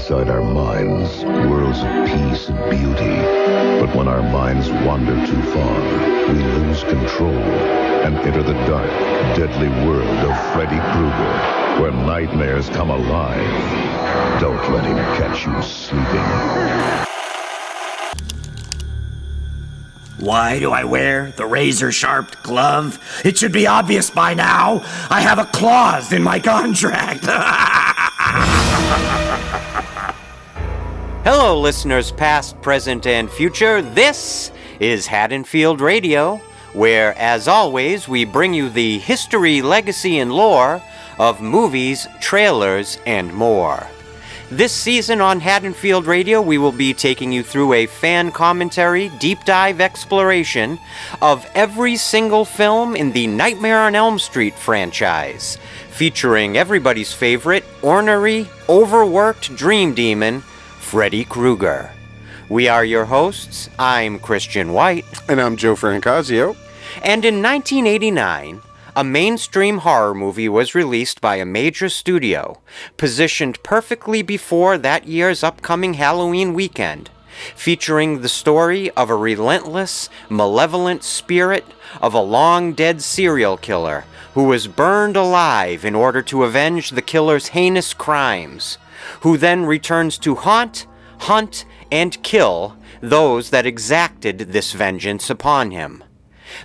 inside our minds, worlds of peace and beauty. But when our minds wander too far, we lose control and enter the dark, deadly world of Freddy Krueger, where nightmares come alive. Don't let him catch you sleeping. Why do I wear the razor-sharp glove? It should be obvious by now. I have a clause in my contract. Hello, listeners past, present, and future. This is Haddonfield Radio, where, as always, we bring you the history, legacy, and lore of movies, trailers, and more. This season on Haddonfield Radio, we will be taking you through a fan commentary, deep dive exploration of every single film in the Nightmare on Elm Street franchise, featuring everybody's favorite, ornery, overworked dream demon, Freddy Krueger. We are your hosts. I'm Christian White. And I'm Joe Francazio. And in 1989, a mainstream horror movie was released by a major studio, positioned perfectly before that year's upcoming Halloween weekend, featuring the story of a relentless, malevolent spirit of a long-dead serial killer who was burned alive in order to avenge the killer's heinous crimes, who then returns to haunt, hunt, and kill those that exacted this vengeance upon him.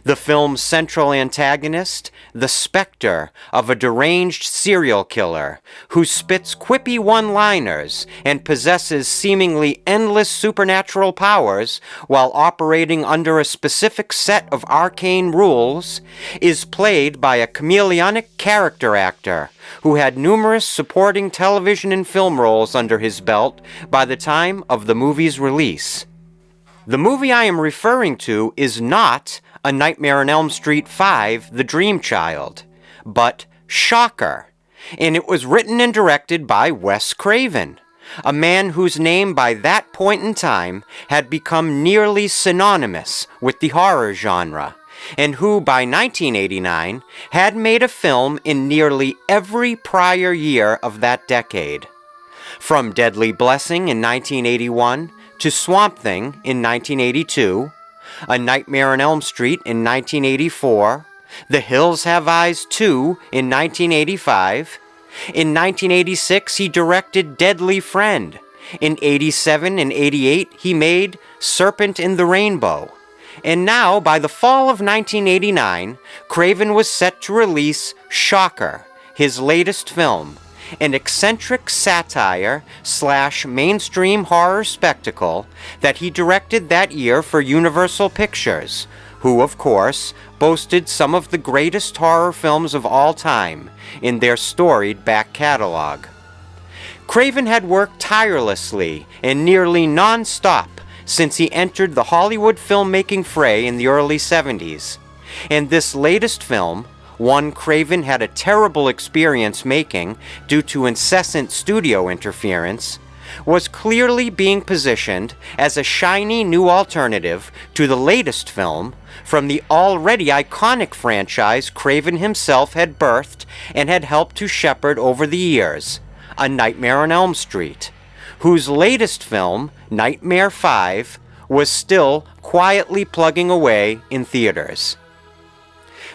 The film's central antagonist, the specter of a deranged serial killer who spits quippy one-liners and possesses seemingly endless supernatural powers while operating under a specific set of arcane rules, is played by a chameleonic character actor who had numerous supporting television and film roles under his belt by the time of the movie's release. The movie I am referring to is not A Nightmare on Elm Street 5, The Dream Child, but Shocker, and it was written and directed by Wes Craven, a man whose name by that point in time had become nearly synonymous with the horror genre, and who by 1989 had made a film in nearly every prior year of that decade. From Deadly Blessing in 1981 to Swamp Thing in 1982, A Nightmare on Elm Street in 1984, The Hills Have Eyes 2 in 1985. In 1986, he directed Deadly Friend. In 87 and 88, he made Serpent in the Rainbow. And now, by the fall of 1989, Craven was set to release Shocker, his latest film, an eccentric satire / mainstream horror spectacle that he directed that year for Universal Pictures, who, of course, boasted some of the greatest horror films of all time in their storied back catalog. Craven had worked tirelessly and nearly non-stop since he entered the Hollywood filmmaking fray in the early 70s, and this latest film, one Craven had a terrible experience making due to incessant studio interference, was clearly being positioned as a shiny new alternative to the latest film from the already iconic franchise Craven himself had birthed and had helped to shepherd over the years, A Nightmare on Elm Street, whose latest film, Nightmare 5, was still quietly plugging away in theaters.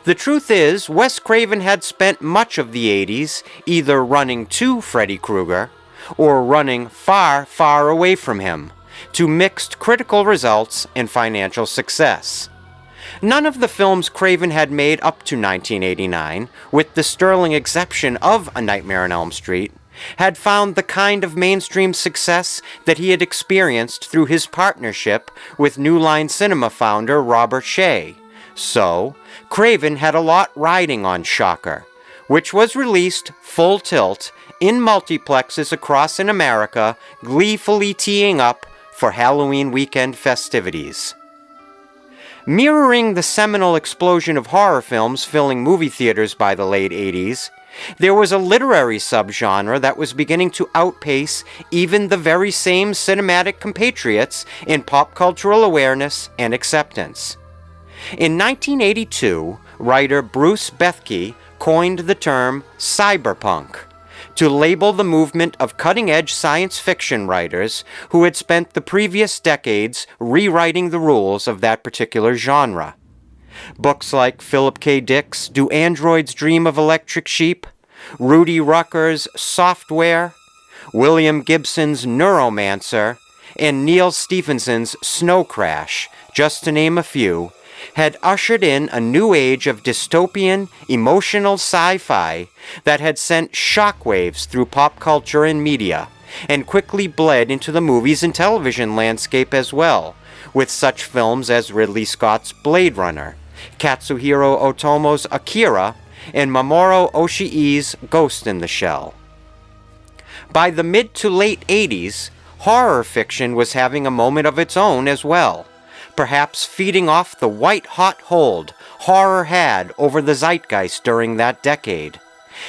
The truth is, Wes Craven had spent much of the 80s either running to Freddy Krueger or running far, far away from him, to mixed critical results and financial success. None of the films Craven had made up to 1989, with the sterling exception of A Nightmare on Elm Street, had found the kind of mainstream success that he had experienced through his partnership with New Line Cinema founder Robert Shaye. So, Craven had a lot riding on Shocker, which was released full tilt in multiplexes across in America, gleefully teeing up for Halloween weekend festivities. Mirroring the seminal explosion of horror films filling movie theaters by the late 80s, there was a literary subgenre that was beginning to outpace even the very same cinematic compatriots in pop cultural awareness and acceptance. In 1982, writer Bruce Bethke coined the term cyberpunk to label the movement of cutting-edge science fiction writers who had spent the previous decades rewriting the rules of that particular genre. Books like Philip K. Dick's Do Androids Dream of Electric Sheep?, Rudy Rucker's Software, William Gibson's Neuromancer, and Neil Stephenson's Snow Crash, just to name a few, had ushered in a new age of dystopian, emotional sci-fi that had sent shockwaves through pop culture and media, and quickly bled into the movies and television landscape as well, with such films as Ridley Scott's Blade Runner, Katsuhiro Otomo's Akira, and Mamoru Oshii's Ghost in the Shell. By the mid to late 80s, horror fiction was having a moment of its own as well, perhaps feeding off the white-hot hold horror had over the zeitgeist during that decade,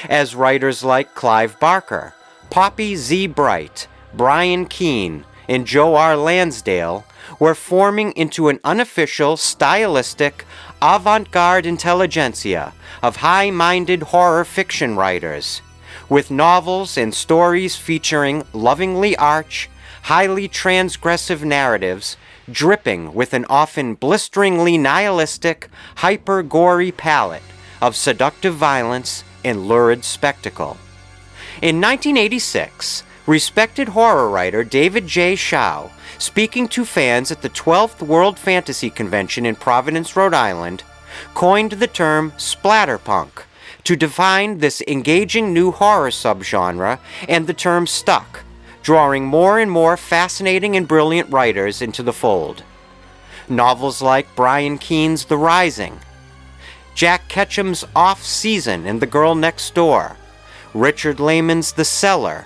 as writers like Clive Barker, Poppy Z. Bright, Brian Keene, and Joe R. Lansdale were forming into an unofficial, stylistic, avant-garde intelligentsia of high-minded horror fiction writers, with novels and stories featuring lovingly arch, highly transgressive narratives dripping with an often blisteringly nihilistic, hyper-gory palette of seductive violence and lurid spectacle. In 1986, respected horror writer David J. Shaw, speaking to fans at the 12th World Fantasy Convention in Providence, Rhode Island, coined the term splatterpunk to define this engaging new horror subgenre, and the term stuck, drawing more and more fascinating and brilliant writers into the fold. Novels like Brian Keene's The Rising, Jack Ketchum's Off Season and The Girl Next Door, Richard Lehman's The Cellar,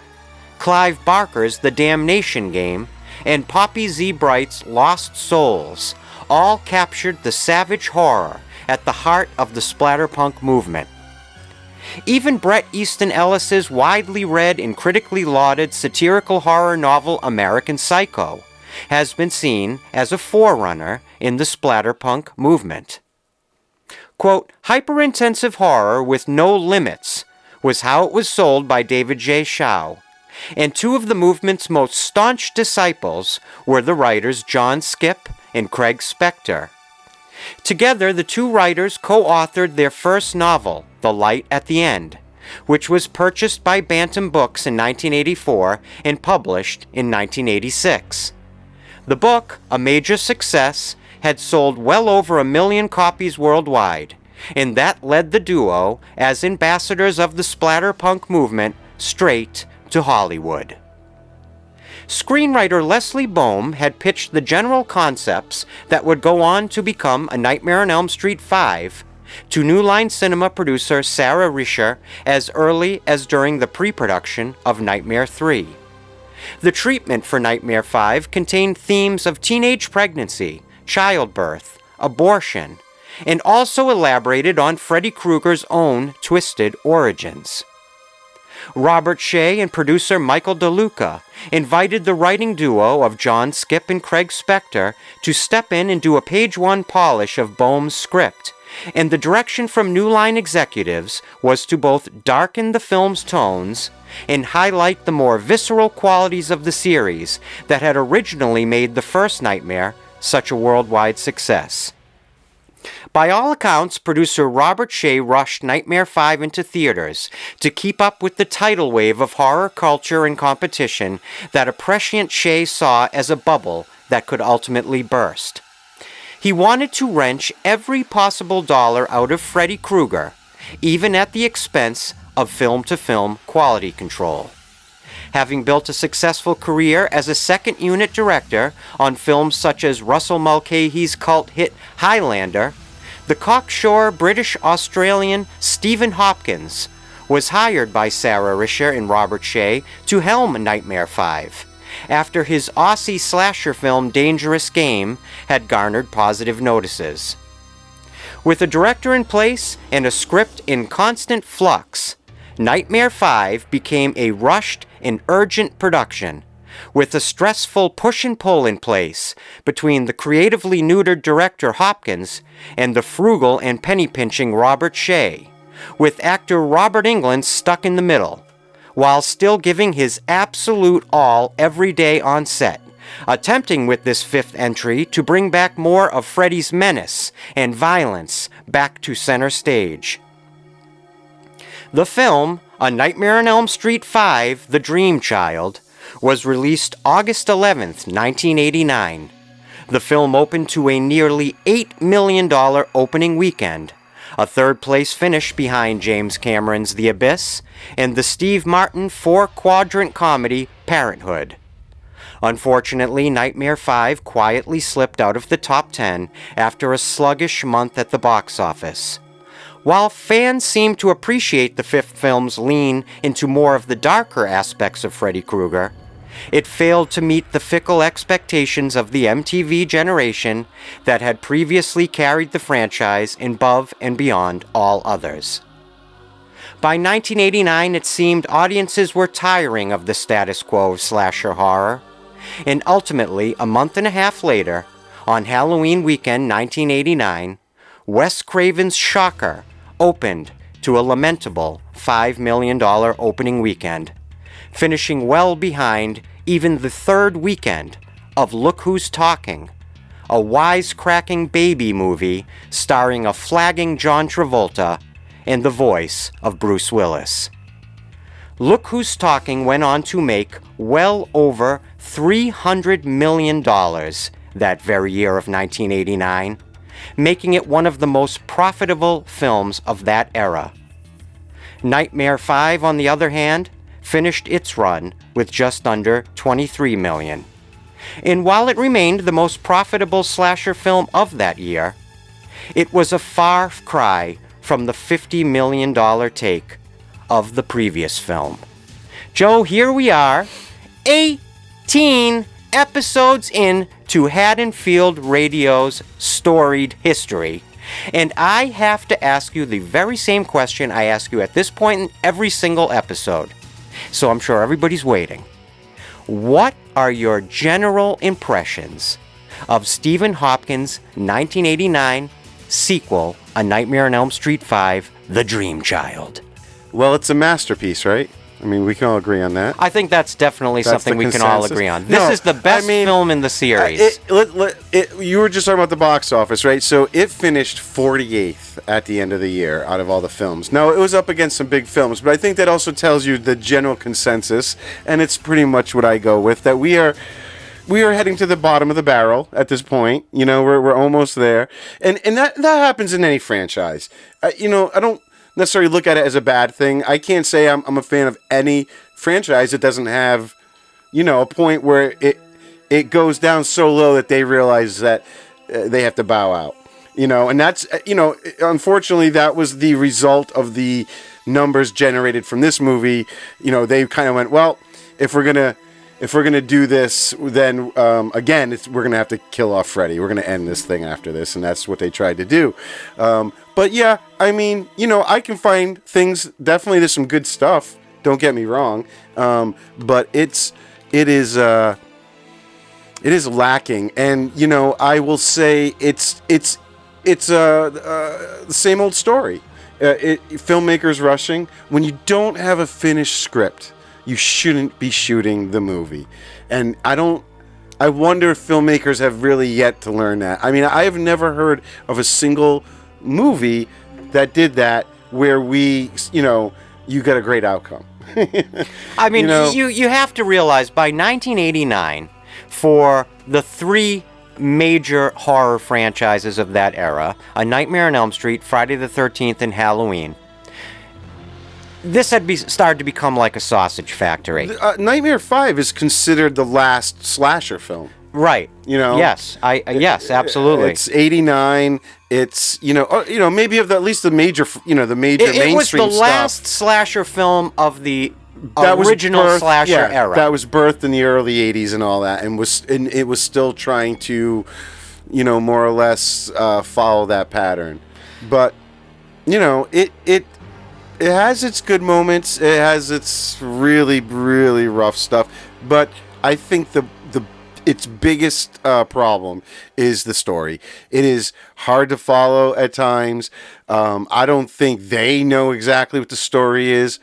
Clive Barker's The Damnation Game, and Poppy Z. Bright's Lost Souls all captured the savage horror at the heart of the splatterpunk movement. Even Bret Easton Ellis's widely read and critically lauded satirical horror novel American Psycho has been seen as a forerunner in the splatterpunk movement. Quote, hyper-intensive horror with no limits was how it was sold by David J. Shaw, and two of the movement's most staunch disciples were the writers John Skipp and Craig Spector. Together, the two writers co-authored their first novel, The Light at the End, which was purchased by Bantam Books in 1984 and published in 1986. The book, a major success, had sold well over 1 million copies worldwide, and that led the duo, as ambassadors of the splatterpunk movement, straight to Hollywood. Screenwriter Leslie Bohm had pitched the general concepts that would go on to become A Nightmare on Elm Street 5 to New Line Cinema producer Sarah Risher as early as during the pre-production of Nightmare 3. The treatment for Nightmare 5 contained themes of teenage pregnancy, childbirth, abortion, and also elaborated on Freddy Krueger's own twisted origins. Robert Shea and producer Michael DeLuca invited the writing duo of John Skipp and Craig Spector to step in and do a page-one polish of Bohm's script, and the direction from New Line executives was to both darken the film's tones and highlight the more visceral qualities of the series that had originally made the first Nightmare such a worldwide success. By all accounts, producer Robert Shea rushed Nightmare 5 into theaters to keep up with the tidal wave of horror culture and competition that a prescient Shea saw as a bubble that could ultimately burst. He wanted to wrench every possible dollar out of Freddy Krueger, even at the expense of film-to-film quality control. Having built a successful career as a second-unit director on films such as Russell Mulcahy's cult hit Highlander, the cocksure British-Australian Stephen Hopkins was hired by Sarah Risher and Robert Shea to helm Nightmare 5, after his Aussie slasher film Dangerous Game had garnered positive notices. With a director in place and a script in constant flux, Nightmare 5 became a rushed and urgent production, with a stressful push and pull in place between the creatively neutered director Hopkins and the frugal and penny-pinching Robert Shea, with actor Robert Englund stuck in the middle, while still giving his absolute all every day on set, attempting with this fifth entry to bring back more of Freddy's menace and violence back to center stage. The film, A Nightmare on Elm Street 5, The Dream Child, was released August 11th, 1989. The film opened to a nearly $8 million opening weekend, a third-place finish behind James Cameron's The Abyss and the Steve Martin four-quadrant comedy Parenthood. Unfortunately, Nightmare 5 quietly slipped out of the top 10 after a sluggish month at the box office. While fans seem to appreciate the fifth film's lean into more of the darker aspects of Freddy Krueger, it failed to meet the fickle expectations of the MTV generation that had previously carried the franchise above and beyond all others. By 1989, it seemed audiences were tiring of the status quo of slasher horror, and ultimately, a month and a half later, on Halloween weekend 1989, Wes Craven's Shocker opened to a lamentable $5 million opening weekend, finishing well behind even the third weekend of Look Who's Talking, a wisecracking baby movie starring a flagging John Travolta and the voice of Bruce Willis. Look Who's Talking went on to make well over $300 million that very year of 1989, making it one of the most profitable films of that era. Nightmare 5, on the other hand, finished its run with just under $23 million. And while it remained the most profitable slasher film of that year, it was a far cry from the $50 million take of the previous film. Joe, here we are, 18 episodes into Haddonfield Radio's storied history, and I have to ask you the very same question I ask you at this point in every single episode. So I'm sure everybody's waiting. What are your general impressions of Stephen Hopkins' 1989 sequel, A Nightmare on Elm Street 5, The Dream Child? Well, it's a masterpiece, right? I mean, we can all agree on that. I think that's definitely something we can all agree on. This is the best film in the series. You were just talking about the box office, right? So it finished 48th at the end of the year out of all the films. Now, it was up against some big films, but I think that also tells you the general consensus, and it's pretty much what I go with, that we are heading to the bottom of the barrel at this point. You know, we're almost there. And that happens in any franchise. I don't necessarily look at it as a bad thing. I can't say I'm a fan of any franchise that doesn't have, a point where it goes down so low that they realize that they have to bow out. And that's, unfortunately, that was the result of the numbers generated from this movie. They kind of went, well, if we're gonna do this, then again, we're gonna have to kill off Freddy. We're gonna end this thing after this, and that's what they tried to do. But yeah, I mean, I can find things. Definitely, there's some good stuff. Don't get me wrong, but it is lacking, and I will say it's the same old story. Filmmakers rushing when you don't have a finished script. You shouldn't be shooting the movie. And I wonder if filmmakers have really yet to learn that. I mean, I have never heard of a single movie that did that where you get a great outcome. I mean, you have to realize by 1989, for the three major horror franchises of that era, A Nightmare on Elm Street, Friday the 13th, and Halloween, this had started to become like a sausage factory. Nightmare 5 is considered the last slasher film. Right. Yes. Yes, absolutely. It's 89. It's maybe of at least the major mainstream stuff. It was the last slasher film of the original slasher era. That was birthed in the early 80s and all that, and it was still trying to more or less follow that pattern. But it has its good moments. It has its really, really rough stuff. But I think its biggest problem is the story. It is hard to follow at times. I don't think they know exactly what the story is.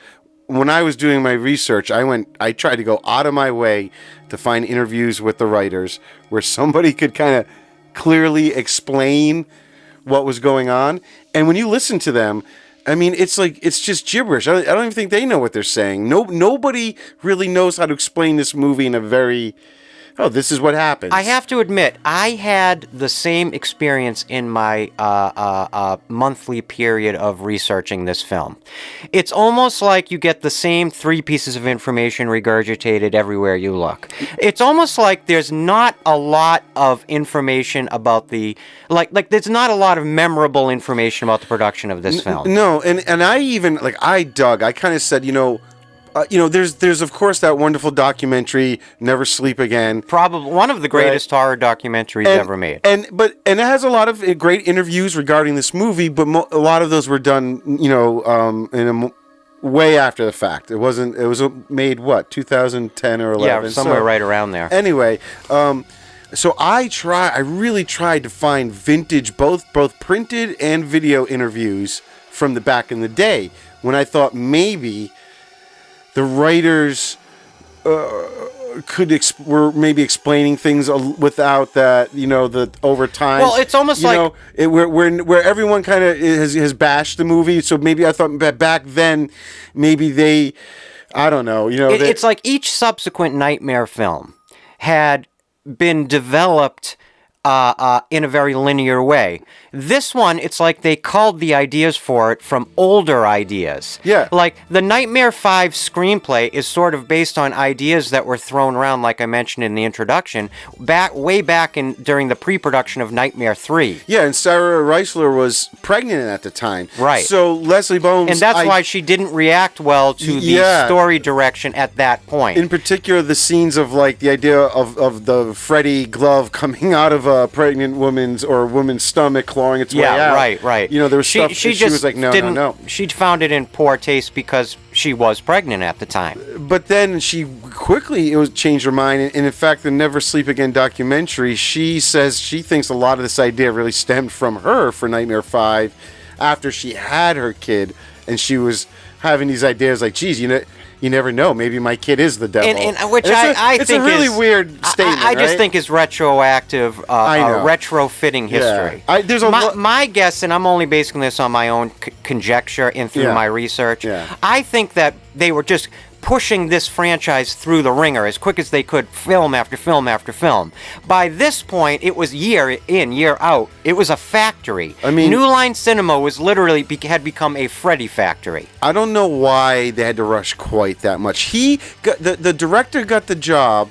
when I was doing my research, I tried to go out of my way to find interviews with the writers where somebody could kind of clearly explain what was going on. And when you listen to them, I mean, it's just gibberish. I don't even think they know what they're saying. Nobody really knows how to explain this movie in a very, this is what happens. I have to admit, I had the same experience in my monthly period of researching this film. It's almost like you get the same 3 pieces of information regurgitated everywhere you look. It's almost like there's not a lot of information about like there's not a lot of memorable information about the production of this film. No, and I even, I kind of said, there's of course that wonderful documentary, Never Sleep Again. Probably one of the greatest horror documentaries ever made. And it has a lot of great interviews regarding this movie, but a lot of those were done, way after the fact. It was made 2010 or 11. Yeah, somewhere right around there. Anyway, so I really tried to find vintage, both printed and video interviews from the back in the day, when I thought maybe the writers were maybe explaining things without that, the over time. Well, it's almost where everyone kind of has bashed the movie. So maybe I thought back then, maybe they, I don't know, it's like each subsequent Nightmare film had been developed in a very linear way. This one, it's like they culled the ideas for it from older ideas. Yeah. Like, the Nightmare 5 screenplay is sort of based on ideas that were thrown around, like I mentioned in the introduction, way back during the pre-production of Nightmare 3. Yeah, and Sarah Reisler was pregnant at the time. Right. So Leslie Bones... And that's why she didn't react well to the story direction at that point. In particular, the scenes of, the idea of the Freddy glove coming out of a pregnant woman's stomach, clawing its way out. Yeah, right. There was stuff she was like, no. She found it in poor taste because she was pregnant at the time. But then she quickly changed her mind. And in fact, the Never Sleep Again documentary, she says she thinks a lot of this idea really stemmed from her for Nightmare 5 after she had her kid. And she was having these ideas like, geez, you never know. Maybe my kid is the devil. It's a really weird statement. I just think is retroactive, retrofitting history. Yeah. My guess, and I'm only basing this on my own conjecture and through my research, I think that they were just pushing this franchise through the ringer as quick as they could, film after film after film. By this point, it was year in, year out. It was a factory. I mean, New Line Cinema was literally had become a Freddy factory. I don't know why they had to rush quite that much. The director got the job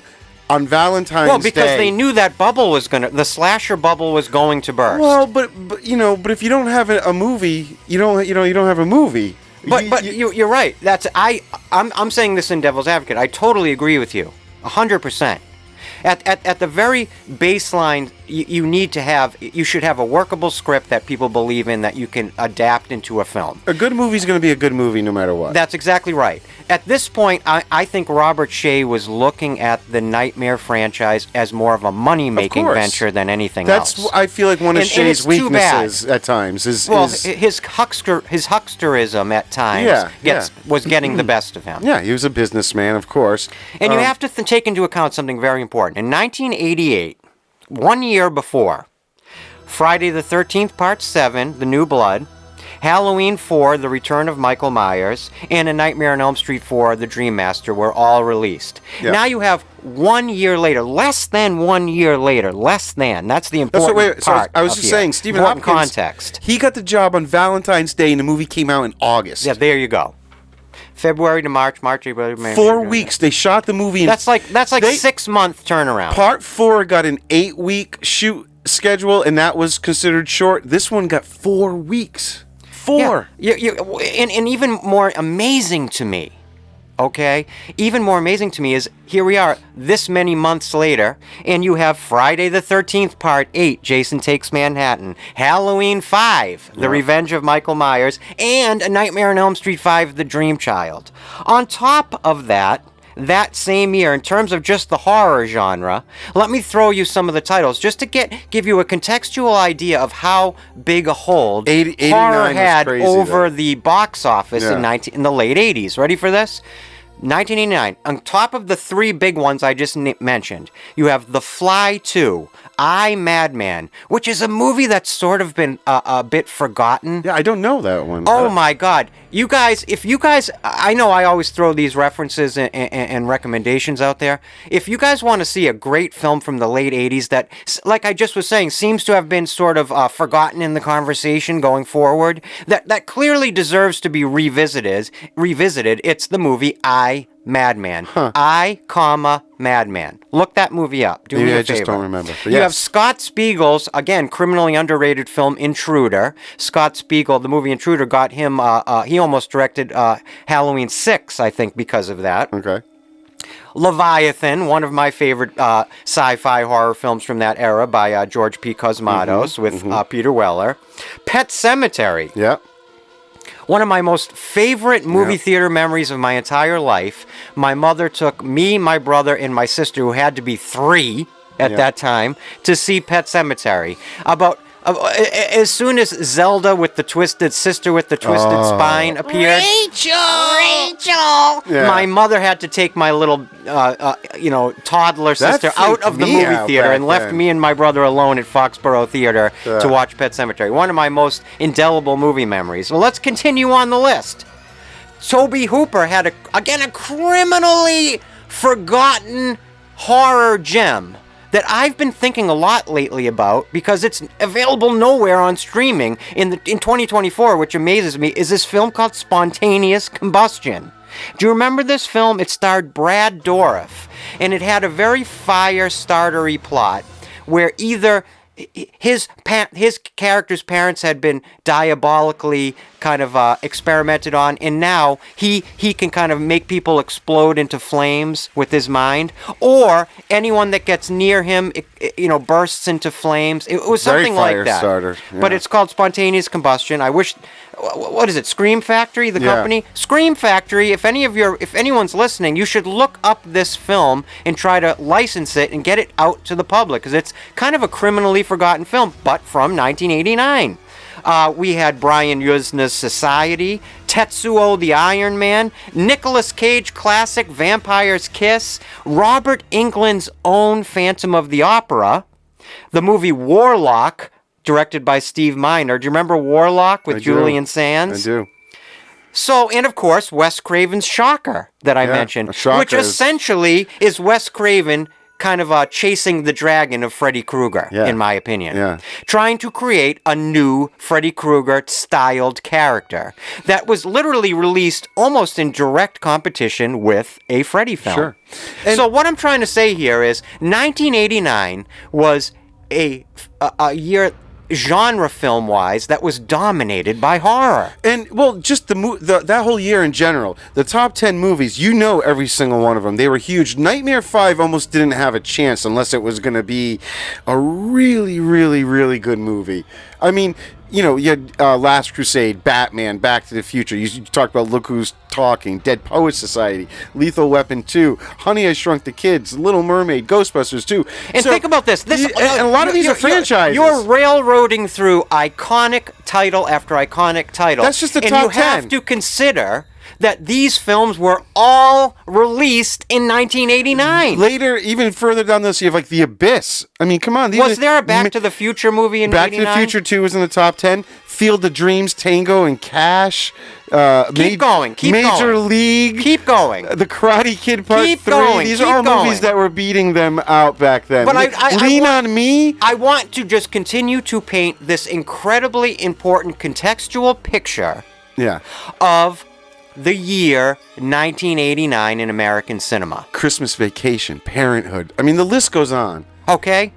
on Valentine's Day. Well, because they knew that the slasher bubble was going to burst. Well, but if you don't have a movie, you don't have a movie. But you're right. I'm saying this in Devil's Advocate. I totally agree with you, 100%. At the very baseline, you should have a workable script that people believe in that you can adapt into a film. A good movie is going to be a good movie no matter what. That's exactly right. At this point, I think Robert Shea was looking at the Nightmare franchise as more of a money-making venture than anything else. That's, I feel like, one of Shea's weaknesses at times. His hucksterism at times was getting the best of him. Yeah, he was a businessman, of course. And you have to take into account something very important. In 1988, 1 year before, Friday the 13th, Part 7, The New Blood, Halloween 4, The Return of Michael Myers, and A Nightmare on Elm Street 4, The Dream Master were all released. Yeah. Now you have 1 year later, less than 1 year later, that's the important part. I was just saying, Stephen Hopkins, context. He got the job on Valentine's Day, and the movie came out in August. Yeah, there you go. February to March, April, May. 4 weeks. They shot the movie. That's like 6 month turnaround. Part 4 got an 8-week shoot schedule, and that was considered short. This one got 4 weeks. 4. Yeah. And even more amazing to me, even more amazing to me is here we are this many months later, and you have Friday the 13th, Part 8, Jason Takes Manhattan, Halloween 5, The Revenge of Michael Myers, and A Nightmare on Elm Street 5, The Dream Child. On top of that, that same year, in terms of just the horror genre, let me throw you some of the titles just to give you a contextual idea of how big a hold horror had over the box office in the late 80s. Ready for this? 1989. On top of the three big ones I just mentioned, you have The Fly 2, I, Madman, which is a movie that's sort of been a bit forgotten. Yeah, I don't know that one. Oh my God. You guys, I know I always throw these references and recommendations out there. If you guys want to see a great film from the late 80s that, like I just was saying, seems to have been sort of forgotten in the conversation going forward, that clearly deserves to be revisited, it's the movie I, Madman. I, Madman. Look that movie up. Do me a favor. I just don't remember. You have Scott Spiegel's, again, criminally underrated film, Intruder. Scott Spiegel, the movie Intruder, got him, he almost directed Halloween 6, I think, because of that. Okay. Leviathan, one of my favorite sci-fi horror films from that era by George P. Cosmatos with Peter Weller. Pet Sematary. Yeah. One of my most favorite movie theater memories of my entire life. My mother took me, my brother, and my sister, who had to be 3 at that time, to see Pet Sematary. As soon as Zelda with the twisted spine appeared, Rachel, my mother had to take my little, toddler sister out of the movie theater and left me and my brother alone at Foxborough Theater to watch Pet Sematary. One of my most indelible movie memories. Well, let's continue on the list. Tobe Hooper had a criminally forgotten horror gem that I've been thinking a lot lately about because it's available nowhere on streaming in 2024, which amazes me, is this film called Spontaneous Combustion. Do you remember this film? It starred Brad Dourif, and it had a very fire-startery plot where either his character's parents had been diabolically kind of experimented on, and now he can kind of make people explode into flames with his mind, or anyone that gets near him, bursts into flames. It was something like that. Starter. Yeah. But it's called Spontaneous Combustion. I wish. What is it? Scream Factory, the company? Scream Factory. If anyone's listening, you should look up this film and try to license it and get it out to the public, because it's kind of a criminally forgotten film, but from 1989. We had Brian Yuzna's Society, Tetsuo the Iron Man, Nicolas Cage classic Vampire's Kiss, Robert Englund's own Phantom of the Opera, the movie Warlock, directed by Steve Miner. Do you remember Warlock with Julian Sands? I do. So, and of course, Wes Craven's Shocker that I mentioned, which essentially is Wes Craven kind of chasing the dragon of Freddy Krueger, in my opinion. Trying to create a new Freddy Krueger-styled character that was literally released almost in direct competition with a Freddy film. Sure. So what I'm trying to say here is 1989 was a year, genre film-wise, that was dominated by horror. And, well, just that whole year in general, the top 10 movies, every single one of them. They were huge. Nightmare 5 almost didn't have a chance unless it was going to be a really, really, really good movie. I mean, you had Last Crusade, Batman, Back to the Future. You talked about Look Who's Talking, Dead Poets Society, Lethal Weapon 2, Honey, I Shrunk the Kids, Little Mermaid, Ghostbusters 2. And think about this. And a lot of these are franchises. You're railroading through iconic title after iconic title. That's just the top 10. And you have to consider that these films were all released in 1989. Later, even further down this, you have like The Abyss. I mean, come on. Was there a Back to the Future movie in 1989? Back to the Future 2 was in the top 10. Field of Dreams, Tango and Cash. Keep going. Major League. Keep going. The Karate Kid Part 3. These are all movies that were beating them out back then. But Lean on Me. I want to just continue to paint this incredibly important contextual picture of the year 1989 in American cinema. Christmas Vacation, Parenthood. I mean, the list goes on. Okay?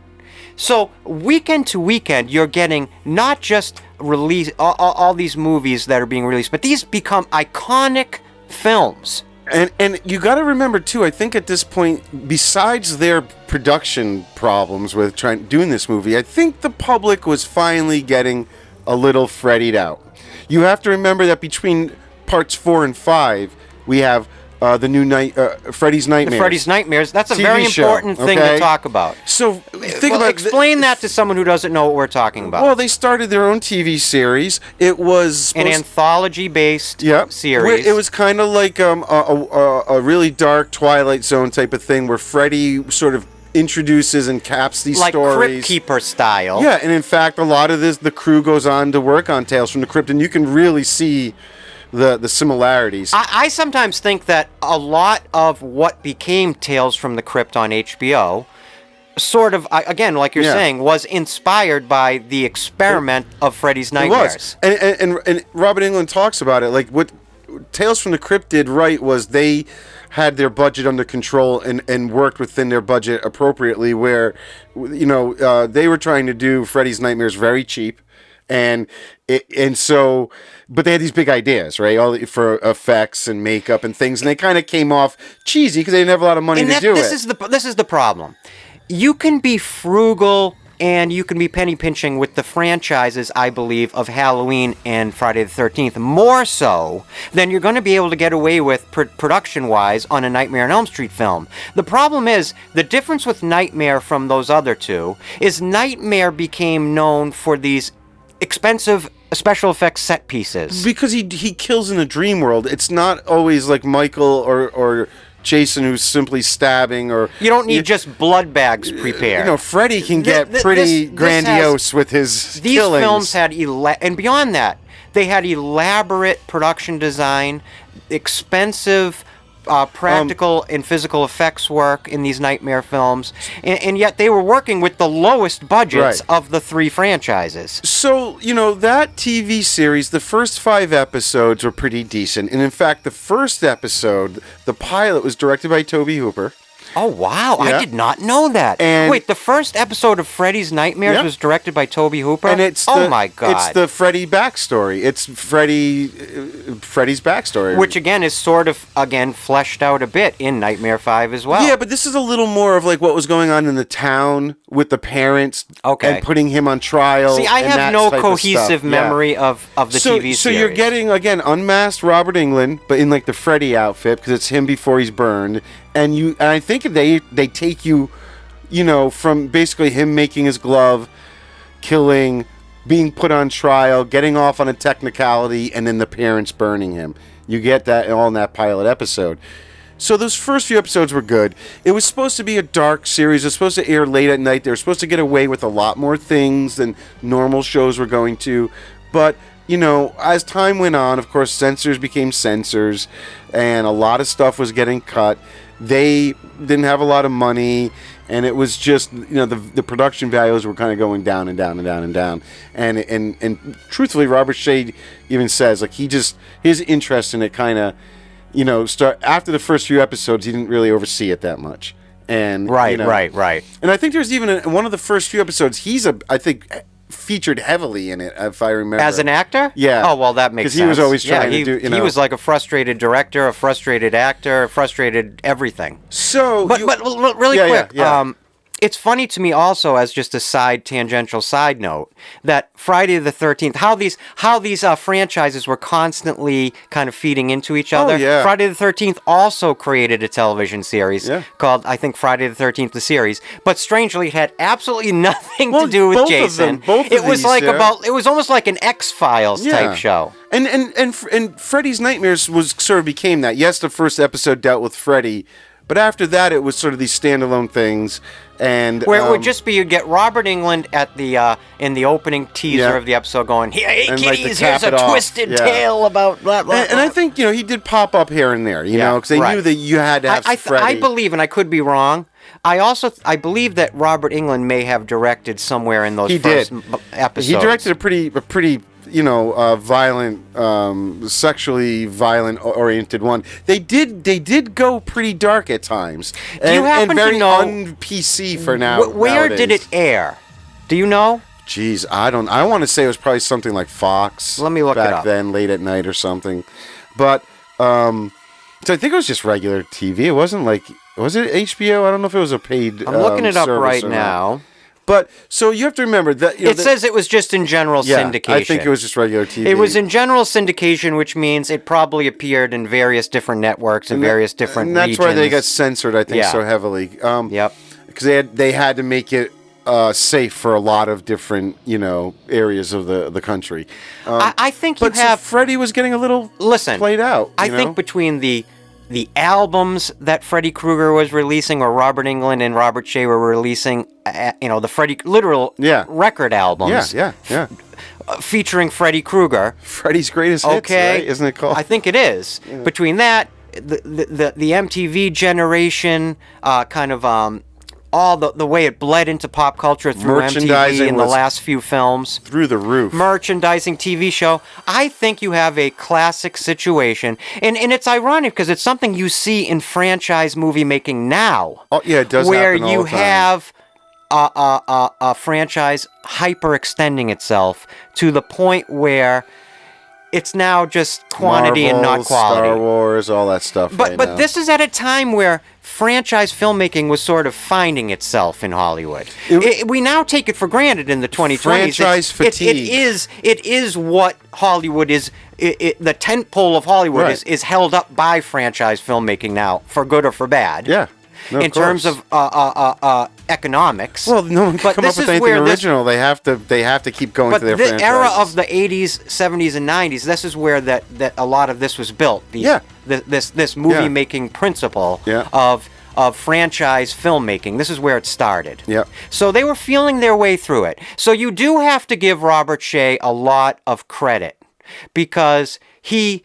So, weekend to weekend, you're getting not just all these movies that are being released, but these become iconic films. And you got to remember, too, I think at this point, besides their production problems with doing this movie, I think the public was finally getting a little fretted out. You have to remember that between parts 4 and 5, we have the new Freddy's Nightmares. The Freddy's Nightmares. That's a TV very show, important thing to talk about. So explain that to someone who doesn't know what we're talking about. Well, they started their own TV series. It was an anthology-based series. It was kind of like a really dark Twilight Zone type of thing, where Freddy sort of introduces and caps these stories, like Crypt Keeper style. Yeah, and in fact, a lot of the crew goes on to work on Tales from the Crypt, and you can really see the similarities. I sometimes think that a lot of what became Tales from the Crypt on HBO, sort of, again, like you're saying, was inspired by the experiment of Freddy's Nightmares. It was. And Robert Englund talks about it. Like, what Tales from the Crypt did right was they had their budget under control and worked within their budget appropriately, where, they were trying to do Freddy's Nightmares very cheap. But they had these big ideas, right? All for effects and makeup and things, and they kind of came off cheesy because they didn't have a lot of money to do it. This is the problem. You can be frugal and you can be penny pinching with the franchises, I believe, of Halloween and Friday the 13th, more so than you're going to be able to get away with production-wise on a Nightmare on Elm Street film. The problem is, the difference with Nightmare from those other two is Nightmare became known for these expensive special effects set pieces. Because he kills in a dream world. It's not always like Michael or Jason who's simply stabbing, or you don't need just blood bags prepared. Freddy can get pretty grandiose with his these killings. Films had and beyond that, they had elaborate production design, expensive practical and physical effects work in these Nightmare films, and yet they were working with the lowest budgets of the three franchises. So, that TV series, the first 5 episodes were pretty decent. And in fact, the first episode, the pilot, was directed by Tobe Hooper. Oh, wow. Yeah. I did not know that. And wait, the first episode of Freddy's Nightmares was directed by Tobe Hooper? And it's my God. It's the Freddy backstory. It's Freddy's backstory. Which, again, is sort of, fleshed out a bit in Nightmare 5 as well. Yeah, but this is a little more of like what was going on in the town with the parents and putting him on trial. See, I have no cohesive memory of the TV series. So you're getting, again, unmasked Robert Englund, but in like the Freddy outfit, because it's him before he's burned. And I think they take you, from basically him making his glove, killing, being put on trial, getting off on a technicality, and then the parents burning him. You get that all in that pilot episode. So those first few episodes were good. It was supposed to be a dark series. It was supposed to air late at night. They were supposed to get away with a lot more things than normal shows were going to. But, as time went on, of course, censors became censors, and a lot of stuff was getting cut. They didn't have a lot of money, and it was just, the production values were kind of going down and down and down and down. And truthfully, Robert Shea even says, like, his interest in it kind of, start after the first few episodes, he didn't really oversee it that much. And right. And I think there's even in one of the first few episodes, I think featured heavily in it, if I remember. As an actor? Yeah. Oh, well, that makes sense. Because he was always trying to do, He was like a frustrated director, a frustrated actor, frustrated everything. So, But really quick, it's funny to me also, as just a tangential side note, that Friday the 13th, how these franchises were constantly kind of feeding into each other. Oh, yeah. Friday the 13th also created a television series called, I think, Friday the 13th the series, but strangely it had absolutely nothing to do with Jason. It was almost like an X-Files type show. And Freddy's Nightmares sort of became that. Yes, the first episode dealt with Freddy, but after that, it was sort of these standalone things, and where it would just be you'd get Robert Englund at the in the opening teaser of the episode going, "Hey kiddies, here's a twisted tale about blah blah." And I think he did pop up here and there, because they knew that you had to have Freddy. I believe, and I could be wrong. I believe that Robert Englund may have directed somewhere in those first episodes. He directed a pretty. Violent, sexually violent oriented one. They did go pretty dark at times. Do you happen to know un-PC for now? Where nowadays. did it air? Do you know? Jeez, I don't. I want to say it was probably something like Fox. Let me look it up. Back then, late at night or something. But so I think it was just regular TV. It wasn't like, was it HBO? I don't know if it was a paid. I'm looking it up right now. But so you have to remember that it says it was just in general syndication. I think it was just regular TV. It was in general syndication, which means it probably appeared in various different networks and various different regions. And that's why they got censored, I think, so heavily. Yep. Because they had to make it safe for a lot of different, areas of the country. I think so Freddy was getting a little played out. I think between the albums that Freddy Krueger was releasing, or Robert Englund and Robert Shea were releasing, the Freddy record albums. Yeah. Featuring Freddy Krueger. Freddy's Greatest Hits, right? Isn't it called? I think it is. Yeah. Between that, the MTV generation, all the way it bled into pop culture through MTV in the last few films. Through the roof. Merchandising, TV show. I think you have a classic situation. And it's ironic because it's something you see in franchise movie making now. Oh, yeah, it does where happen all you the time. have a franchise hyper-extending itself to the point where it's now just quantity and not quality. Star Wars, all that stuff. But this is at a time where franchise filmmaking was sort of finding itself in Hollywood. We now take it for granted in the 2020s. Franchise fatigue. It is what Hollywood is. The tentpole of Hollywood is held up by franchise filmmaking now, for good or for bad. Yeah. No, in terms of economics. Well, no one can come up with anything original. They have to keep going to their franchises. But the era of the 80s, 70s, and 90s, this is where that a lot of this was built. This movie-making principle of franchise filmmaking. This is where it started. Yep. So they were feeling their way through it. So you do have to give Robert Shea a lot of credit, because he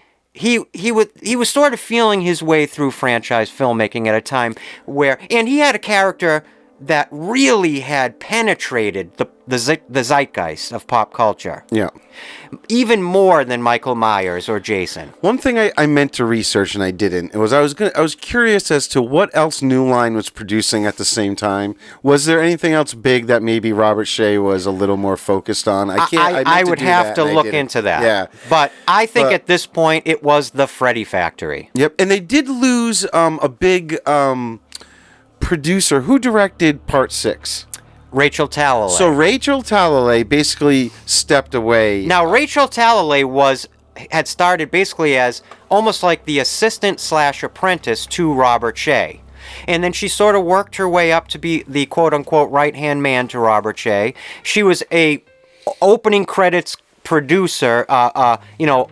was sort of feeling his way through franchise filmmaking at a time where, and he had a character that really had penetrated the zeitgeist of pop culture. Yeah. Even more than Michael Myers or Jason. One thing I meant to research and I didn't. It was I was curious as to what else New Line was producing at the same time. Was there anything else big that maybe Robert Shea was a little more focused on? I would have to look into that. Yeah. But I think at this point it was the Freddy Factory. Yep. And they did lose a big producer. Who directed Part 6? Rachel Talalay. So Rachel Talalay basically stepped away. Now, Rachel Talalay had started basically as almost like the assistant/apprentice to Robert Shea. And then she sort of worked her way up to be the quote-unquote right-hand man to Robert Shea. She was a opening credits producer,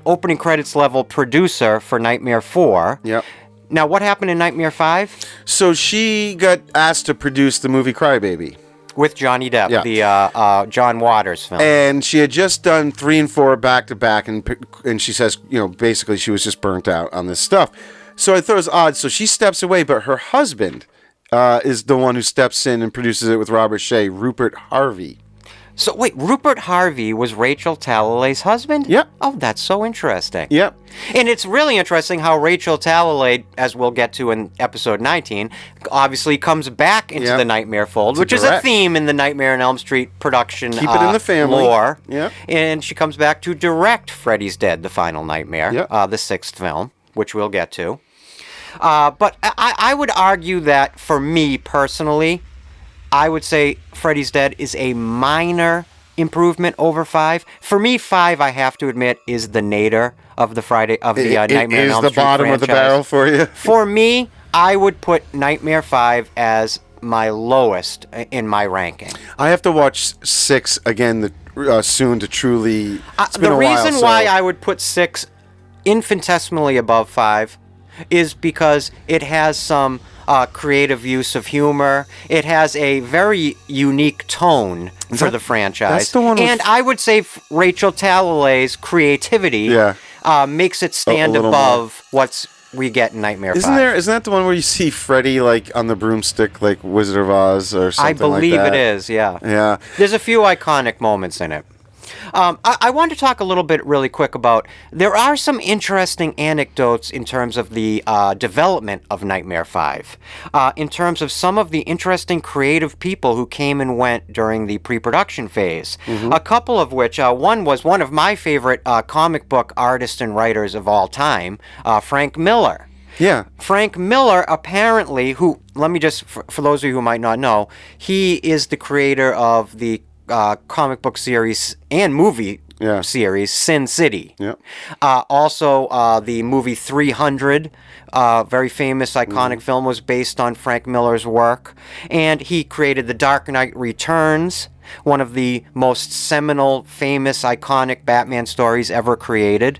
opening credits level producer for Nightmare 4. Yep. Now, what happened in Nightmare 5? So she got asked to produce the movie Crybaby. With Johnny Depp, the John Waters film. And she had just done 3 and 4 back-to-back, and she says, basically she was just burnt out on this stuff. So I thought it was odd. So she steps away, but her husband is the one who steps in and produces it with Robert Shea, Rupert Harvey. So wait, Rupert Harvey was Rachel Talalay's husband? Yep. Oh, that's so interesting. Yep. And it's really interesting how Rachel Talalay, as we'll get to in episode 19, obviously comes back into the Nightmare fold, which is a theme in the Nightmare on Elm Street production Keep it in the family. lore. Yep. And she comes back to direct Freddy's Dead, the Final Nightmare, the 6th film, which we'll get to. But I would argue that, for me personally, I would say Freddy's Dead is a minor improvement over 5. For me, 5, I have to admit, is the nadir of the Nightmare on Elm Street franchise. It is the bottom of the barrel for you? For me, I would put Nightmare 5 as my lowest in my ranking. I have to watch 6 again soon to truly... It's been the a while, reason why I would put 6 infinitesimally above 5 is because it has some... creative use of humor. It has a very unique tone for the franchise. That's the one with... And I would say Rachel Talalay's creativity makes it stand above what we get in Nightmare 5. Isn't that the one where you see Freddy on the broomstick, like Wizard of Oz or something like that? I believe it is, yeah. Yeah. There's a few iconic moments in it. I want to talk a little bit really quick about, there are some interesting anecdotes in terms of the development of Nightmare 5, in terms of some of the interesting creative people who came and went during the pre-production phase. A couple of which, one was one of my favorite comic book artists and writers of all time, Frank Miller. Yeah. Frank Miller, apparently, who, let me just, for those of you who might not know, he is the creator of the comic book series and movie series Sin City. Yeah. Also, the movie 300, very famous, iconic film, was based on Frank Miller's work. And he created The Dark Knight Returns, one of the most seminal, famous, iconic Batman stories ever created.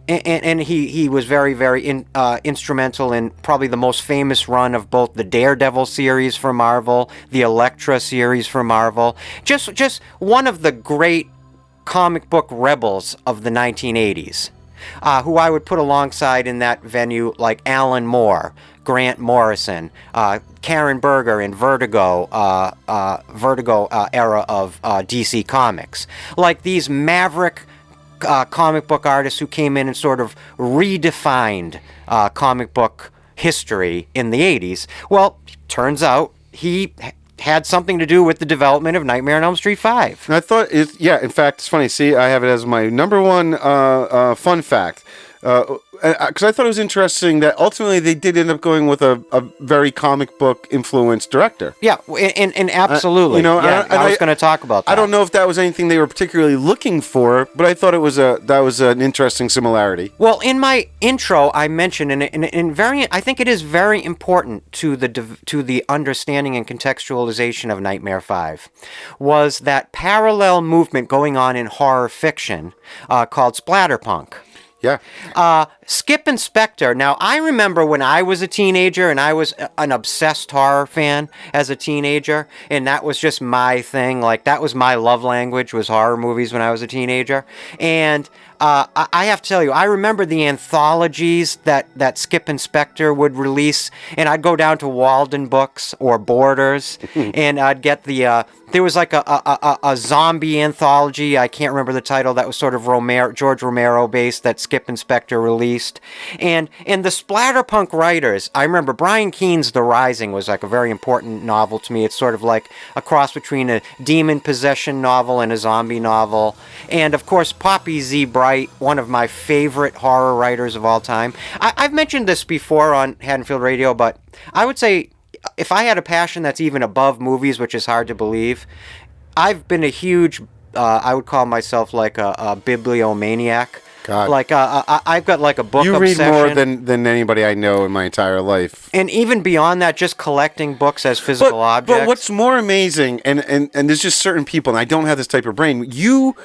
And he was very instrumental in probably the most famous run of both the Daredevil series for Marvel, the Elektra series for Marvel. Just one of the great comic book rebels of the 1980s, who I would put alongside in that venue like Alan Moore, Grant Morrison, Karen Berger in Vertigo era of DC Comics. Like these maverick comic book artists who came in and sort of redefined comic book history in the 80s. Well, turns out he had something to do with the development of Nightmare on Elm Street 5. I thought in fact, it's funny. See, I have it as my number one fun fact. Because I thought it was interesting that ultimately they did end up going with a very comic book influenced director. Yeah, and absolutely. I was going to talk about that. I don't know if that was anything they were particularly looking for, but I thought that was an interesting similarity. Well, in my intro, I mentioned, I think it is very important to the understanding and contextualization of Nightmare 5, was that parallel movement going on in horror fiction called splatterpunk. Yeah. Skip Inspector. Now, I remember when I was a teenager and I was an obsessed horror fan as a teenager, and that was just my thing. Like, that was my love language, was horror movies when I was a teenager. And I have to tell you, I remember the anthologies that Skip Inspector would release, and I'd go down to Walden Books or Borders, and I'd get there was like a zombie anthology, I can't remember the title, that was sort of George Romero based, that Skip Inspector released. And the splatterpunk writers, I remember Brian Keene's The Rising was like a very important novel to me. It's sort of like a cross between a demon possession novel and a zombie novel. And of course, Poppy Z. Bright, one of my favorite horror writers of all time. I've mentioned this before on Haddonfield Radio, but I would say, if I had a passion that's even above movies, which is hard to believe, I've been a huge, I would call myself like a bibliomaniac. God. Like, I've got like a book obsession. You read more than anybody I know in my entire life. And even beyond that, just collecting books as physical objects. But what's more amazing, and there's just certain people, and I don't have this type of brain, you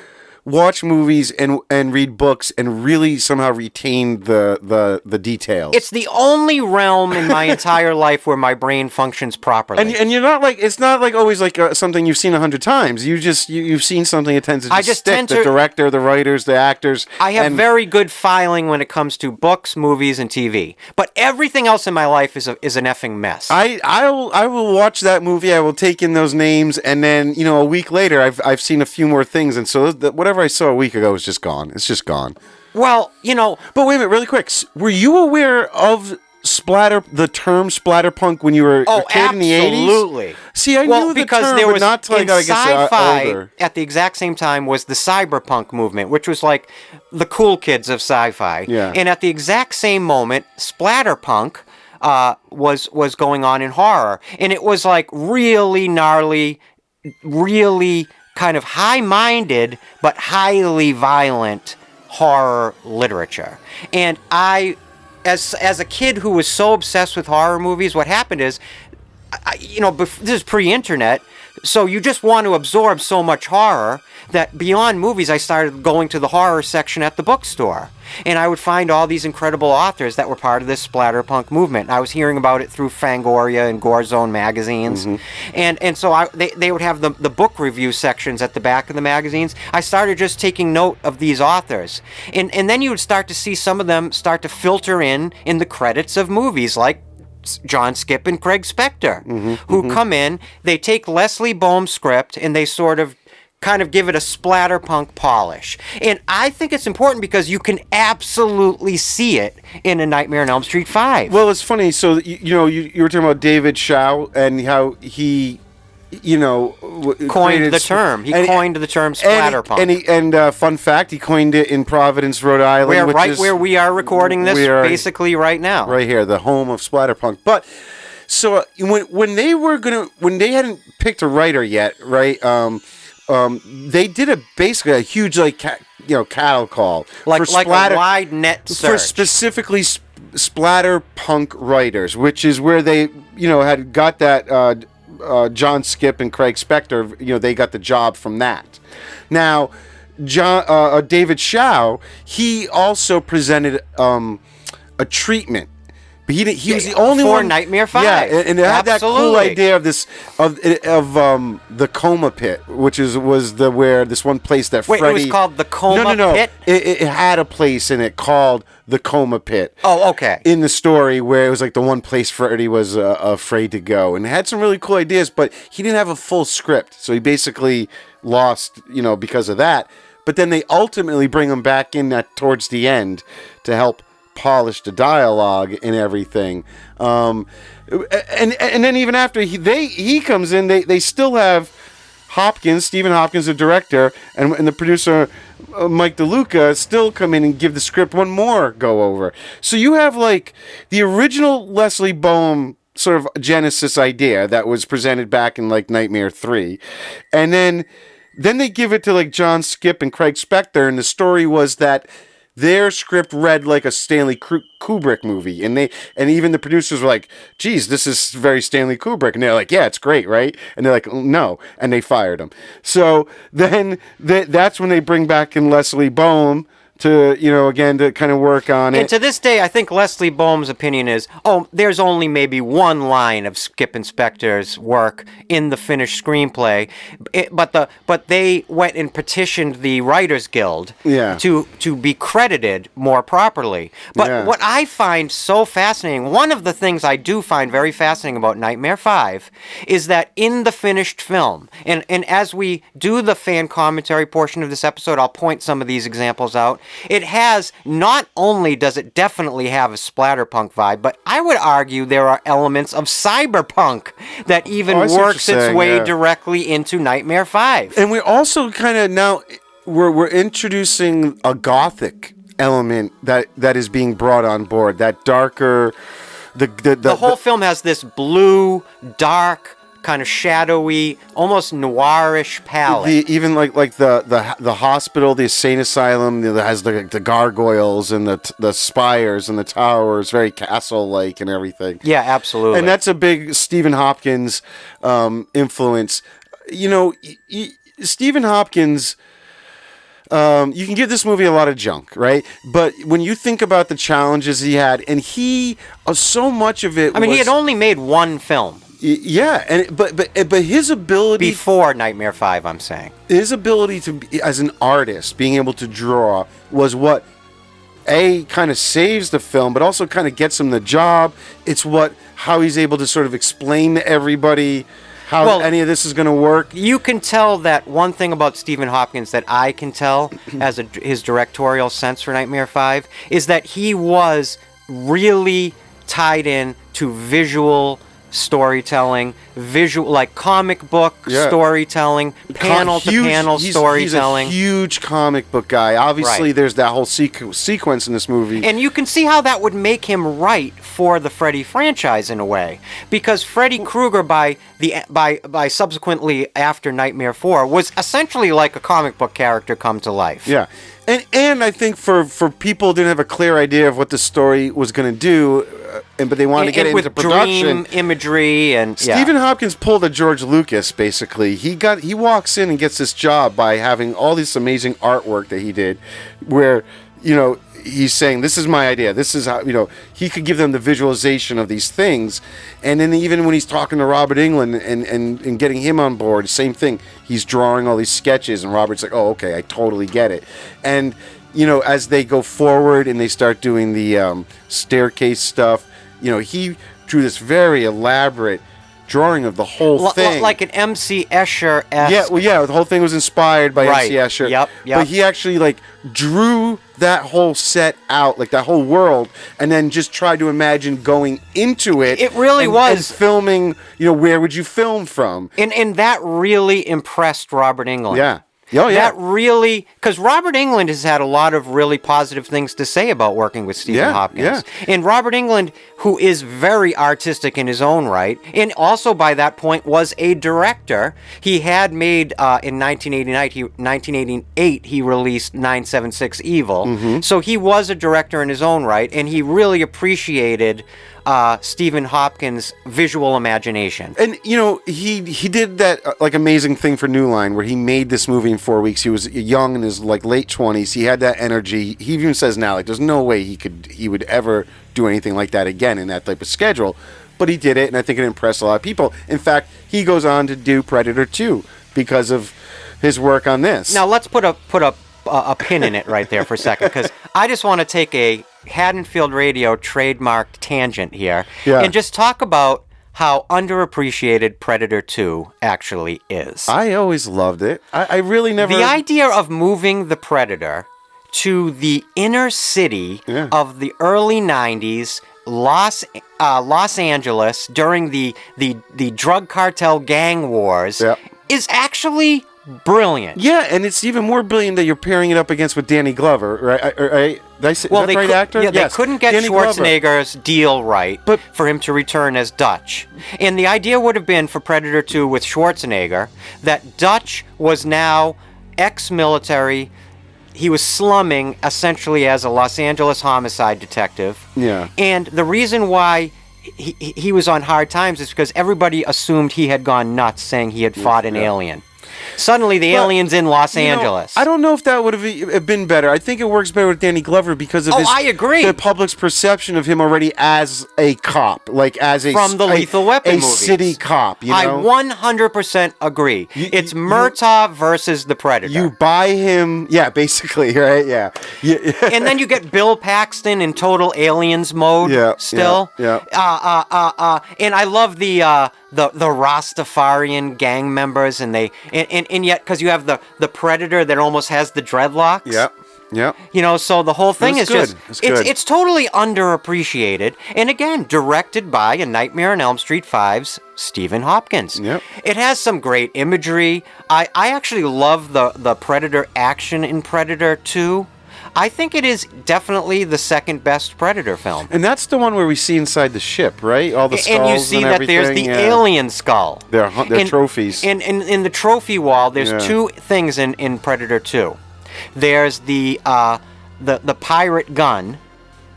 watch movies and read books and really somehow retain the details. It's the only realm in my entire life where my brain functions properly. And you're not like, it's not like always like something you've seen 100 times. You've seen something that tends to just stick. The director, the writers, the actors. I have very good filing when it comes to books, movies, and TV. But everything else in my life is an effing mess. I will watch that movie. I will take in those names, and then a week later, I've seen a few more things, and so whatever I saw a week ago is just gone. It's just gone. Well, But wait a minute, really quick. Were you aware of the term splatterpunk when you were a kid in the 80s? Absolutely. See, I knew the term, there but was, not till I got, sci-fi, older. At the exact same time was the cyberpunk movement, which was like the cool kids of sci-fi. Yeah. And at the exact same moment, splatterpunk was going on in horror. And it was like really gnarly, really kind of high-minded but highly violent horror literature. And I, as a kid who was so obsessed with horror movies, what happened is, this is pre-internet, so you just want to absorb so much horror that beyond movies, I started going to the horror section at the bookstore. And I would find all these incredible authors that were part of this splatterpunk movement. I was hearing about it through Fangoria and Gore Zone magazines. Mm-hmm. And so they would have the book review sections at the back of the magazines. I started just taking note of these authors. And then you would start to see some of them start to filter in the credits of movies, like John Skipp and Craig Spector, who come in, they take Leslie Bohm's script, and they sort of kind of give it a splatterpunk polish. And I think it's important because you can absolutely see it in A Nightmare on Elm Street 5. Well, it's funny. So, you were talking about David Shaw and how he coined the term. He coined the term splatterpunk. And fun fact, he coined it in Providence, Rhode Island, where we are recording this, basically right now, right here, the home of splatterpunk. But so when they hadn't picked a writer yet, right? They did basically a huge cattle call like a wide net search for specifically splatterpunk writers, which is where they had got that. John Skipp and Craig Spector, they got the job from that. Now, David Shaw, he also presented a treatment. But he was the only one for Nightmare 5. Yeah, and it had that cool idea of the coma pit, which was where this one place that Freddy. Wait, it was called the coma pit? It had a place in it called the coma pit. Oh, okay. In the story where it was like the one place Freddy was afraid to go, and it had some really cool ideas, but he didn't have a full script, so he basically lost, because of that. But then they ultimately bring him back in towards the end to help polish the dialogue and everything. And then even after he comes in, they still have Stephen Hopkins, the director, and the producer Mike DeLuca still come in and give the script one more go over. So you have like the original Leslie Boehm sort of Genesis idea that was presented back in like Nightmare 3, and then they give it to like John Skipp and Craig Spector, and the story was that their script read like a Stanley Kubrick movie, and even the producers were like, "Geez, this is very Stanley Kubrick," and they're like, "Yeah, it's great, right?" And they're like, "No," and they fired him. So then that's when they bring back in Leslie Boehm to, again, to kind of work on it. And to this day, I think Leslie Boehm's opinion is, there's only maybe one line of Skipp and Spector's work in the finished screenplay, but they went and petitioned the Writers Guild to be credited more properly. But what I find so fascinating, one of the things I do find very fascinating about Nightmare 5 is that in the finished film, and as we do the fan commentary portion of this episode, I'll point some of these examples out. It has, not only does it definitely have a splatterpunk vibe, but I would argue there are elements of cyberpunk that even works its way directly into Nightmare 5. And we're also kind of now, we're introducing a gothic element that is being brought on board, that darker... The whole film has this blue, dark, kind of shadowy, almost noirish palette. Even like the hospital, the insane asylum, that has the gargoyles and the spires and the towers, very castle-like and everything. Yeah, absolutely. And that's a big Stephen Hopkins influence. Stephen Hopkins. You can give this movie a lot of junk, right? But when you think about the challenges he had, and so much of it. He had only made one film. Yeah, but his ability before Nightmare 5, I'm saying his ability to be, as an artist, being able to draw was what kind of saves the film, but also kind of gets him the job. It's how he's able to sort of explain to everybody how any of this is going to work. You can tell that one thing about Stephen Hopkins that I can tell as his directorial sense for Nightmare 5 is that he was really tied in to visual storytelling, like comic book storytelling, panel-to-panel storytelling. He's a huge comic book guy. Obviously, there's that whole sequence in this movie. And you can see how that would make him right for the Freddy franchise in a way. Because Freddy Krueger, by subsequently after Nightmare 4, was essentially like a comic book character come to life. Yeah. And I think for people who didn't have a clear idea of what the story was going to do, but they wanted to get it into production. Dream imagery and Stephen Hopkins pulled a George Lucas. Basically, he walks in and gets this job by having all this amazing artwork that he did, where he's saying, this is my idea. This is how, he could give them the visualization of these things. And then even when he's talking to Robert Englund and getting him on board, same thing. He's drawing all these sketches and Robert's like, oh, okay, I totally get it. And, as they go forward and they start doing the staircase stuff, he drew this very elaborate drawing of the whole thing. Like an M.C. Escher-esque. Yeah, well, yeah, the whole thing was inspired by Right. M.C. Escher. Yep. But he actually, like, drew that whole set out, like that whole world, and then just tried to imagine going into it. It really was. And filming, where would you film from? And that really impressed Robert Englund. Yeah. Oh, yeah. That really, because Robert Englund has had a lot of really positive things to say about working with Stephen Hopkins. Yeah. And Robert Englund, who is very artistic in his own right, and also by that point was a director. He had made, in 1988, he released 976 Evil. Mm-hmm. So he was a director in his own right, and he really appreciated Stephen Hopkins' visual imagination. And he did that like amazing thing for New Line, where he made this movie in 4 weeks. He was young in his like late 20s. He had that energy. He even says now, like, there's no way he would ever do anything like that again in that type of schedule. But he did it, and I think it impressed a lot of people. In fact, he goes on to do Predator 2 because of his work on this. Now let's put a pin in it right there for a second, because I just want to take a Haddonfield Radio trademarked tangent here and just talk about how underappreciated Predator 2 actually is. I always loved it. I really never... The idea of moving the Predator to the inner city of the early 90s, Los Angeles, during the drug cartel gang wars, is actually brilliant. Yeah, and it's even more brilliant that you're pairing it up against with Danny Glover, right? Did I say, well, is that they the right actor? Yeah, yes. They couldn't get Danny Schwarzenegger's deal right for him to return as Dutch. And the idea would have been for Predator 2 with Schwarzenegger that Dutch was now ex-military. He was slumming essentially as a Los Angeles homicide detective. Yeah. And the reason why he was on hard times is because everybody assumed he had gone nuts, saying he had fought an alien. Suddenly, the alien's in Los Angeles. I don't know if that would have been better. I think it works better with Danny Glover because of I agree. The public's perception of him already as a cop, like as a from the Lethal Weapon movies. City cop. I 100% agree. It's Murtaugh versus the Predator. You buy him, basically, right? Yeah. And then you get Bill Paxton in total aliens mode. Still. Yeah. And I love the Rastafarian gang members, and yet because you have the Predator that almost has the dreadlocks. Yeah. So the whole thing is good. just it's totally underappreciated, and again directed by A Nightmare on Elm Street 5's Stephen Hopkins. Yep. It has some great imagery. I actually love the Predator action in Predator 2. I think it is definitely the second best Predator film. And that's the one where we see inside the ship, right? All the skulls and you see that there's the alien skull. They're trophies. And in the trophy wall, there's two things in Predator 2. There's the pirate gun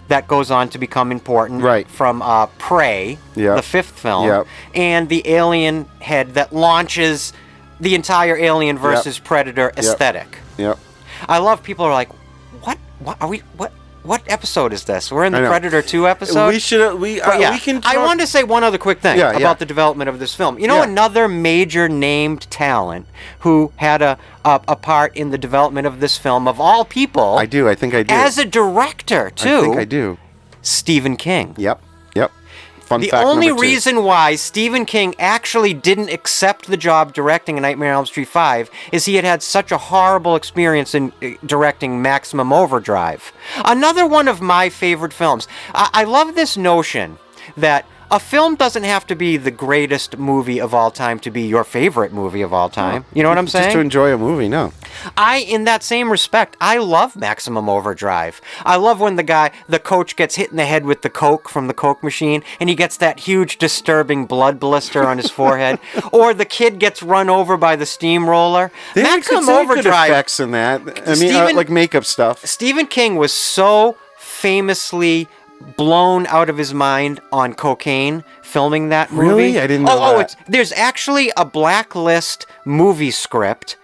that goes on to become important from Prey, the fifth film, and the alien head that launches the entire Alien versus Predator aesthetic. Yep. I love people are like, what episode is this? We're in the Predator 2 episode? We can talk... I wanted to say one other quick thing about the development of this film. Another major named talent who had a part in the development of this film, of all people. I think I do. As a director, too. I think I do. Stephen King. Yep. The only reason why Stephen King actually didn't accept the job directing A Nightmare on Elm Street 5 is he had such a horrible experience in directing Maximum Overdrive. Another one of my favorite films. I love this notion that a film doesn't have to be the greatest movie of all time to be your favorite movie of all time. You know what I'm saying? Just to enjoy a movie, no. In that same respect, I love Maximum Overdrive. I love when the coach gets hit in the head with the Coke from the Coke machine, and he gets that huge, disturbing blood blister on his forehead. Or the kid gets run over by the steamroller. Maximum Overdrive. Good effects in that. I mean, like makeup stuff. Stephen King was so famously blown out of his mind on cocaine filming that movie. Really? I didn't know that. There's actually a blacklist movie script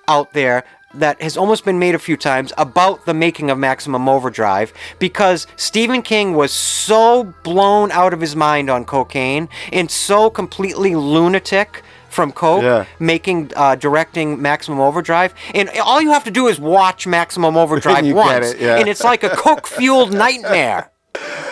out there that has almost been made a few times about the making of Maximum Overdrive because Stephen King was so blown out of his mind on cocaine and so completely lunatic from coke, directing Maximum Overdrive, and all you have to do is watch Maximum Overdrive once, and it's like a coke-fueled nightmare.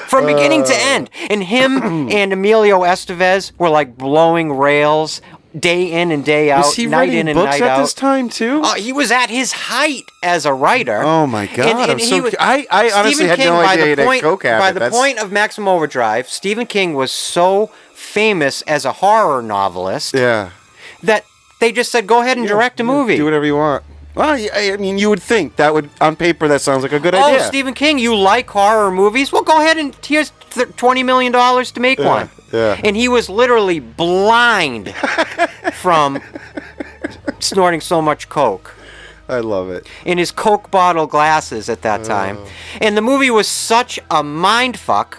from beginning to end. And him and Emilio Estevez were like blowing rails day in and day out, Was he night writing in and books night at out. this time too? He was at his height as a writer. Oh my God! I honestly Stephen had King, no idea he had a point, coke habit. By the point of Maximum Overdrive, Stephen King was so famous as a horror novelist that they just said, "Go ahead and direct a movie. Do whatever you want." Well, I mean, you would think that would, on paper, that sounds like a good idea. Oh, Stephen King, you like horror movies? Well, go ahead and here's $20 million to make one. Yeah. And he was literally blind from snorting so much coke. I love it. In his Coke bottle glasses at that time. And the movie was such a mindfuck,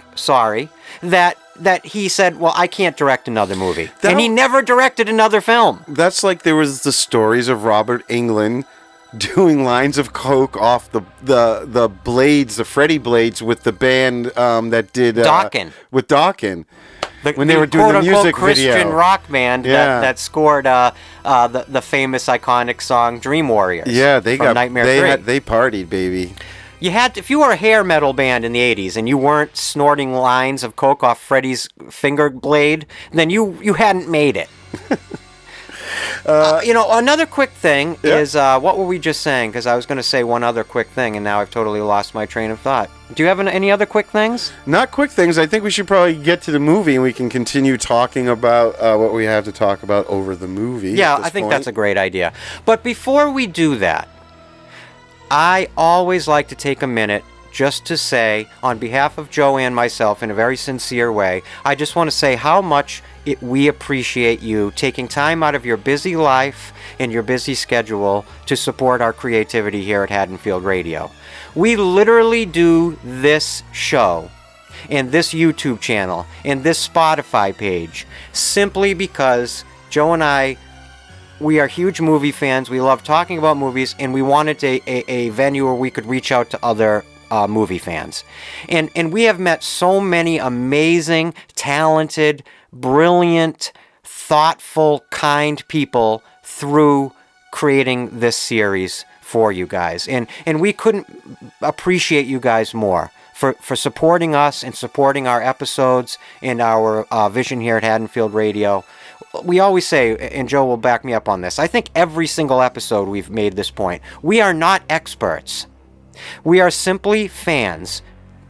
that he said, well, I can't direct another movie. And he never directed another film. That's like there was the stories of Robert Englund doing lines of coke off the blades, the Freddie blades with the band that did Dokken. With Dokken. When they the were doing the music Christian video. rock band that scored the famous iconic song Dream Warriors. Yeah, they from got Nightmare 3. they partied, baby. You had if you were a hair metal band in the 80s and you weren't snorting lines of coke off Freddie's finger blade, then you hadn't made it. Another quick thing is what were we just saying? Because I was going to say one other quick thing, and now I've totally lost my train of thought. Do you have any other quick things? Not quick things. I think we should probably get to the movie, and we can continue talking about what we have to talk about over the movie. Yeah, I think that's a great idea. But before we do that, I always like to take a minute just to say, on behalf of Joe and myself, in a very sincere way, I just want to say how much we appreciate you taking time out of your busy life and your busy schedule to support our creativity here at Haddonfield Radio. We literally do this show and this YouTube channel and this Spotify page simply because Joe and I, we are huge movie fans. We love talking about movies, and we wanted a venue where we could reach out to other movie fans. And we have met so many amazing, talented, brilliant, thoughtful, kind people through creating this series for you guys. And we couldn't appreciate you guys more for supporting us and supporting our episodes and our vision here at Haddonfield Radio. We always say, and Joe will back me up on this, I think every single episode we've made this point, we are not experts. We are simply fans,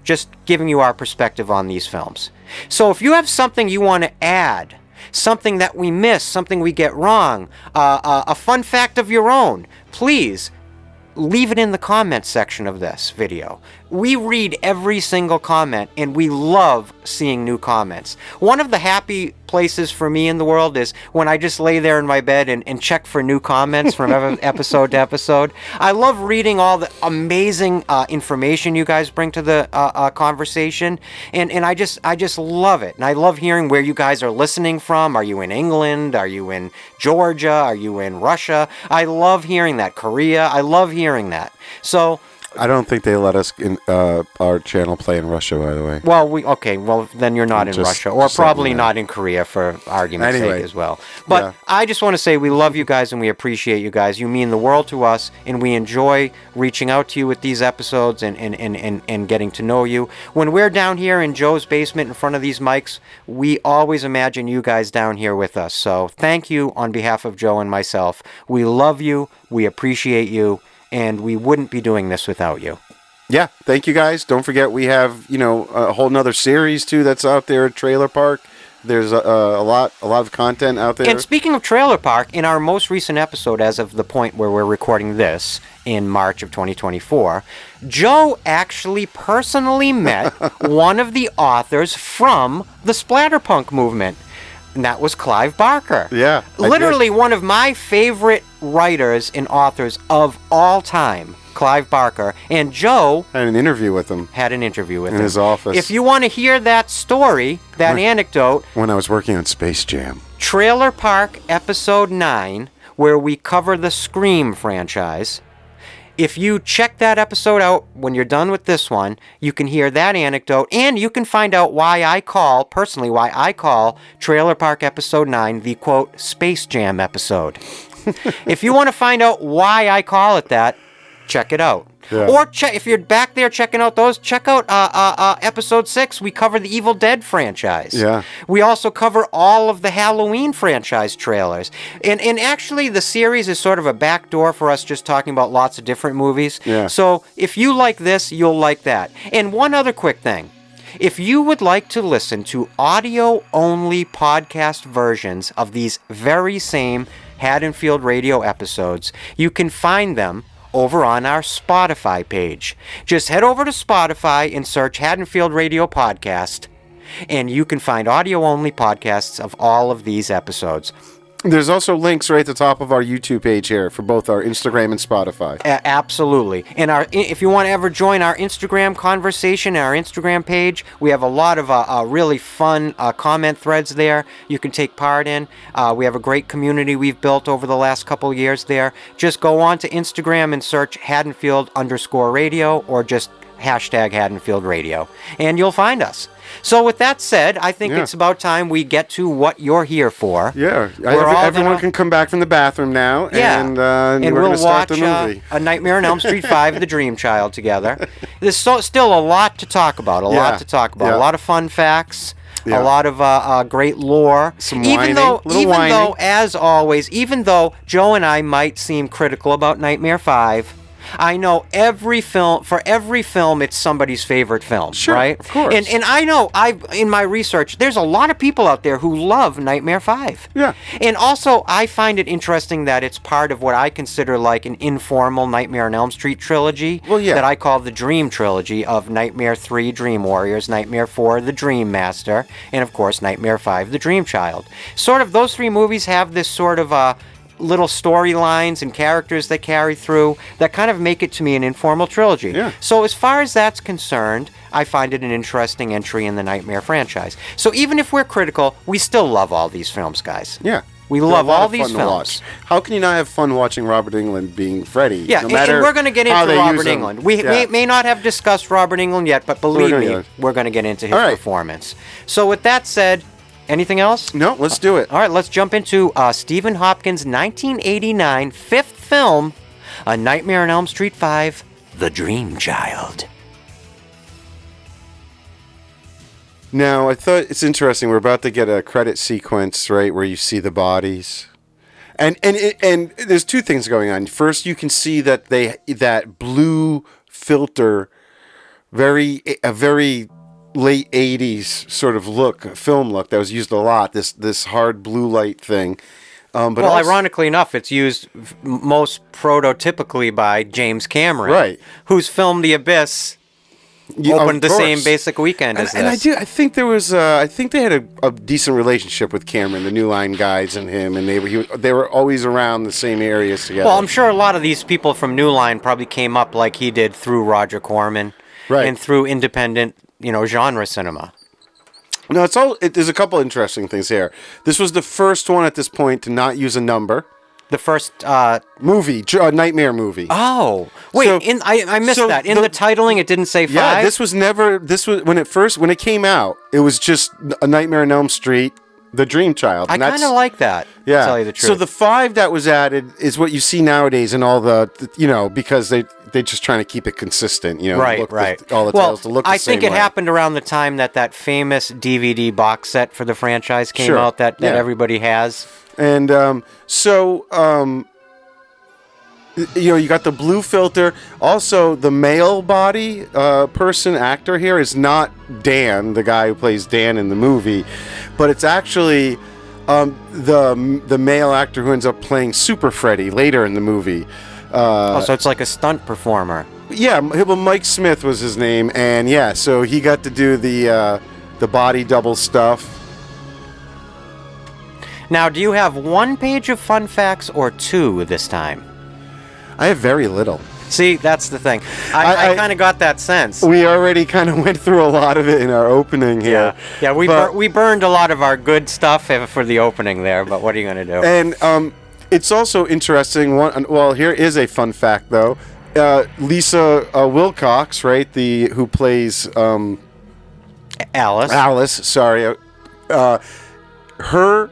just giving you our perspective on these films. So if you have something you want to add, something that we miss, something we get wrong, a fun fact of your own, please leave it in the comments section of this video. We read every single comment, and we love seeing new comments. One of the happy places for me in the world is when I just lay there in my bed and check for new comments from episode to episode. I love reading all the amazing information you guys bring to the conversation, and I just love it. And I love hearing where you guys are listening from. Are you in England? Are you in Georgia? Are you in Russia? I love hearing that. Korea. I love hearing that. So I don't think they let us in our channel play in Russia, by the way. Well, then you're not in Russia, or probably not in Korea for argument's sake as well. But I just want to say we love you guys and we appreciate you guys. You mean the world to us, and we enjoy reaching out to you with these episodes and getting to know you. When we're down here in Joe's basement in front of these mics, we always imagine you guys down here with us. So thank you on behalf of Joe and myself. We love you, we appreciate you, and we wouldn't be doing this without you. Yeah, thank you guys. Don't forget we have, a whole nother series too that's out there at Trailer Park. There's a lot of content out there. And speaking of Trailer Park, in our most recent episode, as of the point where we're recording this in March of 2024, Joe actually personally met one of the authors from the splatterpunk movement. And that was Clive Barker. Yeah. Literally one of my favorite writers and authors of all time, Clive Barker. And Joe had an interview with him. In his office. If you want to hear that story, anecdote. When I was working on Space Jam. Trailer Park Episode 9, where we cover the Scream franchise. If you check that episode out when you're done with this one, you can hear that anecdote, and you can find out why I call Trailer Park Episode 9 the, quote, Space Jam episode. If you want to find out why I call it that, check it out. Yeah. Or if you're back there checking out those, check out episode 6. We cover the Evil Dead franchise. Yeah. We also cover all of the Halloween franchise trailers. And actually, the series is sort of a backdoor for us just talking about lots of different movies. Yeah. So if you like this, you'll like that. And one other quick thing. If you would like to listen to audio-only podcast versions of these very same Haddonfield radio episodes, you can find them over on our Spotify page. Just head over to Spotify and search Haddonfield Radio Podcast, and you can find audio-only podcasts of all of these episodes. There's also links right at the top of our YouTube page here for both our Instagram and Spotify. Absolutely. And if you want to ever join our Instagram conversation, our Instagram page, we have a lot of really fun comment threads there you can take part in. We have a great community we've built over the last couple of years there. Just go on to Instagram and search Haddonfield_radio or just hashtag Haddonfield Radio, and you'll find us. So with that said, I think it's about time we get to what you're here for. Yeah, everyone can come back from the bathroom now, and we're going to start the movie. A Nightmare on Elm Street 5, The Dream Child together. There's still a lot to talk about, a lot of fun facts. Yeah. A lot of great lore. Some whining, whining. As always, even though Joe and I might seem critical about Nightmare 5, I know every film, it's somebody's favorite film, sure, right? Of course. And I know, in my research, there's a lot of people out there who love Nightmare 5. Yeah. And also, I find it interesting that it's part of what I consider like an informal Nightmare on Elm Street trilogy. Well, yeah. That I call the Dream Trilogy of Nightmare 3, Dream Warriors, Nightmare 4, The Dream Master, and of course, Nightmare 5, The Dream Child. Sort of, those three movies have this sort of little storylines and characters that carry through that kind of make it to me an informal trilogy. Yeah. So as far as that's concerned, I find it an interesting entry in the Nightmare franchise. So even if we're critical, we still love all these films, guys. Yeah. We love all these films. How can you not have fun watching Robert Englund being Freddy? Yeah, no matter and we're going to get into Robert Englund. We may not have discussed Robert Englund yet, but believe me, we're going to get into his performance. So with that said, anything else? No, let's do it. All right, let's jump into Stephen Hopkins' 1989 fifth film, A Nightmare on Elm Street 5, The Dream Child. Now, I thought it's interesting. We're about to get a credit sequence, right, where you see the bodies. And there's two things going on. First, you can see that that blue filter, a very late 80s sort of film look that was used a lot, this hard blue light thing. But also, ironically enough, it's used most prototypically by James Cameron, right, who's filmed The Abyss, opened the same basic weekend as this. And I think there was, I think they had a decent relationship with Cameron, the New Line guys and him, and they were always around the same areas together. Well, I'm sure a lot of these people from New Line probably came up like he did through Roger Corman, right, and through independent, genre cinema. No, there's a couple interesting things here. This was the first one at this point to not use a number. The first nightmare movie. Oh, wait! So, I missed that. In the titling, it didn't say 5. Yeah, this was when it came out. It was just A Nightmare on Elm Street, The Dream Child. I kind of like that. Yeah. To tell you the truth. So the 5 that was added is what you see nowadays in all the because they're just trying to keep it consistent. Right. All the tales to look the same I think it happened around the time that famous DVD box set for the franchise came out that everybody has. And you got the blue filter. Also, the male body actor here is not Dan, the guy who plays Dan in the movie, but it's actually the male actor who ends up playing Super Freddy later in the movie. So it's like a stunt performer. Yeah, well, Mike Smith was his name, and so he got to do the body double stuff. Now, do you have 1 page of fun facts or 2 this time? I have very little. See, that's the thing. I kind of got that sense. We already kind of went through a lot of it in our opening here. Yeah, we burned a lot of our good stuff for the opening there, but what are you going to do? And it's also interesting. Well, here is a fun fact, though. Lisa Wilcox, right, who plays Alice. Alice, sorry. Her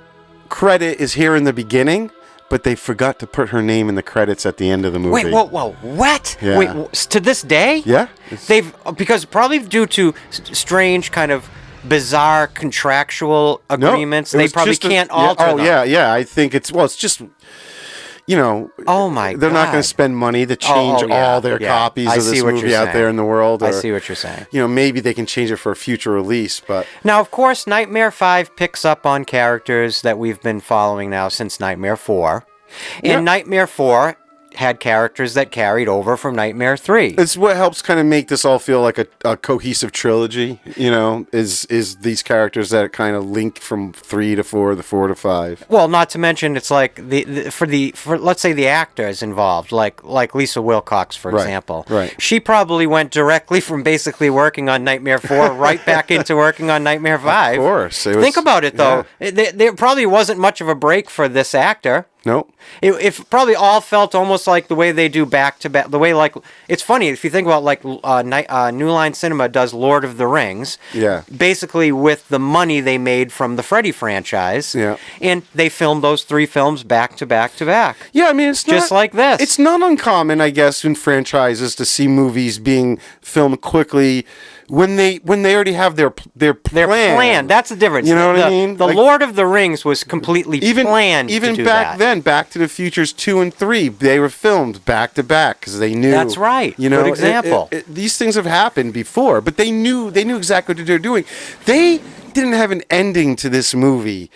credit is here in the beginning, but they forgot to put her name in the credits at the end of the movie. Wait, whoa, what? Yeah. Wait, to this day? Yeah. Because probably due to strange kind of bizarre contractual agreements, they probably can't alter them. Yeah. I think it's just, Oh my they're not God. going to spend money to change all their copies of this movie out there in the world. I see what you're saying. Maybe they can change it for a future release, but Now, of course, Nightmare 5 picks up on characters that we've been following now since Nightmare 4. And Nightmare 4 had characters that carried over from Nightmare 3. it's what helps kind of make this all feel like a cohesive trilogy, is these characters that kind of link from 3 to 4, the 4 to 5. Well, not to mention, it's like for let's say the actors involved, like Lisa Wilcox, for example. Right. She probably went directly from basically working on Nightmare 4 right back into working on Nightmare 5. Of course. Think about it, though. There probably wasn't much of a break for this actor. Nope. It probably all felt almost like the way they do back to back. The way, like, it's funny if you think about like New Line Cinema does Lord of the Rings. Yeah. Basically, with the money they made from the Freddy franchise. Yeah. And they filmed those 3 films back to back to back. Yeah, I mean, it's just like this. It's not uncommon, I guess, in franchises to see movies being filmed quickly when they already have their plan. That's the difference. You know what I mean? The Lord of the Rings was completely planned. Even to do back that. then, Back to the Futures 2 and 3, they were filmed back to back because they knew. That's right. Good example. These things have happened before, but they knew exactly what they were doing. They didn't have an ending to this movie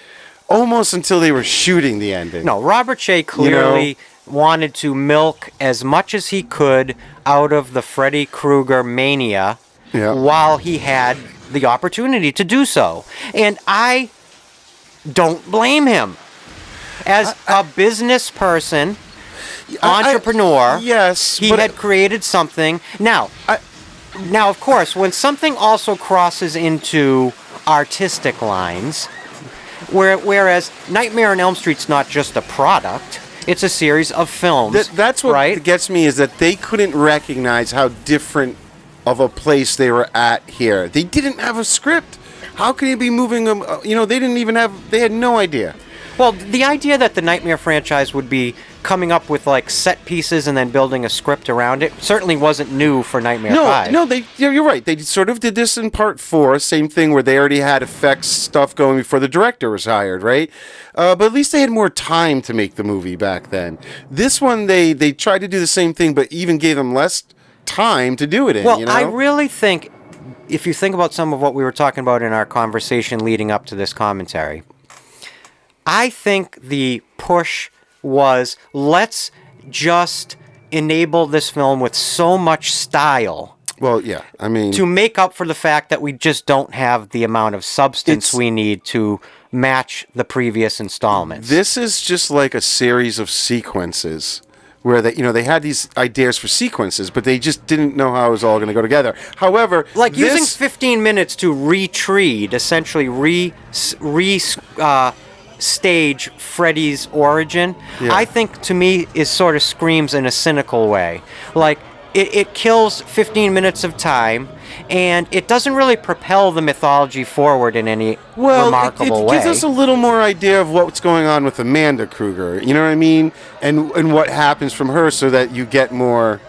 almost until they were shooting the ending. No, Robert Shea clearly wanted to milk as much as he could out of the Freddy Krueger mania while he had the opportunity to do so. And I don't blame him. As a business person, entrepreneur, yes, he had created something. Now, of course, when something also crosses into artistic lines, whereas Nightmare on Elm Street's not just a product, it's a series of films. That's what gets me, is that they couldn't recognize how different of a place they were at here. They didn't have a script. How could he be moving them? They had no idea. Well, the idea that the Nightmare franchise would be coming up with like set pieces and then building a script around it certainly wasn't new for Nightmare 5. No, you're right. They sort of did this in part 4, same thing where they already had effects stuff going before the director was hired, right? But at least they had more time to make the movie back then. This one, they tried to do the same thing, but even gave them less time to do it in. Well, I really think, if you think about some of what we were talking about in our conversation leading up to this commentary, I think the push was, let's just enable this film with so much style. Well, yeah, I mean, to make up for the fact that we just don't have the amount of substance we need to match the previous installments. This is just like a series of sequences where they had these ideas for sequences, but they just didn't know how it was all going to go together. However, using 15 minutes to retread, essentially stage Freddy's origin, I think, to me, is sort of screams in a cynical way. Like, it kills 15 minutes of time, and it doesn't really propel the mythology forward in any remarkable way. It gives us a little more idea of what's going on with Amanda Krueger, you know what I mean? And what happens from her, so that you get more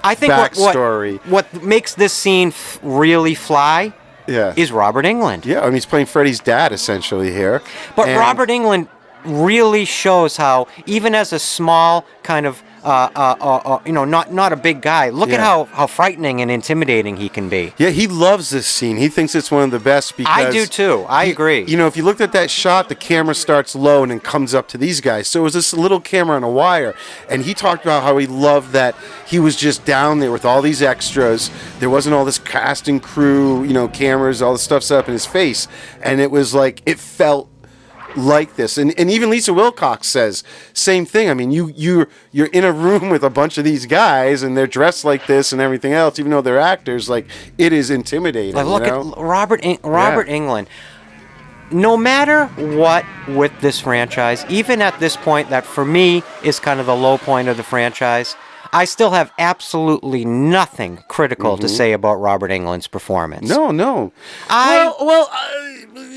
backstory. What makes this scene really fly is Robert Englund. Yeah, I mean, he's playing Freddy's dad, essentially, here. But Robert Englund really shows how, even as a small kind of, not a big guy, look at how frightening and intimidating he can be. Yeah, he loves this scene. He thinks it's one of the best because... I do, too. I agree. If you looked at that shot, the camera starts low and then comes up to these guys. So it was this little camera on a wire. And he talked about how he loved that he was just down there with all these extras. There wasn't all this casting crew, cameras, all the stuff set up in his face. And it was like, it felt like this, and even Lisa Wilcox says same thing. I mean, you're in a room with a bunch of these guys, and they're dressed like this and everything else. Even though they're actors, like, it is intimidating. Like, look at Robert Englund. No matter what with this franchise, even at this point, that for me is kind of the low point of the franchise, I still have absolutely nothing critical to say about Robert Englund's performance. No.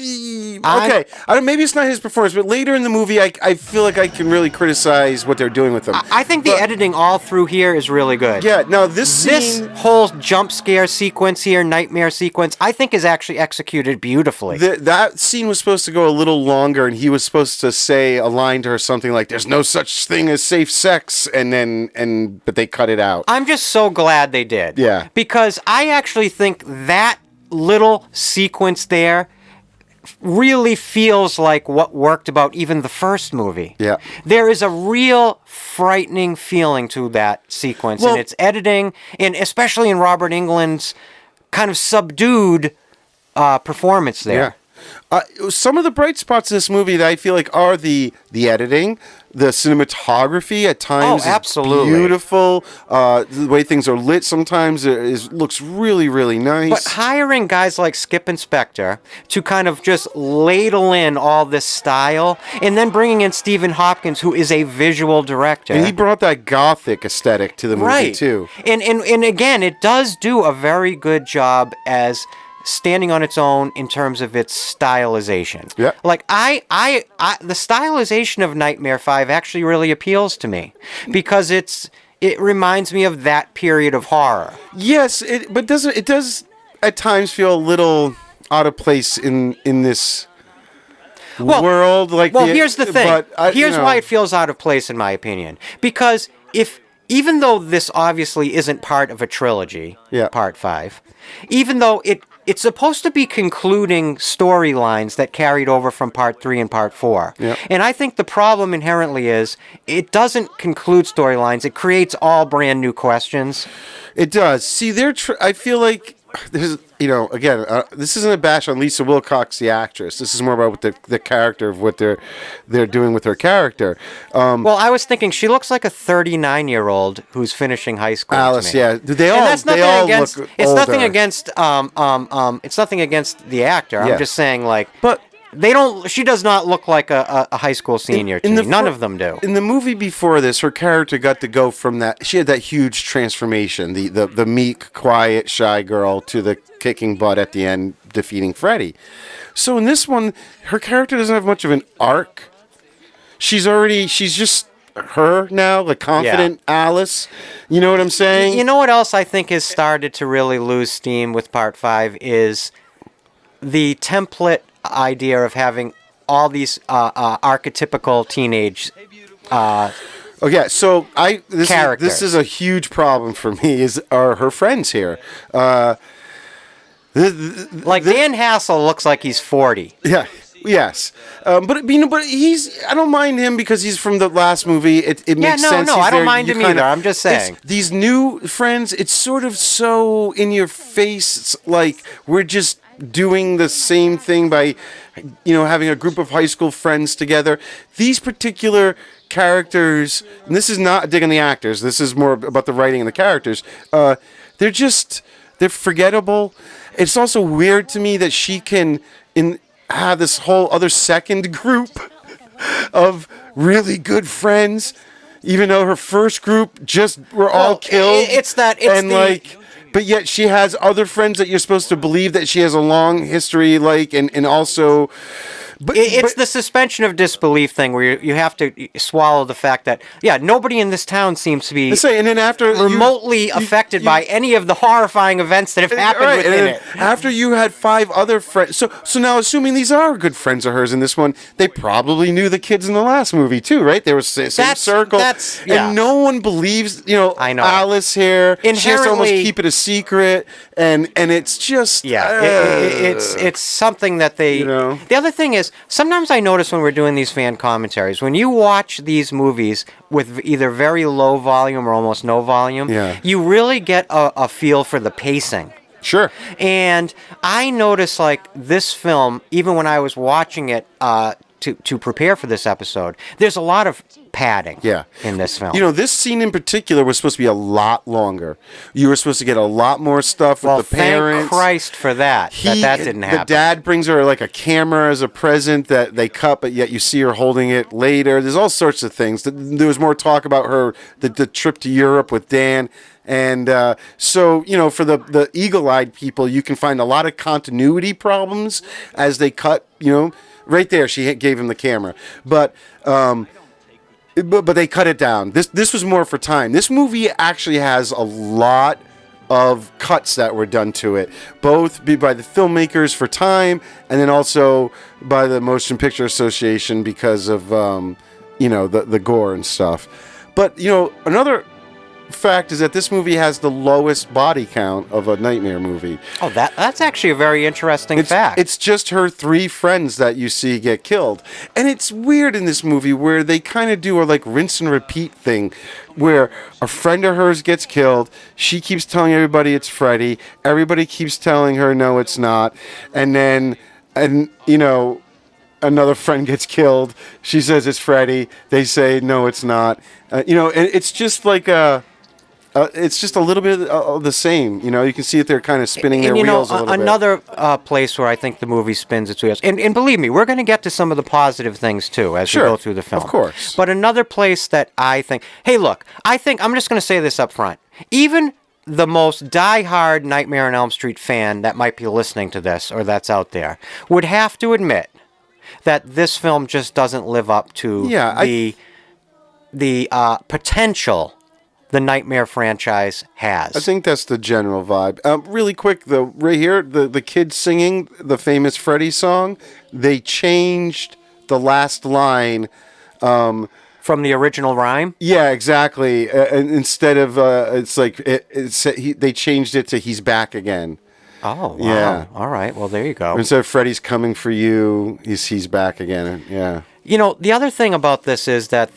Okay, maybe it's not his performance, but later in the movie, I feel like I can really criticize what they're doing with him. I think the editing all through here is really good. Yeah, now this whole jump scare sequence here, nightmare sequence, I think is actually executed beautifully. That scene was supposed to go a little longer, and he was supposed to say a line to her, something like, "There's no such thing as safe sex," but they cut it out. I'm just so glad they did. Yeah. Because I actually think that little sequence there really feels like what worked about even the first movie. Yeah. There is a real frightening feeling to that sequence in its editing, and especially in Robert Englund's kind of subdued performance there. Yeah. Some of the bright spots in this movie that I feel like are the editing, the cinematography at times absolutely. is beautiful. The way things are lit sometimes looks really, really nice. But hiring guys like Skip Inspector to kind of just ladle in all this style, and then bringing in Stephen Hopkins, who is a visual director. And he brought that gothic aesthetic to the movie, too. And again, it does do a very good job as standing on its own in terms of its stylization. Yeah. Like the stylization of Nightmare 5 actually really appeals to me because it reminds me of that period of horror. Yes, but it does at times feel a little out of place in this world. Here's the thing. Here's why it feels out of place, in my opinion. Because even though this obviously isn't part of a trilogy, Part 5, even though it's supposed to be concluding storylines that carried over from Part 3 and Part 4. Yep. And I think the problem inherently is it doesn't conclude storylines. It creates all brand new questions. It does. See, I feel like this is, again, this isn't a bash on Lisa Wilcox, the actress. This is more about the character of what they're doing with her character. Well, I was thinking she looks like a 39-year-old who's finishing high school. Alice, to me. yeah. They all look older. It's nothing against it's nothing against the actor. I'm just saying, but she does not look like a high school senior to me. None of them do. In the movie before this, her character got to go from that. She had that huge transformation, the meek, quiet, shy girl to the kicking butt at the end, defeating Freddy. So in this one, her character doesn't have much of an arc. She's just her now, the confident Alice. You know what I'm saying? You know what else I think has started to really lose steam with Part 5 is the template idea of having all these archetypical teenage so characters. This is a huge problem for me. Are her friends here? Dan Hassel looks like he's 40. Yeah. Yes, but I don't mind him because he's from the last movie. It makes sense. No, I don't mind him either. I'm just saying these new friends. It's sort of so in your face. It's like we're just doing the same thing by, having a group of high school friends together. These particular characters, and this is not a dig on the actors. This is more about the writing and the characters. They're forgettable. It's also weird to me that she can have this whole other second group of really good friends, even though her first group just were all killed. But yet she has other friends that you're supposed to believe that she has a long history, and also. But it's the suspension of disbelief thing where you have to swallow the fact that nobody in this town seems to be remotely affected by any of the horrifying events that have happened within it. After you had 5 other friends, so now assuming these are good friends of hers in this one, they probably knew the kids in the last movie too, right? They were same circle, and no one believes I know. Alice here. Inherently, she has to almost keep it a secret, and it's just it's something that they. The other thing is, sometimes I notice when we're doing these fan commentaries, when you watch these movies with either very low volume or almost no volume, you really get a feel for the pacing. Sure. And I notice, this film, even when I was watching it to prepare for this episode, there's a lot of padding in this film. You know, this scene in particular was supposed to be a lot longer. You were supposed to get a lot more stuff with the parents. Thank Christ for that. That didn't happen. The dad brings her like a camera as a present that they cut, but yet you see her holding it later. There's all sorts of things. There was more talk about her, the trip to Europe with Dan. And so, you know, for the eagle-eyed people, you can find a lot of continuity problems as they cut, you know. Right there, she gave him the camera. But they cut it down. This was more for time. This movie actually has a lot of cuts that were done to it, both by the filmmakers for time, and then also by the Motion Picture Association because of, you know, the gore and stuff. But, you know, another fact is that this movie has the lowest body count of a Nightmare movie. Oh, that's actually a very interesting fact. It's just her 3 friends that you see get killed. And it's weird in this movie where they kind of do a like rinse and repeat thing where a friend of hers gets killed, she keeps telling everybody it's Freddy, everybody keeps telling her no it's not, and then you know, another friend gets killed, she says it's Freddy, they say no it's not. You know, and it's just like it's just a little bit of the same. You know, you can see that they're kind of spinning their wheels a little bit. Another place where I think the movie spins its wheels, and believe me, we're going to get to some of the positive things too as we go through the film. Of course. But another place that I think, hey, look, I think I'm just going to say this up front. Even the most die-hard Nightmare on Elm Street fan that might be listening to this or that's out there would have to admit that this film just doesn't live up to the potential the Nightmare franchise has. I think that's the general vibe. Really quick, though, right here, the kids singing the famous Freddy song, they changed the last line. From the original rhyme? Yeah, exactly. Instead of, it's like, they changed it to he's back again. Oh, wow. Yeah. All right. Well, there you go. Instead of Freddy's coming for you, he's back again. Yeah. You know, the other thing about this is that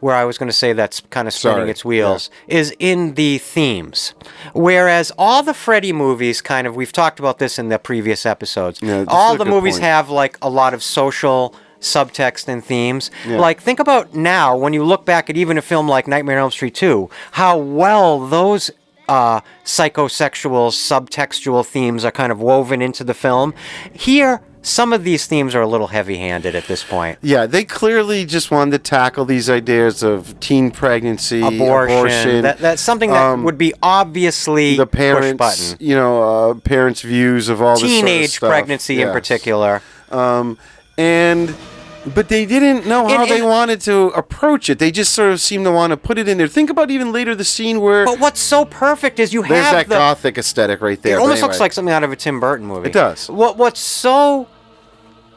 where I was going to say that's kind of spinning its wheels, is in the themes. Whereas all the Freddy movies we've talked about this in the previous episodes, all the movies have like a lot of social subtext and themes. Yeah. Like, think about now, when you look back at even a film like Nightmare on Elm Street 2, how well those psychosexual, subtextual themes are kind of woven into the film. Here, some of these themes are a little heavy-handed at this point. Yeah, they clearly just wanted to tackle these ideas of teen pregnancy, abortion. That's something that would be obviously the parents, push button. You know, parents' views of all this teenage sort of stuff. Pregnancy in particular. But they didn't know how they wanted to approach it. They just sort of seemed to want to put it in there. Think about even later the scene where... But what's so perfect is there's that gothic aesthetic right there. It almost looks like something out of a Tim Burton movie. It does. What's so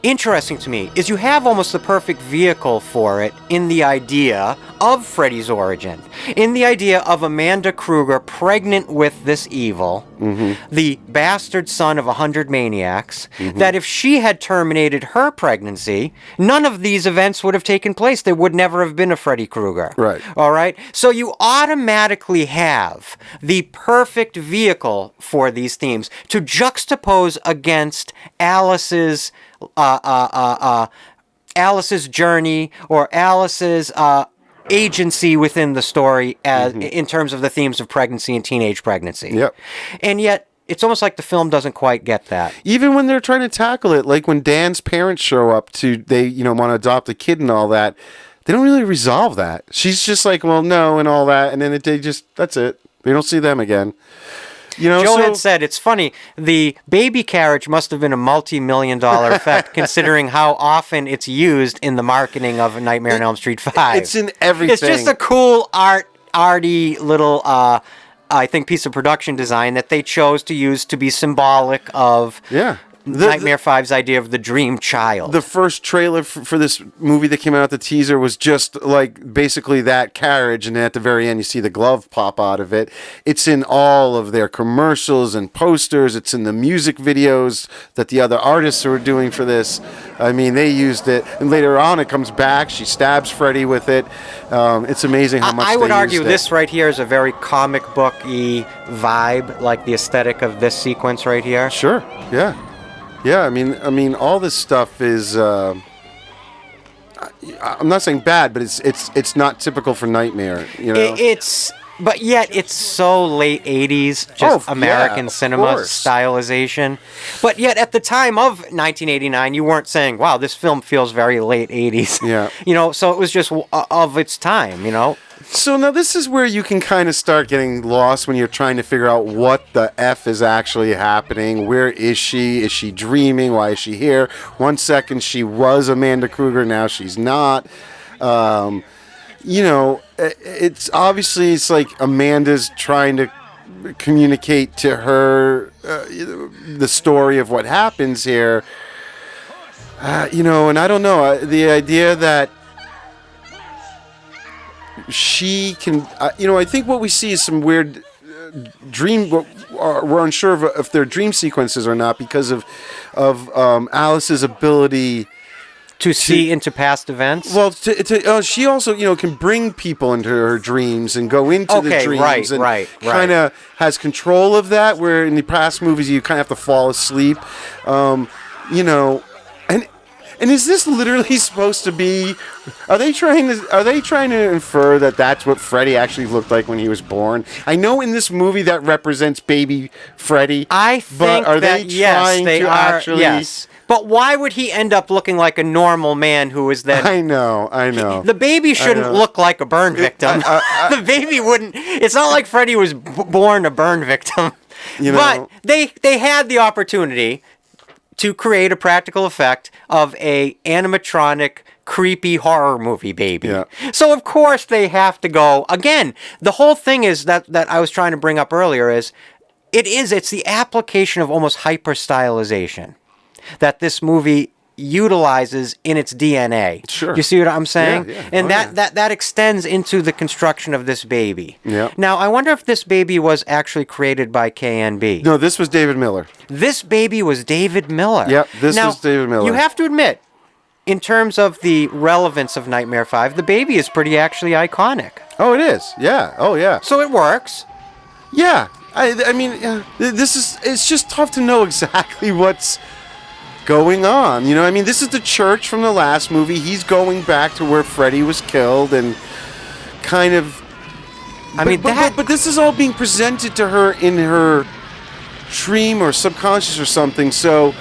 interesting to me is you have almost the perfect vehicle for it in the idea of Freddy's origin, in the idea of Amanda Kruger pregnant with this evil, the bastard son of 100 maniacs, that if she had terminated her pregnancy, none of these events would have taken place. There would never have been a Freddy Krueger. Right. All right? So you automatically have the perfect vehicle for these themes to juxtapose against Alice's journey or Alice's agency within the story as in terms of the themes of pregnancy and teenage pregnancy. Yep. And yet it's almost like the film doesn't quite get that. Even when they're trying to tackle it, like when Dan's parents show up they want to adopt a kid and all that, they don't really resolve that. She's just like, well, no, and all that, and then that's it. We don't see them again. You know, Joe had said, it's funny, the baby carriage must have been a multi-million-dollar effect considering how often it's used in the marketing of Nightmare on Elm Street 5. It's in everything. It's just a cool, arty little, I think, piece of production design that they chose to use to be symbolic of... Yeah. Nightmare 5's idea of the dream child. The first trailer for this movie that came out, the teaser, was just like basically that carriage, and then at the very end you see the glove pop out of it. It's in all of their commercials and posters. It's in the music videos that the other artists were doing for this. I mean, they used it, and later on it comes back. She stabs Freddy with it. It's amazing how much I would argue used this right here is a very comic book-y vibe, like the aesthetic of this sequence right here. Sure, yeah. Yeah, I mean, all this stuff is I'm not saying bad, but it's not typical for Nightmare. You know, but yet it's so late 80s, just American cinema stylization. But yet at the time of 1989, you weren't saying, wow, this film feels very late 80s. Yeah. You know, so it was just of its time, you know. So now this is where you can kind of start getting lost when you're trying to figure out what the F is actually happening. Where is she? Is she dreaming? Why is she here? 1 second she was Amanda Kruger, now she's not. You know, it's obviously it's like Amanda's trying to communicate to her the story of what happens here. You know, and I don't know, the idea that she can, you know, I think what we see is some weird dream. We're unsure if they're dream sequences or not because of Alice's ability to see into past events. Well, she also, you know, can bring people into her dreams and go into the dreams. Right. Kind of has control of that. Where in the past movies, you kind of have to fall asleep. You know, and is this literally supposed to be? Are they trying to infer that that's what Freddy actually looked like when he was born? I know in this movie that represents baby Freddy. I think but are they trying to actually? Yes. But why would he end up looking like a normal man who is then... I know. The baby shouldn't look like a burn victim. The baby wouldn't... It's not like Freddy was born a burn victim. You know, but they had the opportunity to create a practical effect of a animatronic, creepy horror movie baby. Yeah. So, of course, they have to go... Again, the whole thing is that I was trying to bring up earlier is... It's the application of almost hyper-stylization that this movie utilizes in its DNA. Sure. You see what I'm saying? Yeah. And that extends into the construction of this baby. Yeah. Now, I wonder if this baby was actually created by KNB. No, this was David Miller. This baby was David Miller. Yep, this was David Miller. You have to admit, in terms of the relevance of Nightmare 5, the baby is pretty actually iconic. Oh, it is. Yeah. Oh, yeah. So it works. Yeah. I mean, it's just tough to know exactly what's going on. You know, I mean, this is the church from the last movie. He's going back to where Freddy was killed and kind of... But this is all being presented to her in her dream or subconscious or something. So,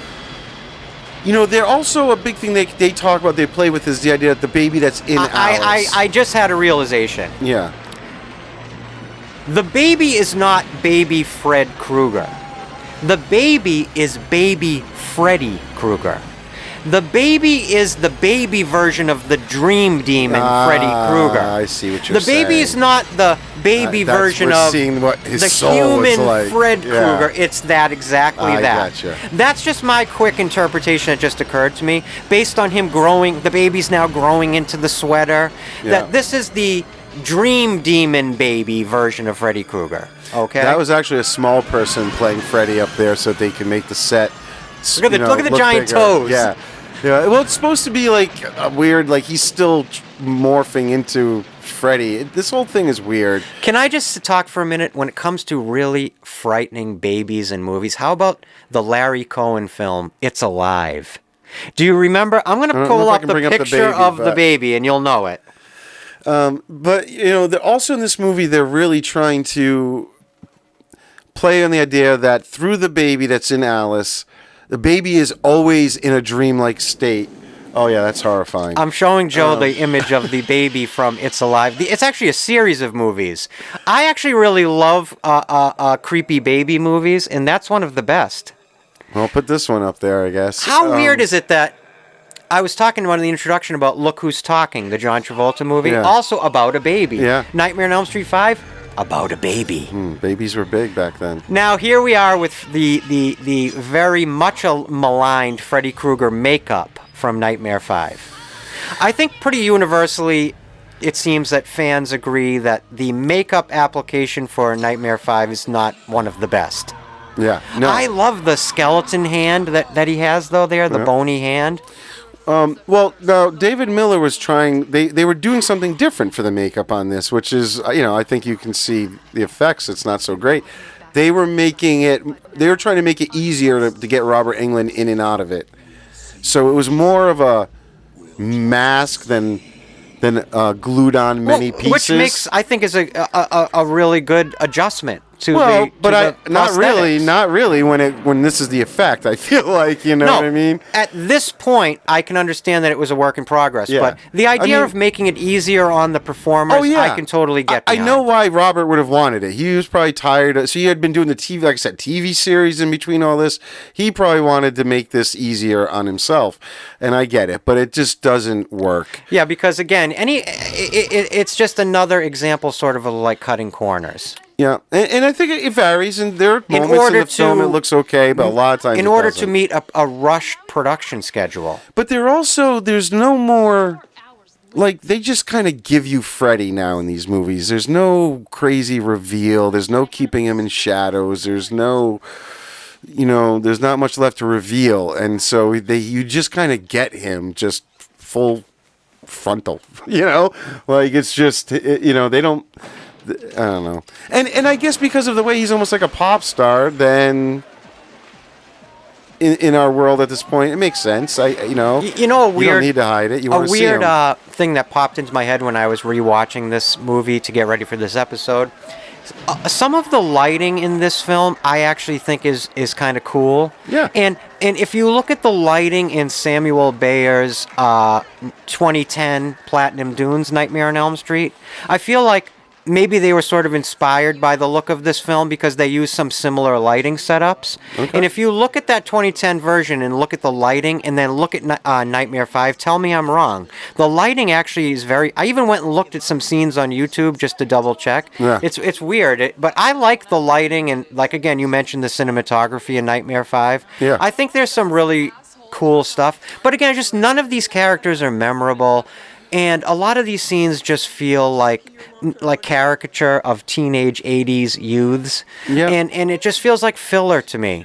you know, they're also a big thing they talk about, they play with is the idea that the baby that's in Alice. I just had a realization. Yeah. The baby is not baby Fred Krueger. The baby is baby Freddy Krueger. The baby is the baby version of the dream demon Freddy Krueger. I see what you're saying. The baby is not the baby version of what his the soul human is like. Fred Krueger. It's that exactly that. Gotcha. That's just my quick interpretation that just occurred to me based on him growing. The baby's now growing into the sweater. Yeah. That this is the dream demon baby version of Freddy Krueger. Okay. That was actually a small person playing Freddy up there so that they can make the set. Look at the giant bigger. toes. Yeah. Well, it's supposed to be like a weird, like he's still morphing into Freddy. This whole thing is weird. Can I just talk for a minute when it comes to really frightening babies in movies? How about the Larry Cohen film, It's Alive? Do you remember? I'm going to pull up the picture of the baby and you'll know it. But, you know, they're also in this movie, they're really trying to play on the idea that through the baby that's in Alice, the baby is always in a dreamlike state. Oh, yeah, that's horrifying. I'm showing Joe the image of the baby from It's Alive. It's actually a series of movies. I actually really love creepy baby movies, and that's one of the best. Well, put this one up there, I guess. How weird is it that I was talking about in the introduction about Look Who's Talking, the John Travolta movie, also about a baby. Yeah. Nightmare on Elm Street 5, about a baby. Babies were big back then. Now, here we are with the very much maligned Freddy Krueger makeup from Nightmare 5. I think pretty universally, it seems that fans agree that the makeup application for Nightmare 5 is not one of the best. Yeah. No. I love the skeleton hand that he has, though, there, the bony hand. Well, now, David Miller was trying... They were doing something different for the makeup on this, which is, you know, I think you can see the effects. It's not so great. They were trying to make it easier to get Robert Englund in and out of it. So it was more of a mask than glued on many pieces. Which makes, I think, is a really good adjustment to not really when this is the effect. I feel like, what I mean? At this point, I can understand that it was a work in progress, but the idea of making it easier on the performers, I can totally get behind. I know why Robert would have wanted it. He was probably tired. So he had been doing the TV, like I said, TV series in between all this. He probably wanted to make this easier on himself, and I get it, but it just doesn't work. Yeah, because again, it's just another example, sort of like cutting corners. Yeah, and I think it varies, and there are moments in the film it looks okay, but a lot of times in order to meet a rushed production schedule. But there's no more, like, they just kind of give you Freddy now in these movies. There's no crazy reveal. There's no keeping him in shadows. There's no, there's not much left to reveal, and so you just kind of get him just full frontal, like it's just, they don't. I don't know, and I guess because of the way he's almost like a pop star, then in our world at this point, it makes sense. A weird, you don't need to hide it. You want to see him. A weird thing that popped into my head when I was rewatching this movie to get ready for this episode. Some of the lighting in this film, I actually think is kind of cool. Yeah. And if you look at the lighting in Samuel Bayer's 2010 Platinum Dunes Nightmare on Elm Street, I feel like maybe they were sort of inspired by the look of this film because they used some similar lighting setups. Okay. And if you look at that 2010 version and look at the lighting and then look at Nightmare 5, tell me I'm wrong. The lighting actually is I even went and looked at some scenes on YouTube just to double check. Yeah. It's weird, but I like the lighting, and like, again, you mentioned the cinematography in Nightmare 5. Yeah. I think there's some really cool stuff. But again, just none of these characters are memorable. And a lot of these scenes just feel like caricature of teenage 80s youths. Yeah. And it just feels like filler to me.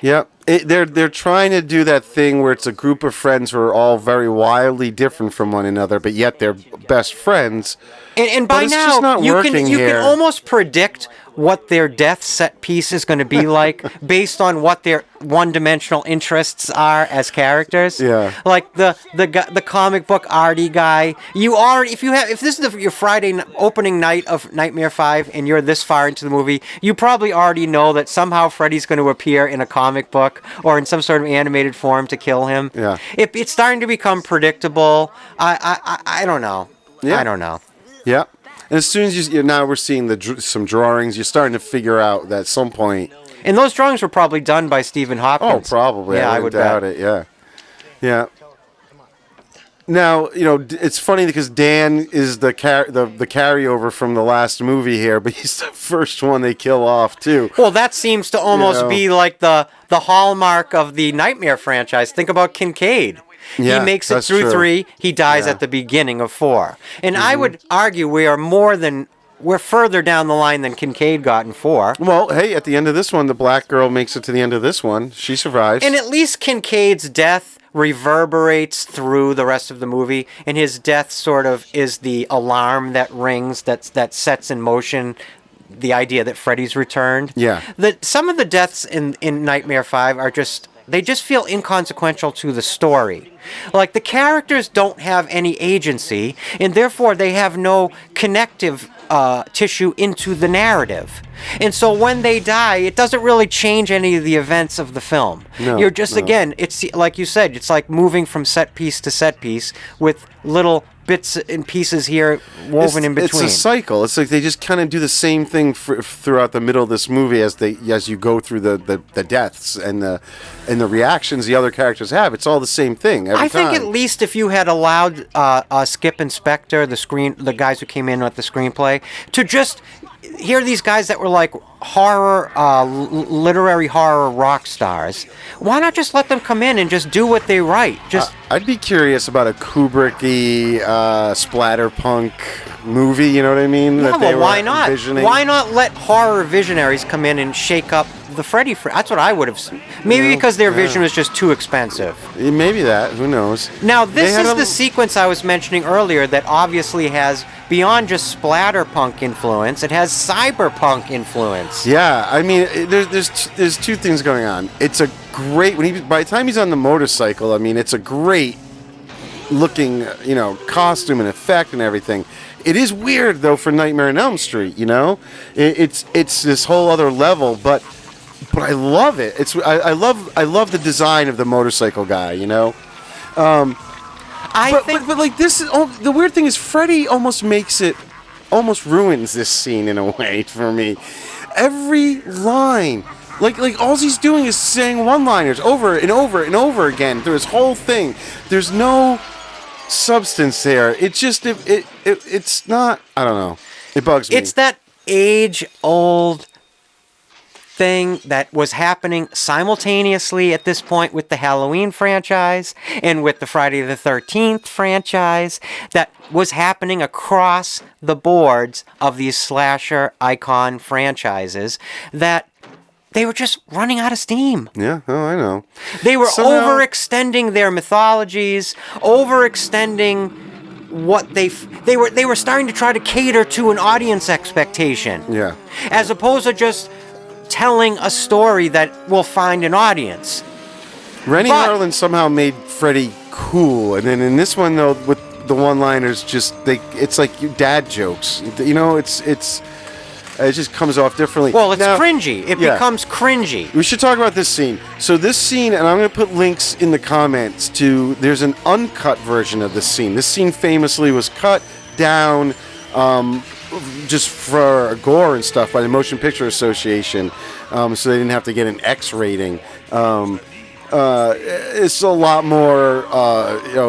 Yeah. They're trying to do that thing where it's a group of friends who are all very wildly different from one another, but yet they're best friends. And by now, you can almost predict what their death set piece is going to be like based on what their one-dimensional interests are as characters. Yeah. Like the comic book arty guy. If this is your Friday opening night of Nightmare 5 and you're this far into the movie, you probably already know that somehow Freddy's going to appear in a comic book or in some sort of animated form to kill him. Yeah. It's starting to become predictable. I don't know. Yeah. I don't know. Yeah. And as soon as now we're seeing some drawings, you're starting to figure out that at some point. And those drawings were probably done by Stephen Hopkins. Oh, probably. Yeah, I would doubt it. Yeah. Yeah. Now, it's funny because Dan is the carryover from the last movie here, but he's the first one they kill off too. Well, that seems to almost be like the hallmark of the Nightmare franchise. Think about Kincaid. Yeah, he makes it through true. 3. He dies at the beginning of 4. And I would argue we're further down the line than Kincaid got in 4. Well, hey, at the end of this one, the black girl makes it to the end of this one. She survives. And at least Kincaid's death reverberates through the rest of the movie, and his death sort of is the alarm that rings, that sets in motion the idea that Freddy's returned. Yeah. Some of the deaths in Nightmare 5 are they just feel inconsequential to the story. Like, the characters don't have any agency, and therefore they have no connective tissue into the narrative. And so when they die, it doesn't really change any of the events of the film. No, You're just, again, it's like you said, it's like moving from set piece to set piece with little bits and pieces here woven in between. It's a cycle. It's like they just kind of do the same thing throughout the middle of this movie as you go through the deaths and the reactions the other characters have. It's all the same thing every time. I think at least if you had allowed Skip and Spector, the guys who came in with the screenplay, to just hear these guys that were like horror, literary horror rock stars. Why not just let them come in and just do what they write? I'd be curious about a Kubrick-y splatterpunk movie. You know what I mean? Yeah, that they well, why were not? envisioning. Why not let horror visionaries come in and shake up the Freddy? That's what I would have seen. Maybe because their vision was just too expensive. Maybe that. Who knows? Now, this is the sequence I was mentioning earlier that obviously has, beyond just splatterpunk influence, it has cyberpunk influence. Yeah, I mean, there's two things going on. It's a great by the time he's on the motorcycle. I mean, it's a great looking, costume and effect and everything. It is weird though for Nightmare on Elm Street. It's this whole other level, but I love it. I love the design of the motorcycle guy. But like this is the weird thing is Freddy almost ruins this scene in a way for me. Every line, like all he's doing is saying one-liners over and over and over again through his whole thing. There's no substance there. It's just it's not. I don't know. It bugs me. It's that age-old thing that was happening simultaneously at this point with the Halloween franchise and with the Friday the 13th franchise, that was happening across the boards of these slasher icon franchises, that they were just running out of steam. Yeah, I know. They were overextending their mythologies, overextending what they were starting to try to cater to an audience expectation. Yeah. As opposed to just telling a story that will find an audience. Rennie Harlan somehow made Freddy cool, and then in this one though, with the one-liners, it's like dad jokes. It just comes off differently. Well, it's cringy. It becomes cringy. We should talk about this scene. So this scene, and I'm going to put links in the comments to, there's an uncut version of this scene. This scene famously was cut down just for gore and stuff by the Motion Picture Association, so they didn't have to get an X rating. It's a lot more,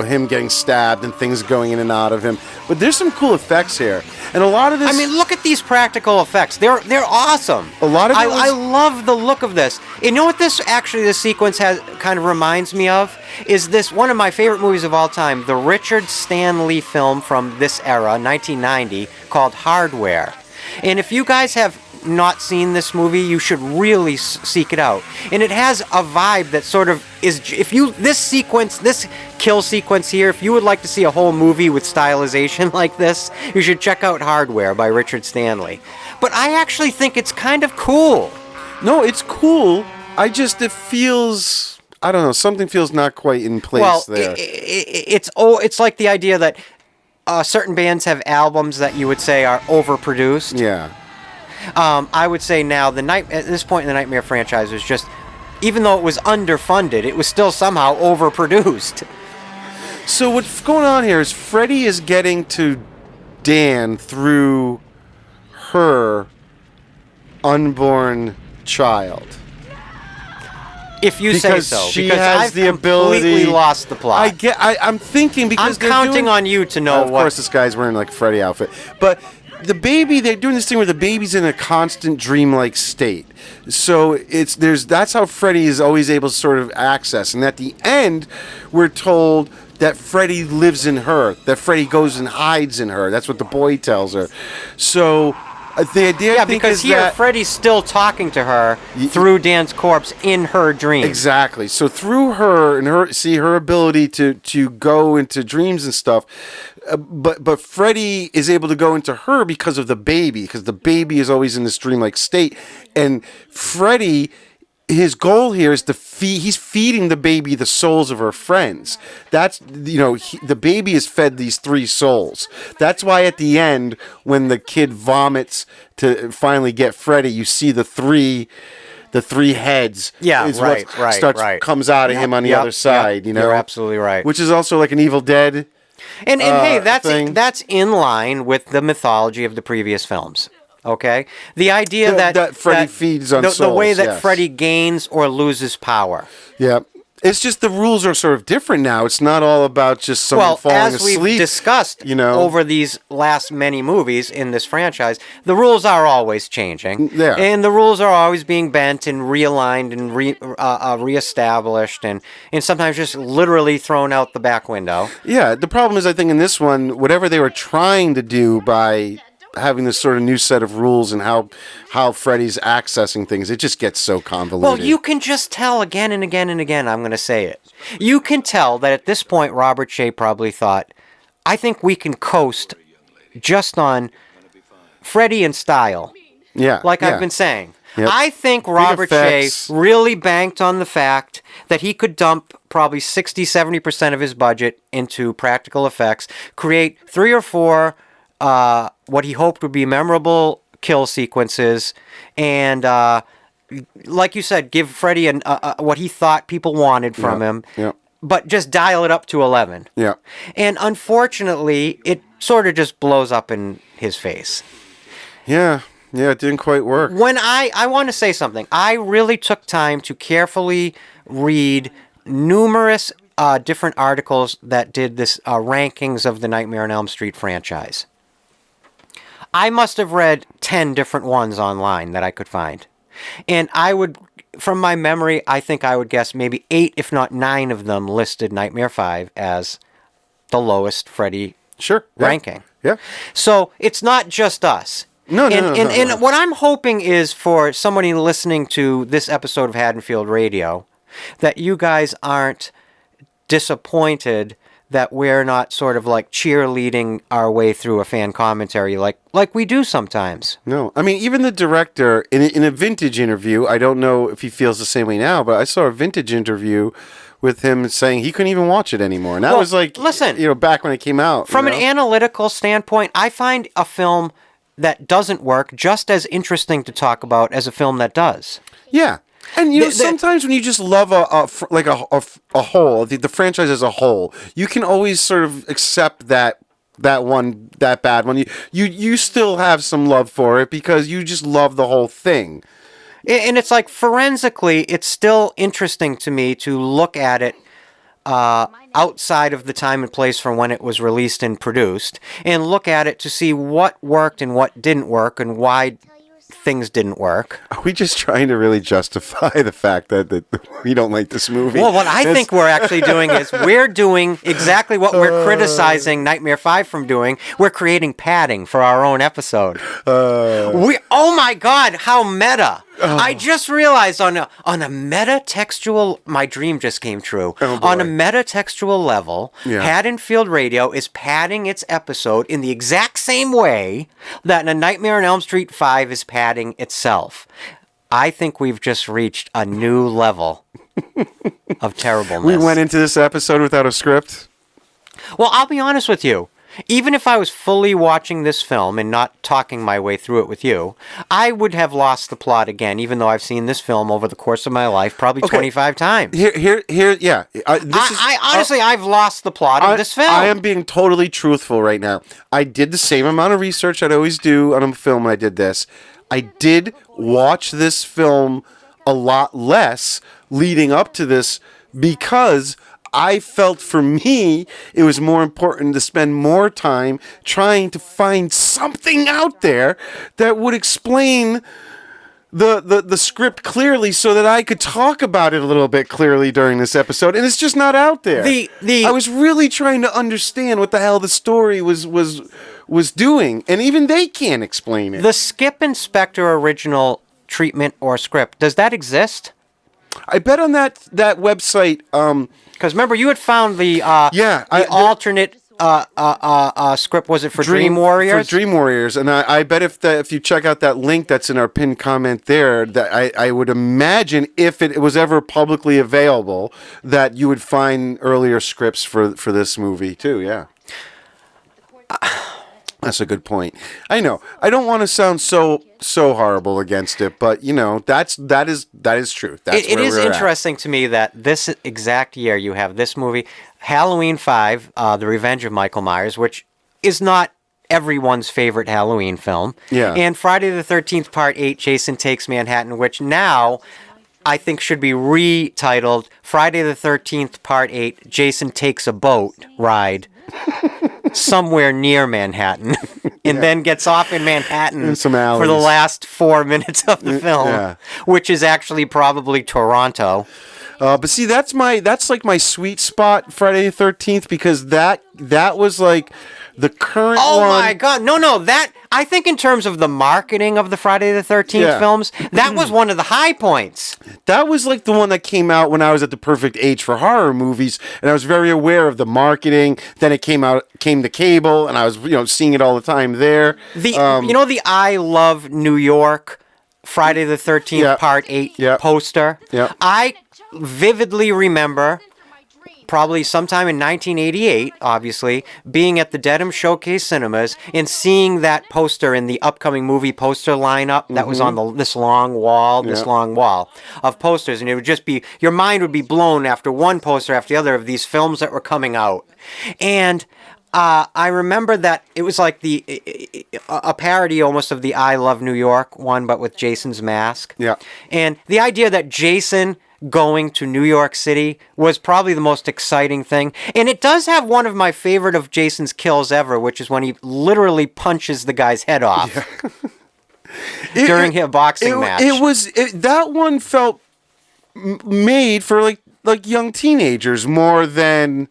him getting stabbed and things going in and out of him. But there's some cool effects here, and a lot of this. I mean, look at these practical effects. They're awesome. A lot of it I love the look of this. You know what this sequence kind of reminds me of? Is this one of my favorite movies of all time? The Richard Stanley film from this era, 1990, called Hardware. And if you guys have not seen this movie, you should really seek it out. And it has a vibe that sort of is, this kill sequence here, if you would like to see a whole movie with stylization like this, you should check out Hardware by Richard Stanley. But I actually think it's kind of cool. No, it's cool. It feels, I don't know, something feels not quite in place there. It's like the idea that certain bands have albums that you would say are overproduced. Yeah. I would say now, at this point in the Nightmare franchise was just, even though it was underfunded, it was still somehow overproduced. So what's going on here is Freddy is getting to Dan through her unborn child. If you say so, she because has I've the ability. completely lost the plot. I'm thinking because I'm counting on you to know. Of course, this guy's wearing like a Freddy outfit, but the baby, they're doing this thing where the baby's in a constant dreamlike state. So that's how Freddy is always able to sort of access. And at the end, we're told that Freddy lives in her, that Freddy goes and hides in her. That's what the boy tells her. So the idea, I think, because here Freddy's still talking to her through Dan's corpse in her dream. Exactly. So through her and her ability to go into dreams and stuff. But Freddy is able to go into her because of the baby, because the baby is always in this dreamlike state. And Freddy, his goal here is he's feeding the baby the souls of her friends. That's, the baby is fed these 3 souls. That's why at the end, when the kid vomits to finally get Freddy, you see the three heads. Yeah, is what comes out of him on the other side. You're absolutely right. Which is also like an Evil Dead. And hey, that's in line with the mythology of the previous films. Okay, the idea that Freddy feeds on souls. The way that Freddy gains or loses power. Yeah. It's just the rules are sort of different now. It's not all about just someone falling asleep. As we've discussed over these last many movies in this franchise, the rules are always changing. Yeah. And the rules are always being bent and realigned and reestablished and sometimes just literally thrown out the back window. Yeah, the problem is I think in this one, whatever they were trying to do by having this sort of new set of rules and how Freddy's accessing things, it just gets so convoluted. Well, you can just tell again and again and again, I'm going to say it. You can tell that at this point, Robert Shea probably thought, I think we can coast just on Freddy and style Yeah, like yeah. I've been saying. Yep. I think Robert Shea effects. really banked on the fact that he could dump probably 60-70% of his budget into practical effects, create 3 or 4 what he hoped would be memorable kill sequences, and like you said, give Freddy what he thought people wanted from him, but just dial it up to 11. Yeah. And unfortunately, it sort of just blows up in his face. Yeah. Yeah, it didn't quite work. When I want to say something, I really took time to carefully read numerous different articles that did this rankings of the Nightmare on Elm Street franchise. I must have read 10 different ones online that I could find. And I would, from my memory, I think I would guess maybe 8, if not 9 of them listed Nightmare 5 as the lowest Freddy ranking. Yeah. So it's not just us. No. And what I'm hoping is for somebody listening to this episode of Haddonfield Radio, that you guys aren't disappointed that we're not sort of like cheerleading our way through a fan commentary like we do sometimes. No. I mean, even the director, in a vintage interview, I don't know if he feels the same way now, but I saw a vintage interview with him saying he couldn't even watch it anymore. And that was like, listen, back when it came out. From an analytical standpoint, I find a film that doesn't work just as interesting to talk about as a film that does. Yeah. And sometimes when you just love a whole, the franchise as a whole, you can always sort of accept that bad one. You still have some love for it because you just love the whole thing. And it's like forensically, it's still interesting to me to look at it outside of the time and place from when it was released and produced, and look at it to see what worked and what didn't work and why things didn't work. Are we just trying to really justify the fact that we don't like this movie? Well, what I think we're actually doing is we're doing exactly what we're criticizing Nightmare 5 from doing. We're creating padding for our own episode. Oh my God, how meta. I just realized on a metatextual, my dream just came true. On a metatextual level, Haddonfield Radio is padding its episode in the exact same way that A Nightmare on Elm Street 5 is padding itself. I think we've just reached a new level of terribleness. We went into this episode without a script. Well, I'll be honest with you. Even if I was fully watching this film and not talking my way through it with you, I would have lost the plot again, even though I've seen this film over the course of my life probably 25 times. Yeah. Honestly, I've lost the plot of this film. I am being totally truthful right now. I did the same amount of research I'd always do on a film when I did this. I did watch this film a lot less leading up to this because I felt for me it was more important to spend more time trying to find something out there that would explain the script clearly so that I could talk about it a little bit clearly during this episode, and it's just not out there. I was really trying to understand what the hell the story was doing, and even they can't explain it. The Skip Inspector original treatment or script, does that exist? I bet on that website. Because remember, you had found the alternate script. Was it for Dream Warriors? For Dream Warriors, and I bet if you check out that link that's in our pinned comment there, that I would imagine if it was ever publicly available, that you would find earlier scripts for this movie too. Yeah. That's a good point. I know. I don't want to sound so horrible against it, but that is true. It is interesting to me that this exact year you have this movie, Halloween 5, The Revenge of Michael Myers, which is not everyone's favorite Halloween film. Yeah. And Friday the 13th Part 8, Jason Takes Manhattan, which now I think should be retitled Friday the 13th Part 8, Jason Takes a Boat Ride. Somewhere near Manhattan, and then gets off in Manhattan in some for the last 4 minutes of the film, which is actually probably Toronto. But see, that's like my sweet spot, Friday the 13th, because that was like The current Oh one... my God! No, that I think in terms of the marketing of the Friday the 13th films, that was one of the high points. That was like the one that came out when I was at the perfect age for horror movies, and I was very aware of the marketing. Then it came to cable, and I was seeing it all the time there. The the I Love New York Friday the 13th Part 8 poster. Yeah. I vividly remember, probably sometime in 1988, obviously, being at the Dedham Showcase Cinemas and seeing that poster in the upcoming movie poster lineup that was on this long wall of posters. And it would just be, your mind would be blown after one poster after the other of these films that were coming out. And I remember that it was like a parody almost of the I Love New York one, but with Jason's mask. Yeah. And the idea that Jason going to New York City was probably the most exciting thing. And it does have one of my favorite of Jason's kills ever, which is when he literally punches the guy's head off during a boxing match. That one felt made for like young teenagers more than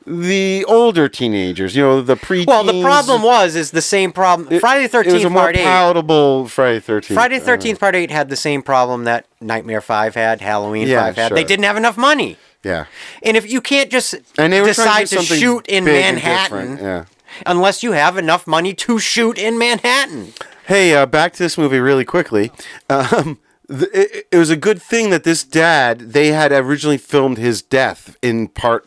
the older teenagers, the preteens. Well, the problem is the same problem. Friday the 13th it was a more Part 8. palatable Friday the 13th. Friday the 13th Part 8 had the same problem that Nightmare 5 had, Halloween 5 had. Sure. They didn't have enough money. Yeah. And if you can't just decide to shoot in Manhattan unless you have enough money to shoot in Manhattan. Hey, back to this movie really quickly. It was a good thing that this dad, they had originally filmed his death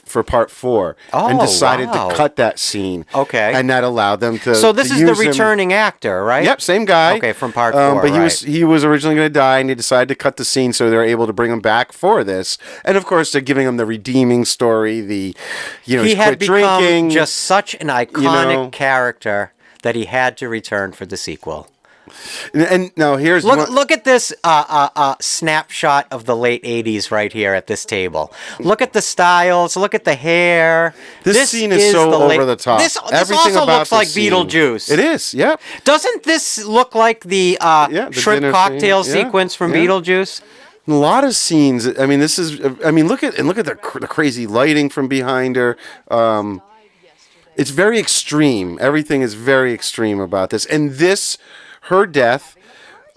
for part 4 and decided to cut that scene. Okay. And that allowed them to So this to is the use him. returning actor, right? Yep, same guy. Okay, from part 4, but right. he was originally going to die, and they decided to cut the scene so they were able to bring him back for this. And of course, they're giving him the redeeming story. He had quit become drinking. just such an iconic character that he had to return for the sequel. And now here's look at this snapshot of the late 80s right here at this table. Look at the styles. Look at the hair. This scene is so over the top. This Everything also about looks like scene. Beetlejuice. It is. Yep. Doesn't this look like the shrimp dinner cocktail scene. sequence from Beetlejuice? A lot of scenes. I mean, look at the crazy lighting from behind her. It's very extreme. Everything is very extreme about this. And her death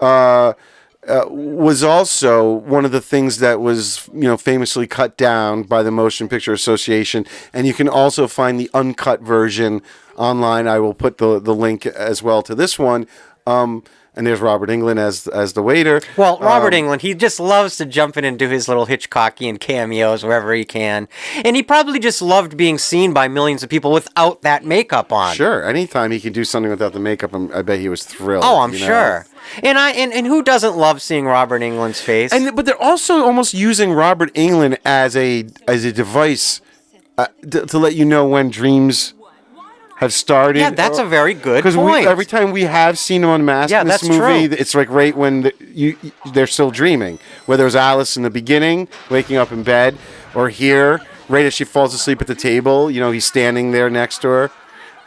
was also one of the things that was, famously cut down by the Motion Picture Association. And you can also find the uncut version online. I will put the link as well to this one. And there's Robert Englund as the waiter. Well, Robert Englund, he just loves to jump in and do his little Hitchcockian cameos wherever he can. And he probably just loved being seen by millions of people without that makeup on. Sure. Anytime he can do something without the makeup, I bet he was thrilled. Oh, I'm sure. And who doesn't love seeing Robert Englund's face? But they're also almost using Robert Englund as a device to let you know when dreams have started. Yeah, that's a very good point. Because every time we have seen him unmasked in this movie, true. it's like right when they're still dreaming. Whether it was Alice in the beginning, waking up in bed, or here, right as she falls asleep at the table, he's standing there next to her.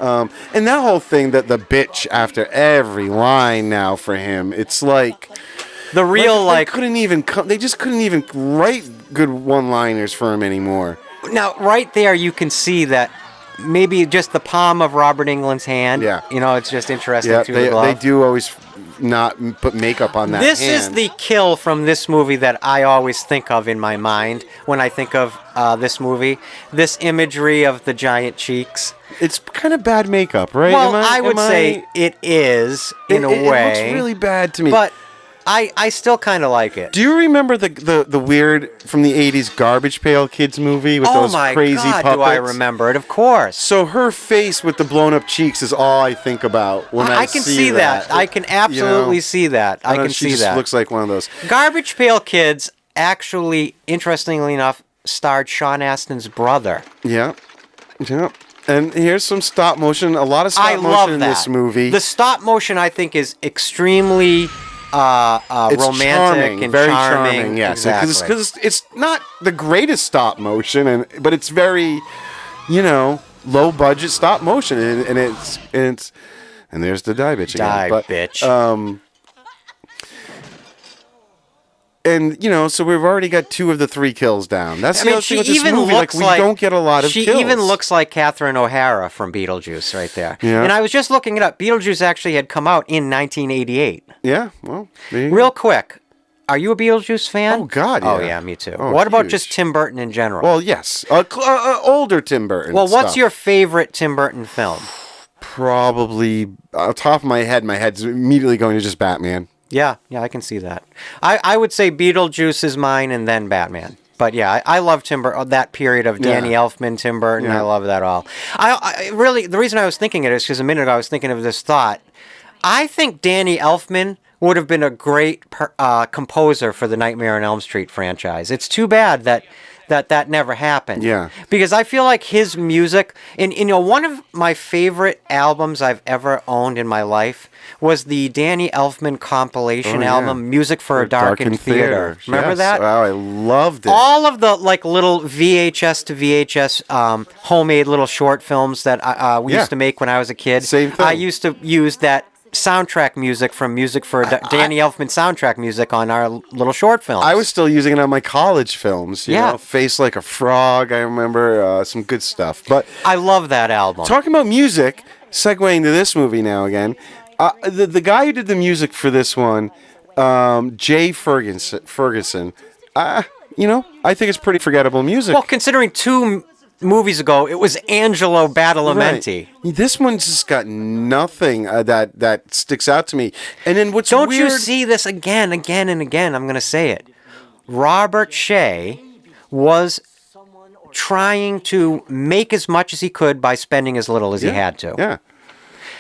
And that whole thing, that the bitch after every line now for him, it's like... The real, they just couldn't even write good one-liners for him anymore. Now, right there, you can see that maybe just the palm of Robert Englund's hand. Yeah. It's just interesting through the glove. They do always not put makeup on that This hand. is the kill from this movie that I always think of in my mind when I think of this movie. This imagery of the giant cheeks. It's kind of bad makeup, right? Well, I would say it is, in a way. It looks really bad to me. But I still kind of like it. Do you remember the weird from the 80s Garbage Pail Kids movie with those crazy puppets? Do I remember it? Of course. So her face with the blown up cheeks is all I think about when I can see see that. I can absolutely see that. I can see that. She just looks like one of those. Garbage Pail Kids actually, interestingly enough, starred Sean Astin's brother. Yeah. Yeah. And here's some stop motion. A lot of stop motion in this movie. The stop motion, I think, is extremely romantic and very charming. Yes, exactly. Because it's not the greatest stop motion, but it's very, low budget stop motion, and there's the die bitch again. Bitch. And so we've already got 2 of the 3 kills down. That's the other thing with this even movie. looks we don't get a lot of she kills. even looks like Catherine O'Hara from Beetlejuice right there. Yeah. And I was just looking it up. Beetlejuice actually had come out in 1988. Yeah, well, there you go. Real quick, are you a Beetlejuice fan? Oh, God, Oh, yeah. yeah, me too. Oh, what about huge. just Tim Burton in general? Well, yes. Older Tim Burton. Well, what's stuff. your favorite Tim Burton film? Probably, on top of my head's immediately going to just Batman. Yeah, I can see that. I would say Beetlejuice is mine and then Batman. But yeah, I love Tim Burton, that period of Danny Elfman, Tim Burton. Yeah. I love that all. I really, the reason I was thinking it is because a minute ago I was thinking of this thought. I think Danny Elfman would have been a great composer for the Nightmare on Elm Street franchise. It's too bad that never happened. Yeah. Because I feel like his music, and one of my favorite albums I've ever owned in my life was the Danny Elfman compilation album, Music for a Darkened Theater. Remember that? Oh, I loved it. All of the little VHS to VHS homemade little short films that we used to make when I was a kid. Same thing. I used to use that soundtrack music from Music for Danny Elfman soundtrack music on our little short films. I was still using it on my college films. You know, Face Like a Frog, I remember, some good stuff. But I love that album. talking about music, segueing to this movie now again, the guy who did the music for this one, Jay Ferguson, I think it's pretty forgettable music. Well, considering 2 movies ago, it was Angelo Badalamenti. Right. This one's just got nothing that sticks out to me. And then what's Don't weird... you see this again and again? I'm going to say it. Robert Shea was trying to make as much as he could by spending as little as he had to. Yeah.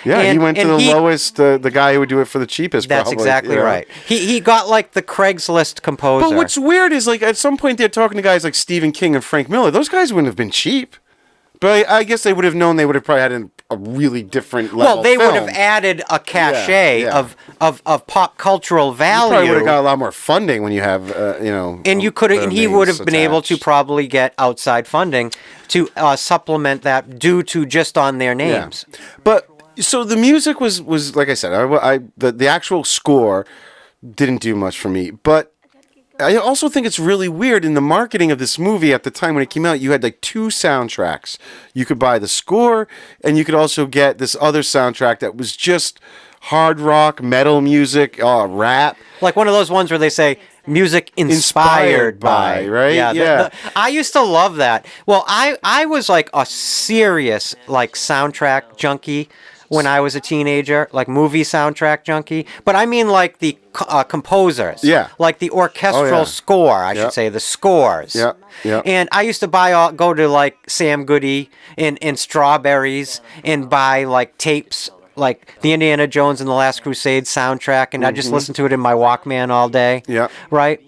Yeah, he And- went to and the he- lowest, the guy who would do it for the cheapest, That's probably. exactly you know? right. He got like the Craigslist composer. But what's weird is, like, at some point they're talking to guys like Stephen King and Frank Miller. Those guys wouldn't have been cheap. But I guess they would have known they would have probably had a really different level well, they film. would have added a cachet Yeah. of pop cultural You value. probably would have got a lot more funding when you have, And you could, and he names would have been able to attached. probably get outside funding to supplement that due to just on their names. Yeah. But so the music was like I said, the actual score didn't do much for me. But I also think it's really weird in the marketing of this movie at the time when it came out. You had like 2 soundtracks. You could buy the score, and you could also get this other soundtrack that was just hard rock, metal music, rap. Like one of those ones where they say music inspired by, right? Yeah. I used to love that. Well, I was like a serious like soundtrack junkie when I was a teenager, like movie soundtrack junkie. But I mean like the composers. Yeah. Like the orchestral score, I should say, the scores. Yeah. Yeah. And I used to go to like Sam Goody and Strawberries and buy like tapes like the Indiana Jones and the Last Crusade soundtrack, and I just listened to it in my Walkman all day. Yeah. Right?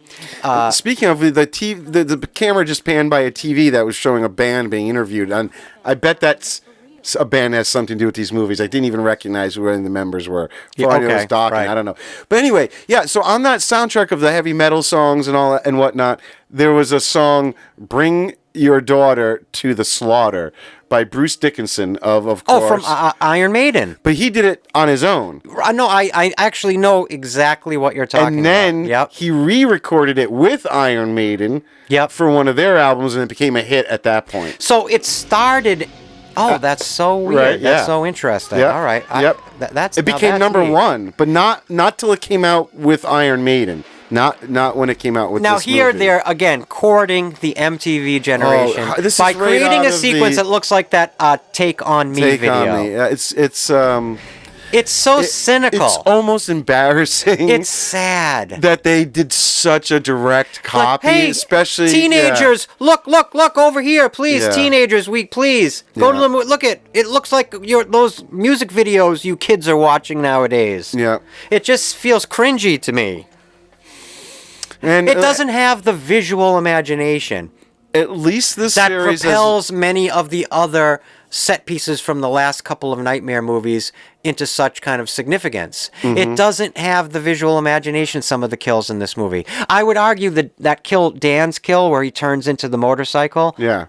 Speaking of the camera just panned by a TV that was showing a band being interviewed, and I bet that's a band has something to do with these movies. I didn't even recognize who any of the members were. For all I knew it was Dokken. Right. I don't know. But anyway, yeah. So on that soundtrack of the heavy metal songs and all that and whatnot, there was a song, "Bring Your Daughter to the Slaughter" by Bruce Dickinson of course. Oh, from Iron Maiden. But he did it on his own. No, I actually know exactly what you're talking And then about. he re-recorded it with Iron Maiden Yep. for one of their albums, and it became a hit at that point. So it started. Oh, that's so weird. Right, yeah. That's so interesting. Yep. All right. Yep. It became that's number neat. 1, but not till it came out with Iron Maiden. Not when it came out with Now this here movie. they're again courting the MTV generation this is by right creating out a of sequence the that looks like that "Take on Me" Take video. on Me. It's so cynical. It's almost embarrassing. It's sad. that they did such a direct copy, Like, hey, especially teenagers. Look over here, please. Yeah. Teenagers, please go to Yeah. the look at. It looks like those music videos you kids are watching nowadays. Yeah. It just feels cringy to me. And It doesn't have the visual imagination at least this that series propels many of the other set pieces from the last couple of Nightmare movies into such kind of significance. Mm-hmm. It doesn't have the visual imagination, some of the kills in this movie. I would argue that kill, Dan's kill, where he turns into the motorcycle. Yeah.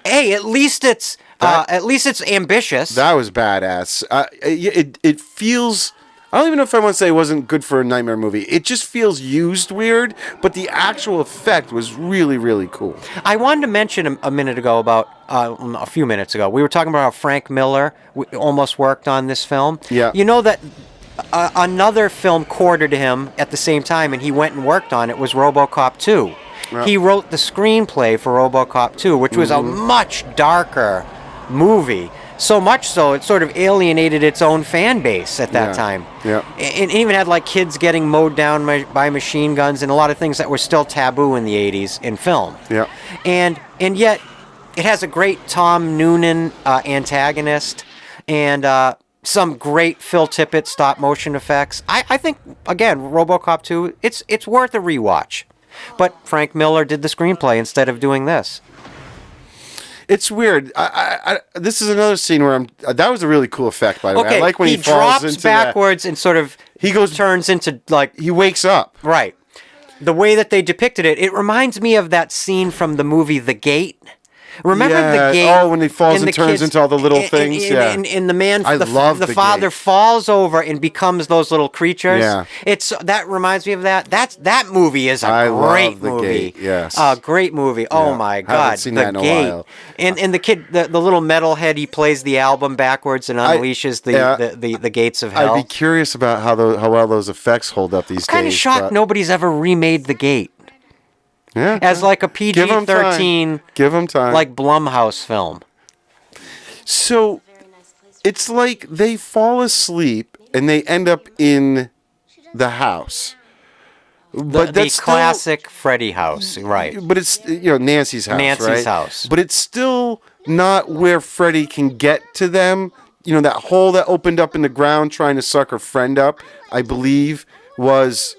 Hey, at least it's ambitious. That was badass. It feels I don't even know if I want to say it wasn't good for a Nightmare movie. It just feels used weird, but the actual effect was really, really cool. I wanted to mention a minute ago about, a few minutes ago, we were talking about how Frank Miller almost worked on this film. Yeah. You know that another film courted him at the same time, and he went and worked on it, was RoboCop 2. Yeah. He wrote the screenplay for RoboCop 2, which was a much darker movie. So much so, it sort of alienated its own fan base at that time. Yeah. And even had like kids getting mowed down by machine guns and a lot of things that were still taboo in the 80s in film. Yeah. And yet, it has a great Tom Noonan antagonist and some great Phil Tippett stop motion effects. I think, again, RoboCop 2, it's worth a rewatch. But Frank Miller did the screenplay instead of doing this. It's weird. This is another scene where that was a really cool effect, by the way. I like when he falls drops into backwards and sort of turns into like he wakes up. Right. The way that they depicted it, it reminds me of that scene from the movie The Gate. Remember The Gate? Oh, when he falls and turns into all the little things. And the man, the father Gate. falls over and becomes those little creatures. Yeah. That reminds me of that. That movie is a great movie. Gate, yes. A great movie. Yeah. Oh my God. Haven't seen that in a while. And the kid, the little metalhead, he plays the album backwards and unleashes the gates of hell. I'd be curious about how well those effects hold up these days. I'm kind of shocked nobody's ever remade The Gate. Yeah, as like a PG-13, give them time, like Blumhouse film. So it's like they fall asleep and they end up in the house. But the classic Freddy house, right? But it's Nancy's house, Nancy's house. But it's still not where Freddy can get to them. That hole that opened up in the ground trying to suck her friend up, I believe, was.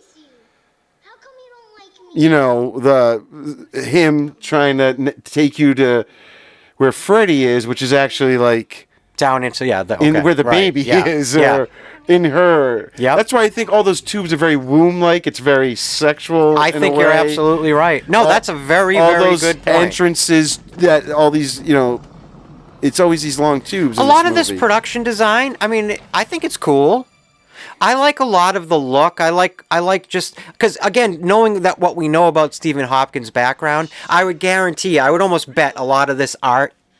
Him trying to take you to where Freddy is, which is actually like down into where the baby is, or in her. Yeah, that's why I think all those tubes are very womb-like. It's very sexual. I think you're absolutely right. No, that's a very good point. Entrances that all these, it's always these long tubes. A lot of this production design. I mean, I think it's cool. I like a lot of the look. I like just because, again, knowing that what we know about Stephen Hopkins' background, I would almost bet a lot of this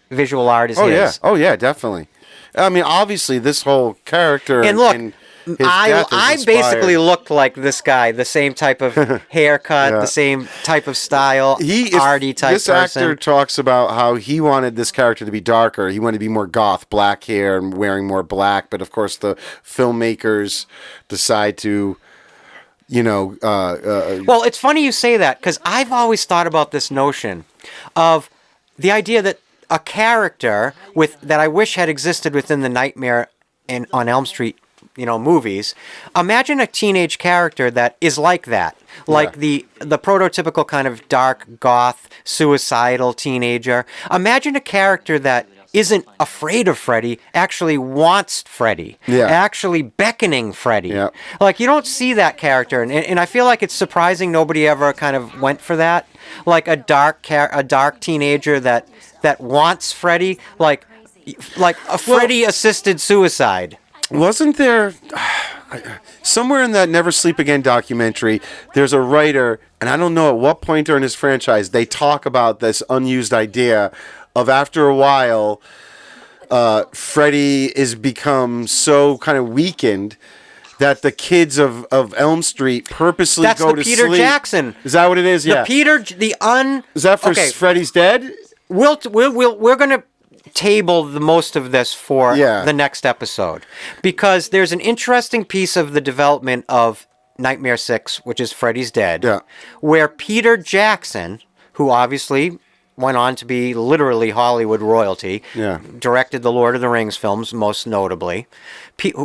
visual art is his. Oh yeah, definitely. I mean, obviously, this whole character and look. his death is inspired. Basically looked like this guy, the same type of haircut, the same type of style, arty type this person. Actor talks about how he wanted this character to be darker. He wanted to be more goth, black hair, and wearing more black. But of course, the filmmakers decide to, well, it's funny you say that because I've always thought about this notion of the idea that a character that I wish had existed within the Nightmare on Elm Street movies. Imagine a teenage character that is like that, like the prototypical kind of dark, goth, suicidal teenager. Imagine a character that isn't afraid of Freddy, actually wants Freddy, actually beckoning Freddy. Yeah. Like, you don't see that character, and I feel like it's surprising nobody ever kind of went for that. Like a dark teenager that wants Freddy, like a Freddy-assisted suicide. Wasn't there somewhere in that Never Sleep Again documentary, there's a writer, and I don't know at what point during his franchise, they talk about this unused idea of after a while, Freddy is become so kind of weakened that the kids of Elm Street purposely go to sleep. That's the Peter Jackson. Is that what it is? Yeah. Is that for Freddy's Dead? We're going to table the most of this for the next episode because there's an interesting piece of the development of Nightmare 6, which is Freddy's Dead, where Peter Jackson, who obviously went on to be literally Hollywood royalty, directed the Lord of the Rings films most notably,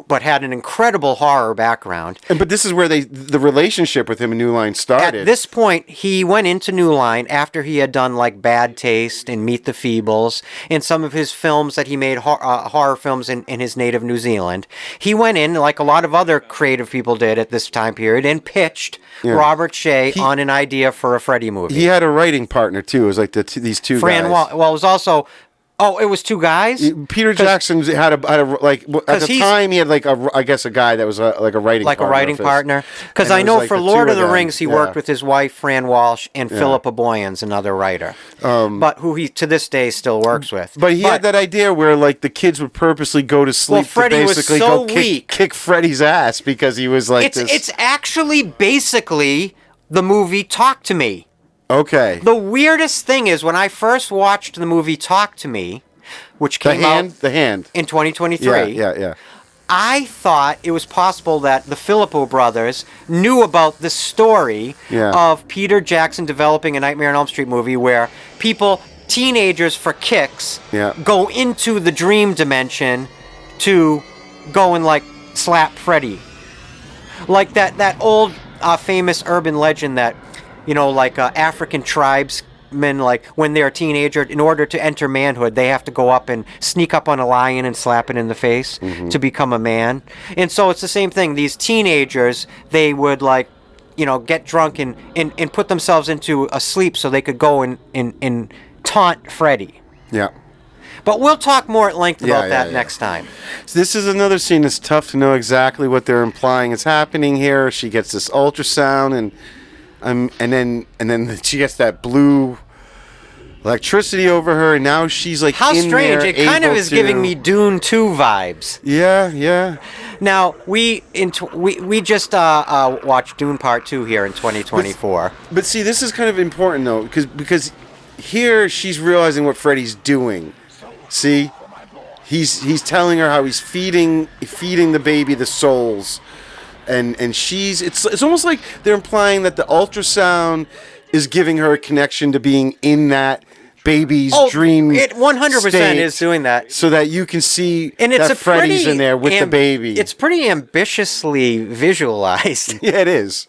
but had an incredible horror background. But this is where the relationship with him and New Line started. At this point, he went into New Line after he had done like Bad Taste and Meet the Feebles and some of his films that he made, horror films in his native New Zealand. He went in, like a lot of other creative people did at this time period, and pitched Robert Shea on an idea for a Freddy movie. He had a writing partner too. It was like these two guys. Well, it was also Oh, it was two guys? Peter Jackson had a like at the time he had like I guess a guy that was like a writing partner. Because I know for Lord of the Rings he worked with his wife Fran Walsh and Philippa Boyens, another writer, but who he to this day still works with. But he had that idea where like the kids would purposely go to sleep to basically go kick Freddy's ass because he was like It's actually basically the movie Talk to Me. Okay. The weirdest thing is when I first watched the movie Talk to Me, which came out in 2023. Yeah. I thought it was possible that the Filippo brothers knew about the story of Peter Jackson developing a Nightmare on Elm Street movie where teenagers for kicks, go into the dream dimension to go and like slap Freddy. Like that old famous urban legend that African tribesmen, like when they're a teenager, in order to enter manhood, they have to go up and sneak up on a lion and slap it in the face to become a man. And so it's the same thing. These teenagers, they would get drunk and put themselves into a sleep so they could go and taunt Freddy. Yeah. But we'll talk more at length about that next time. So this is another scene that's tough to know exactly what they're implying is happening here. She gets this ultrasound and then she gets that blue electricity over her, and now she's like how in strange! there, it kind of is giving me Dune 2 vibes. Yeah. Now we just watched Dune Part 2 here in 2024. But see, this is kind of important though, because here she's realizing what Freddy's doing. See, he's telling her how he's feeding the baby the souls. And it's almost like they're implying that the ultrasound is giving her a connection to being in that baby's dream. It 100% is doing that, so that you can see and it's that Freddy's in there with the baby. It's pretty ambitiously visualized. Yeah, it is.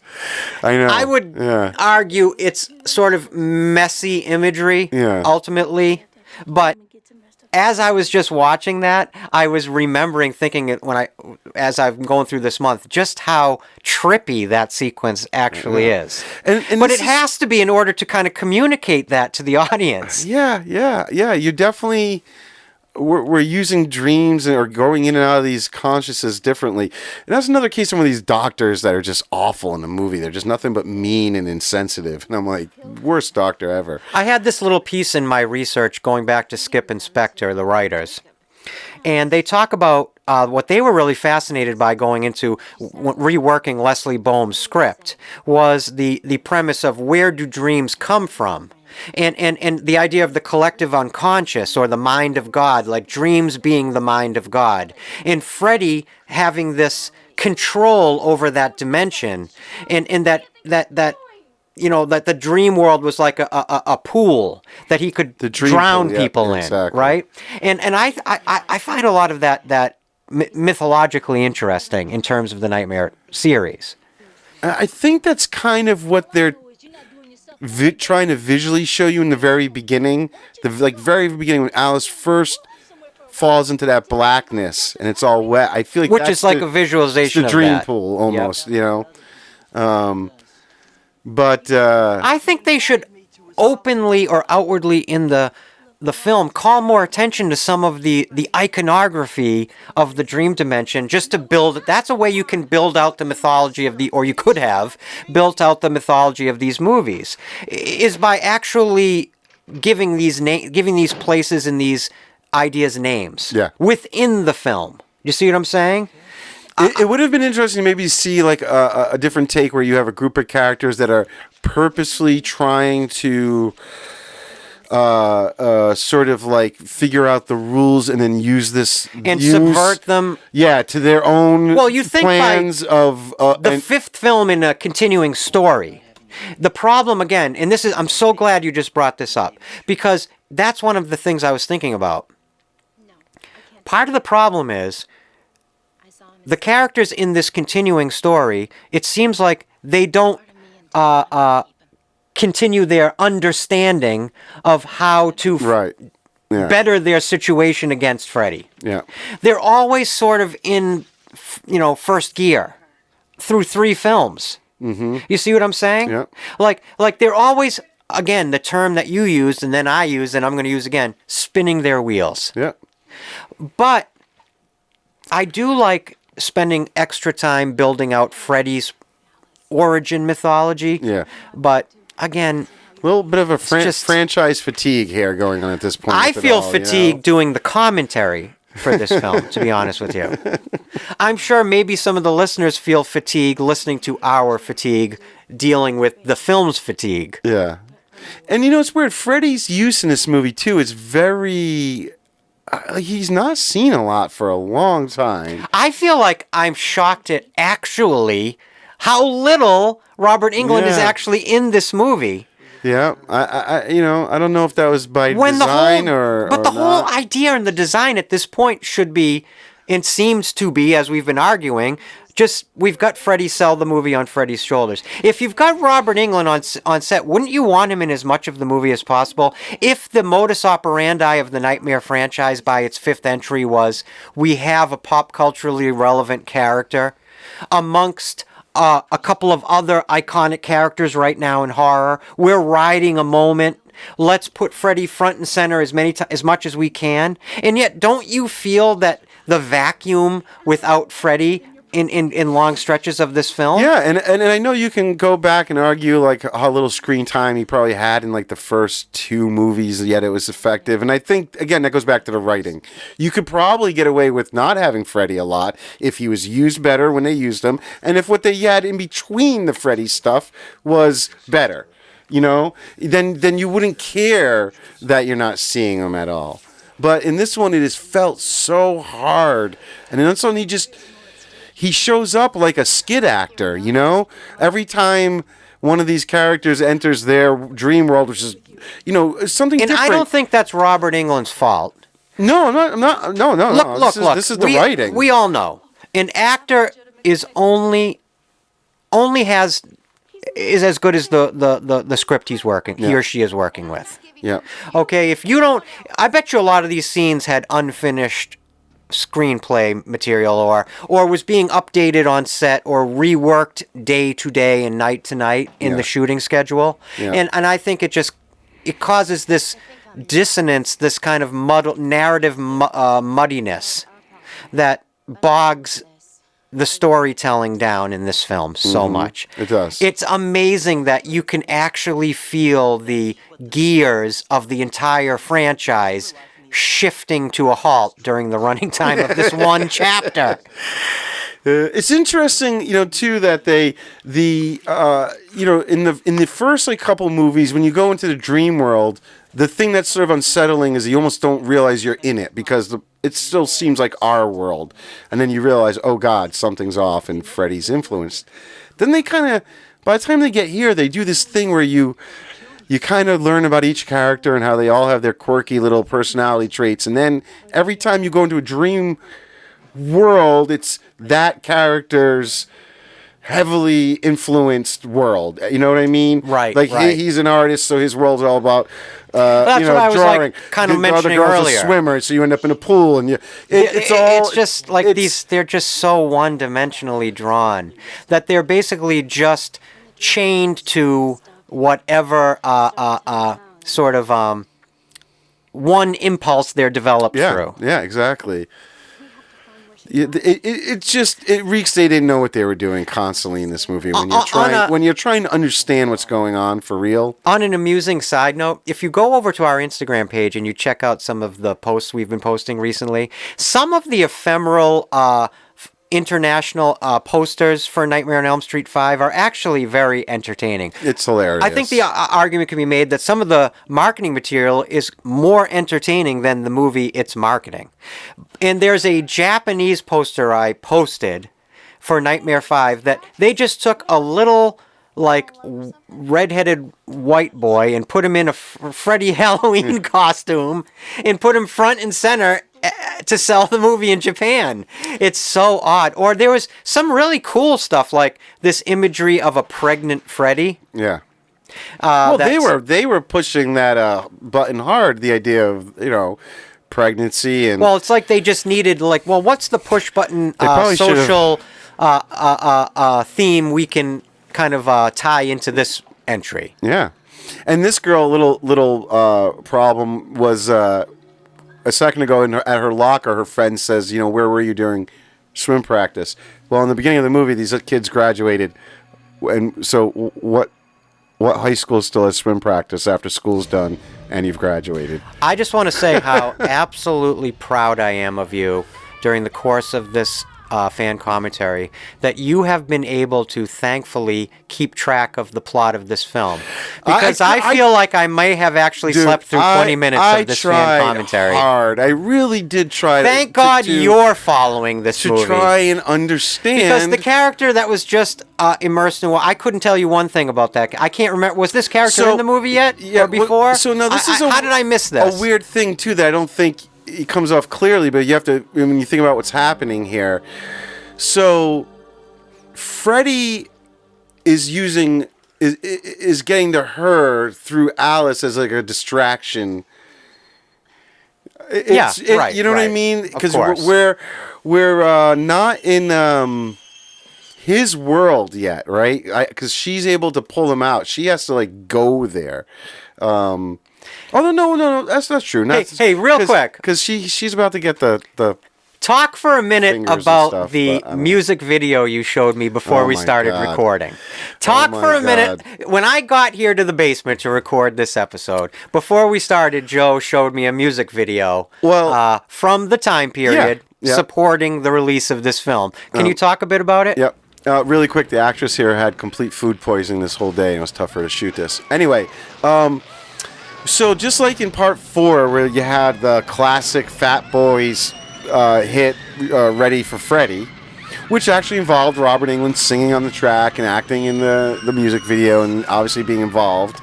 I know. I would argue it's sort of messy imagery, ultimately, but. As I was just watching that, I was remembering thinking as I'm going through this month, just how trippy that sequence actually is. But it has to be in order to kind of communicate that to the audience. Yeah. You definitely we're using dreams or going in and out of these consciousnesses differently. And that's another case of one of these doctors that are just awful in the movie. They're just nothing but mean and insensitive. And I'm like, worst doctor ever. I had this little piece in my research going back to Skip and Spector, the writers. And they talk about what they were really fascinated by going into reworking Leslie Bohm's script was the premise of where do dreams come from? And the idea of the collective unconscious or the mind of God, like dreams being the mind of God. And Freddy having this control over that dimension and that the dream world was like a pool that he could drown people in, exactly. Right? And I find a lot of that mythologically interesting in terms of the Nightmare series. I think that's kind of what they're trying to visually show you in the very beginning, very beginning when Alice first falls into that blackness and it's all wet. I feel like which is like a visualization of the dream pool almost, But I think they should openly or outwardly in the film call more attention to some of the iconography of the dream dimension, just to build. That's a way you can build out the mythology or you could have built out the mythology of these movies, is by actually giving these places and these ideas names within the film. You see what I'm saying? It would have been interesting to maybe see like a different take where you have a group of characters that are purposely trying to sort of like figure out the rules and then subvert them to their own plans of the fifth film in a continuing story. The problem again, and I'm so glad you just brought this up, because that's one of the things I was thinking about. Part of the problem is the characters in this continuing story, it seems like they don't continue their understanding of how to better their situation against Freddy. Yeah. They're always sort of in, first gear through 3 films. Mm-hmm. You see what I'm saying? Yeah. Like they're always again, the term that you used and then I used and I'm going to use again, spinning their wheels. Yeah. But I do like spending extra time building out Freddy's origin mythology. Yeah. But again, A little bit of a just- franchise fatigue here going on at this point. I with it feel all, you know? fatigued doing the commentary for this film, to be honest with you. I'm sure maybe some of the listeners feel fatigue listening to our fatigue dealing with the film's fatigue. Yeah. And you know, it's weird. Freddy's use in this movie, too, is very... he's not seen a lot for a long time. I feel like I'm shocked at actually how little Robert Englund is Yeah. actually in this movie. Yeah. I don't know if that was by When design the whole, or but the whole not. idea and the design at this point should be, it seems to be, as we've been arguing, just we've got Freddy sell the movie on Freddy's shoulders. If you've got Robert Englund on set, wouldn't you want him in as much of the movie as possible? If the modus operandi of the Nightmare franchise by its fifth entry was we have a pop culturally relevant character amongst a couple of other iconic characters right now in horror, we're riding a moment. Let's put Freddy front and center as much as we can. And yet, don't you feel that the vacuum without Freddy in long stretches of this film? Yeah, and I know you can go back and argue like how little screen time he probably had in like the first two movies, yet it was effective. And I think, again, that goes back to the writing. You could probably get away with not having Freddy a lot if he was used better when they used him, and if what they had in between the Freddy stuff was better, you know, then you wouldn't care that you're not seeing him at all. But in this one, it has felt so hard. And then suddenly he shows up like a skid actor, you know? Every time one of these characters enters their dream world, which is, you know, something And different. I don't think that's Robert Englund's fault. No, I'm not. No. Look. This is the writing. We all know an actor is is as good as the script he or she is working with. Yeah. Okay, if you don't, I bet you a lot of these scenes had unfinished screenplay material or was being updated on set or reworked day to day and night to night in the shooting schedule. Yeah. And I think it causes this dissonance, this kind of narrative muddiness that bogs the storytelling down in this film so much. It does. It's amazing that you can actually feel the gears of the entire franchise shifting to a halt during the running time of this one chapter. It's interesting, you know, too, that in the first like couple movies, when you go into the dream world, the thing that's sort of unsettling is you almost don't realize you're in it because it still seems like our world, and then you realize, oh God, something's off, and Freddy's influenced. Then they kind of, by the time they get here, they do this thing where you kind of learn about each character and how they all have their quirky little personality traits, and then every time you go into a dream world, it's that character's heavily influenced world. You know what I mean? Right. Like right. he's an artist, so his world's all about That's you know, what I was drawing. like kind of The other mentioning girl's earlier. a swimmer, so you end up in a pool, and It's just like they're just so one-dimensionally drawn that they're basically just chained to whatever sort of one impulse they're developed through. Yeah, exactly. It reeks they didn't know what they were doing constantly in this movie when you're trying to understand what's going on for real. On an amusing side note, if you go over to our Instagram page and you check out some of the posts we've been posting recently, some of the ephemeral international posters for Nightmare on Elm Street 5 are actually very entertaining. It's hilarious. I think the argument can be made that some of the marketing material is more entertaining than the movie it's marketing. And there's a Japanese poster I posted for Nightmare 5 that they just took a little like redheaded white boy and put him in a Freddy Halloween costume and put him front and center to sell the movie in Japan. It's so odd. Or there was some really cool stuff like this imagery of a pregnant Freddy. Yeah. Well, they were pushing that button hard. The idea of pregnancy and well, it's like they just needed what's the push button social theme we can kind of tie into this entry. Yeah. And this girl, little problem was a second ago at her locker. Her friend says, where were you during swim practice? Well, in the beginning of the movie, these kids graduated, and so what high school still has swim practice after school's done and you've graduated? I just want to say how absolutely proud I am of you during the course of this fan commentary, that you have been able to thankfully keep track of the plot of this film. Because I feel like I may have actually slept through 20 minutes of this fan commentary. Hard. I really did try. Thank God you're following this movie. To try and understand. Because the character that was just immersed in, I couldn't tell you one thing about that. I can't remember. Was this character in the movie yet? Yeah, or before? So now this is how did I miss this? A weird thing too that I don't think it comes off clearly, but you have to, when you think about what's happening here. So Freddy is getting to her through Alice as like a distraction. Right. You know what I mean? Because we're not in his world yet, right? Because she's able to pull him out. She has to like go there. Oh no, that's not true. Hey, real quick, because she's about to get the. Talk for a minute about the music video you showed me before we started recording. Talk for a minute. When I got here to the basement to record this episode, before we started, Joe showed me a music video from the time period supporting the release of this film. Can you talk a bit about it? Yep. Really quick, the actress here had complete food poisoning this whole day, and it was tough for her to shoot this. Anyway, so just like in part 4, where you had the classic Fat Boys hit Ready for Freddy, which actually involved Robert Englund singing on the track and acting in the music video and obviously being involved.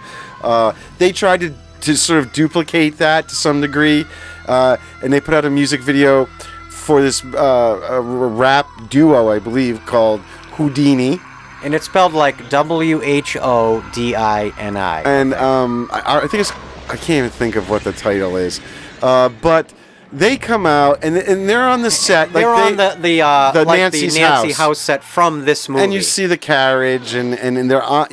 They tried to sort of duplicate that to some degree, and they put out a music video for this a rap duo, I believe, called Houdini. And it's spelled like Whodini. And I think I can't even think of what the title is, but they come out and they're on the set. They're on the Nancy house set from this movie, and you see the carriage and they're on,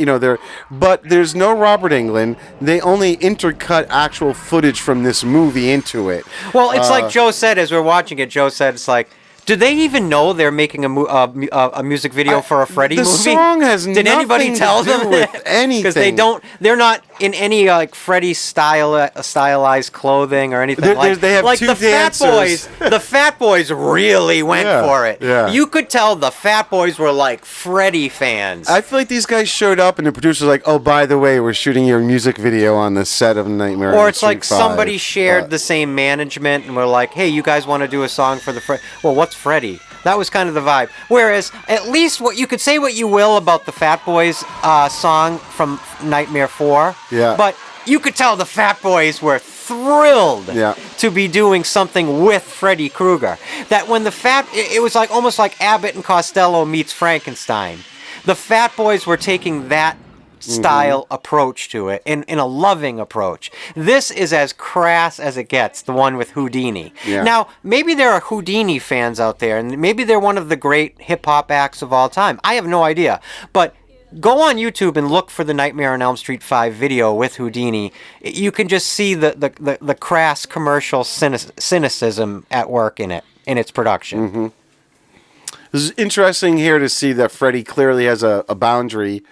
but there's no Robert Englund. They only intercut actual footage from this movie into it. Well, it's like Joe said as we're watching it. Joe said it's like, do they even know they're making a music video for a Freddy movie? The song has Did anybody tell to do them with anything? Because they're not in any like Freddy stylized clothing or anything. They have like two the dancers. Fat Boys. The Fat Boys really went for it. Yeah. You could tell the Fat Boys were like Freddy fans. I feel like these guys showed up and the producer's like, "Oh, by the way, we're shooting your music video on the set of Nightmare on Elm Street 5." Or it's like somebody shared the same management and we're like, "Hey, you guys want to do a song for the Freddy?" Well, what's Freddy? That was kind of the vibe. Whereas, at least what you could say what you will about the Fat Boys song from Nightmare 4. Yeah. But you could tell the Fat Boys were thrilled to be doing something with Freddy Krueger. That when it was like almost like Abbott and Costello meets Frankenstein. The Fat Boys were taking that style approach to it in a loving approach. This is as crass as it gets, the one with Houdini. Now, maybe there are Houdini fans out there, and maybe they're one of the great hip-hop acts of all time. I have no idea. But go on YouTube and look for the Nightmare on Elm Street 5 video with Houdini. You can just see the crass commercial cynicism at work in its production. It's interesting here to see that Freddy clearly has a boundary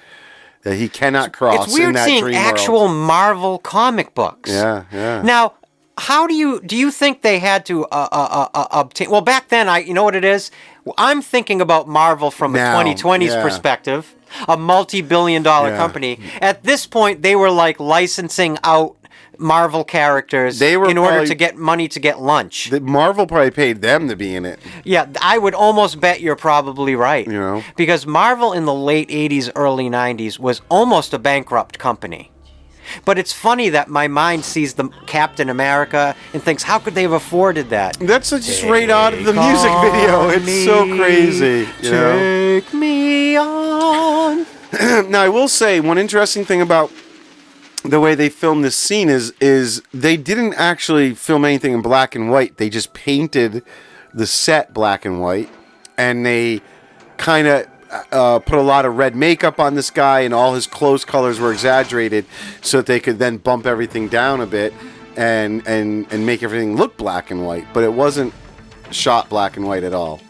that he cannot cross. It's weird in that seeing dream actual world. Marvel comic books. Yeah. Now, how do you think they had to obtain? Well, back then, you know what it is? I'm thinking about Marvel from a 2020's perspective, a multi-billion-dollar company. At this point, they were like licensing out Marvel characters in order to get money to get lunch. Marvel probably paid them to be in it. Yeah, I would almost bet you're probably right. Because Marvel in the late 80s, early 90s was almost a bankrupt company. But it's funny that my mind sees the Captain America and thinks, how could they have afforded that? That's just right out of the music video. It's so crazy. Take me on. Now, I will say, one interesting thing about the way they filmed this scene is they didn't actually film anything in black and white. They just painted the set black and white, and they kind of put a lot of red makeup on this guy, and all his clothes colors were exaggerated so that they could then bump everything down a bit and make everything look black and white. But it wasn't shot black and white at all.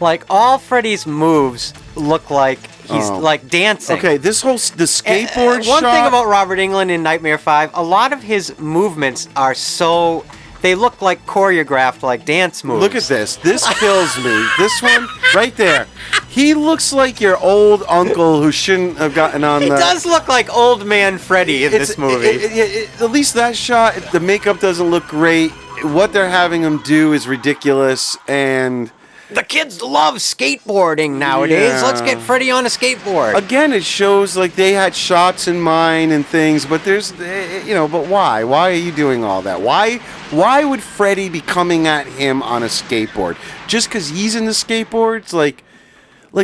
Like, all Freddy's moves look like he's, like, dancing. Okay, the skateboard shot... One thing about Robert Englund in Nightmare 5, a lot of his movements are so... They look like choreographed, like dance moves. Look at this. This kills me. This one, right there. He looks like your old uncle who shouldn't have gotten on He does look like old man Freddy in this movie. At least that shot, the makeup doesn't look great. What they're having him do is ridiculous, and... The kids love skateboarding nowadays. Yeah. Let's get Freddy on a skateboard. Again, it shows like they had shots in mind and things, but there's, but why? Why are you doing all that? Why would Freddy be coming at him on a skateboard? Just because he's in the skateboards? Like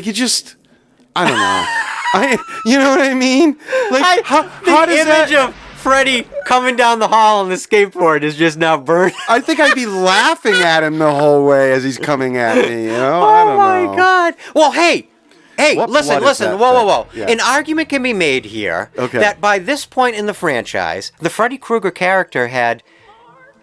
you just, I don't know. You know what I mean? Like, how does that... The image of Freddy coming down the hall on the skateboard is just now burned. I think I'd be laughing at him the whole way as he's coming at me, you know? I don't know. Oh my God. Well, hey, listen. Whoa. Yeah. An argument can be made here that by this point in the franchise, the Freddy Krueger character had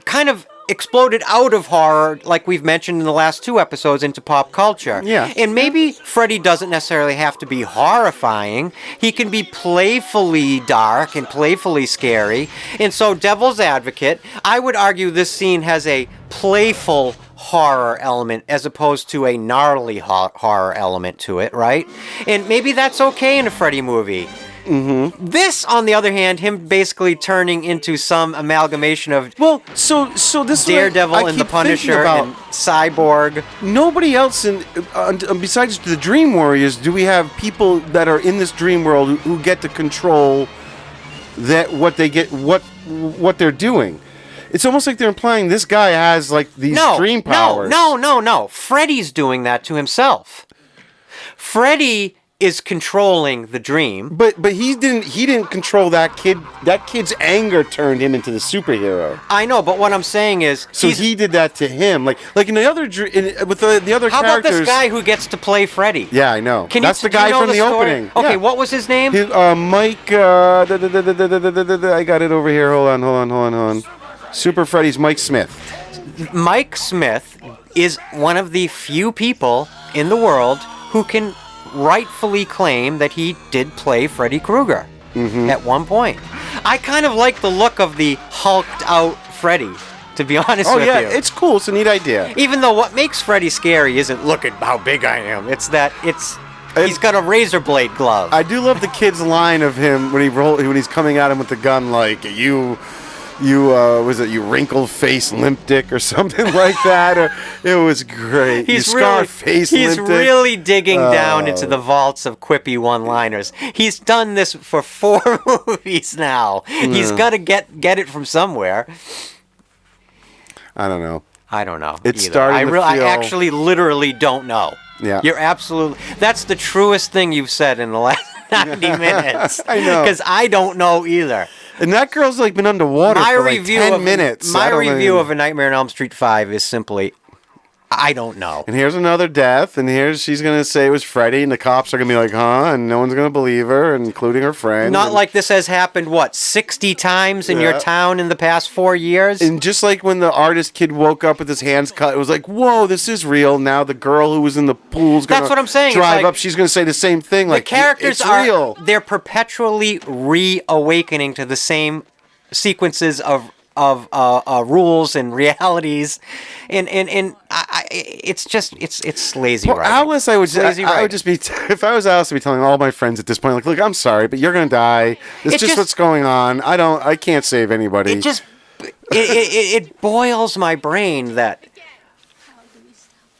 kind of exploded out of horror, like we've mentioned in the last 2 episodes, into pop culture. Yeah. And maybe Freddy doesn't necessarily have to be horrifying. He can be playfully dark and playfully scary. And so, devil's advocate, I would argue this scene has a playful horror element as opposed to a gnarly horror element to it, right? And maybe that's okay in a Freddy movie. Mm-hmm. This, on the other hand, him basically turning into some amalgamation of so this Daredevil I and the keep Punisher thinking about, and Cyborg. Nobody else besides the Dream Warriors do we have people that are in this dream world who get to control what they're doing. It's almost like they're implying this guy has like these dream powers. No. Freddy's doing that to himself. Freddy is controlling the dream. But he didn't control that kid. That kid's anger turned him into the superhero. I know, but what I'm saying is he did that to him. Like in the other with the other how characters. How about this guy who gets to play Freddy? Yeah, I know. That's the do you guy know from the story? opening. Okay, yeah. What was his name? Mike. I got it over here. Hold on. Super Freddy's Mike Smith. Mike Smith is one of the few people in the world who can rightfully claim that he did play Freddy Krueger at one point. I kind of like the look of the hulked out Freddy, to be honest with you. Oh yeah, it's cool. It's a neat idea. Even though what makes Freddy scary isn't look at how big I am. It's that he's got a razor blade glove. I do love the kid's line of him when he's coming at him with the gun, like you wrinkled face limp dick or something like that. Or, it was great. He's really digging down into the vaults of quippy one-liners. He's done this for 4 movies now. He's got to get it from somewhere. I don't know. It's either. Starting to feel... I actually literally don't know. Yeah. That's the truest thing you've said in the last 90 minutes. I know. Because I don't know either. And that girl's like been underwater for like 10 minutes. My review of A Nightmare on Elm Street 5 is simply, I don't know. And here's another death, and she's going to say it was Freddy, and the cops are going to be like, huh? And no one's going to believe her, including her friend. Not like this has happened, 60 times in your town in the past 4 years? And just like when the artist kid woke up with his hands cut, it was like, whoa, this is real. Now the girl who was in the pool is going to drive up. She's going to say the same thing. Like, the characters it's real. They're perpetually reawakening to the same sequences of rules and realities, and it's lazy writing. Alice, I would just be if I was Alice, I'd be telling all my friends at this point, like, look, I'm sorry, but you're gonna die. It's just what's going on. I can't save anybody. It boils my brain that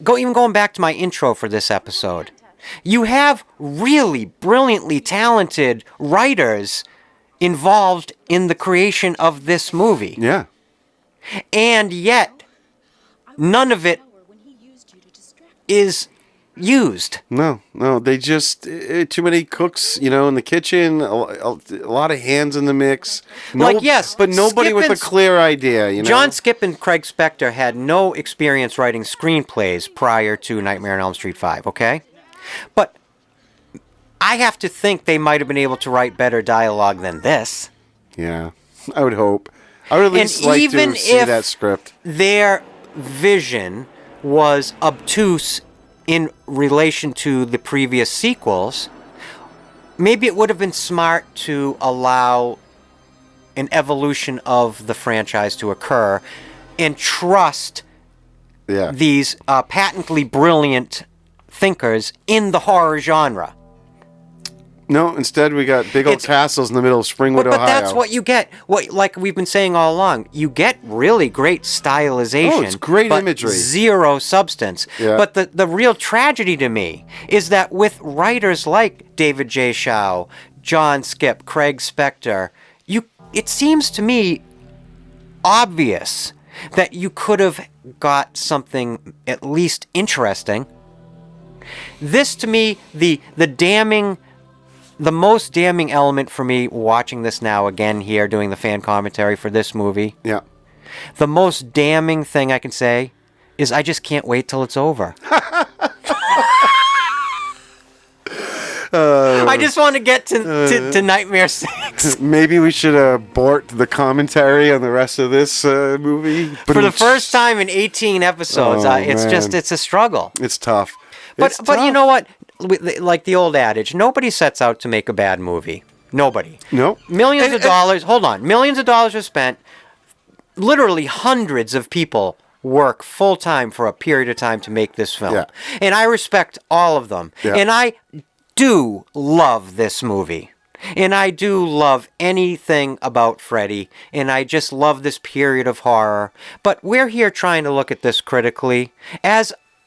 going back to my intro for this episode, you have really brilliantly talented writers involved in the creation of this movie. Yeah. And yet, none of it is used. No, they just too many cooks, in the kitchen. A lot of hands in the mix. But nobody with a clear idea. John Skipp and Craig Spector had no experience writing screenplays prior to Nightmare on Elm Street 5. Okay, but I have to think they might have been able to write better dialogue than this. Yeah, I would hope. I would at least like to see that script. Their vision was obtuse in relation to the previous sequels, maybe it would have been smart to allow an evolution of the franchise to occur and trust these patently brilliant thinkers in the horror genre. No, instead we got big old castles in the middle of Springwood, Ohio. But that's what you get. Like we've been saying all along, you get really great stylization. Oh, it's great imagery. Zero substance. Yeah. But the real tragedy to me is that with writers like David J. Shaw, John Skipp, Craig Spector, it seems to me obvious that you could have got something at least interesting. This, to me, the most damning element for me watching this now again here, doing the fan commentary for this movie. Yeah. The most damning thing I can say is I just can't wait till it's over. I just want to get to Nightmare 6. Maybe we should abort the commentary on the rest of this movie. For the first time in 18 episodes, it's a struggle. It's tough. But you know what? Like the old adage, nobody sets out to make a bad movie. Nobody. No. Millions of dollars. Hold on. Millions of dollars are spent. Literally hundreds of people work full time for a period of time to make this film. Yeah. And I respect all of them. Yeah. And I do love this movie. And I do love anything about Freddy. And I just love this period of horror. But we're here trying to look at this critically.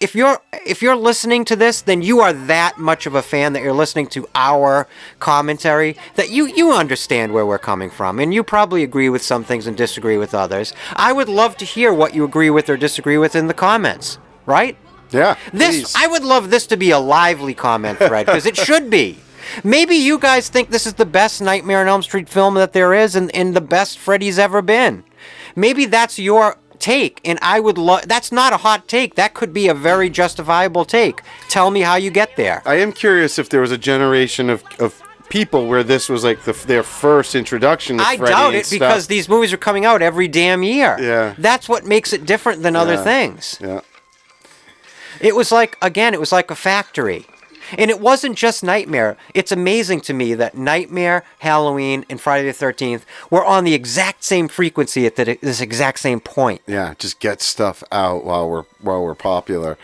If you're listening to this, then you are that much of a fan that you're listening to our commentary, that you understand where we're coming from, and you probably agree with some things and disagree with others. I would love to hear what you agree with or disagree with in the comments, right? Yeah, please. I would love this to be a lively comment thread, because it should be. Maybe you guys think this is the best Nightmare on Elm Street film that there is and the best Freddy's ever been. Maybe that's your take, and I would love. That's not a hot take. That could be a very justifiable take. Tell me how you get there. I am curious if there was a generation of people where this was like their first introduction to Freddy. I doubt it, because these movies are coming out every damn year. Yeah. That's what makes it different than other things. Yeah. It was like a factory. And it wasn't just Nightmare. It's amazing to me that Nightmare, Halloween, and Friday the 13th were on the exact same frequency at this exact same point. Yeah, just get stuff out while we're popular.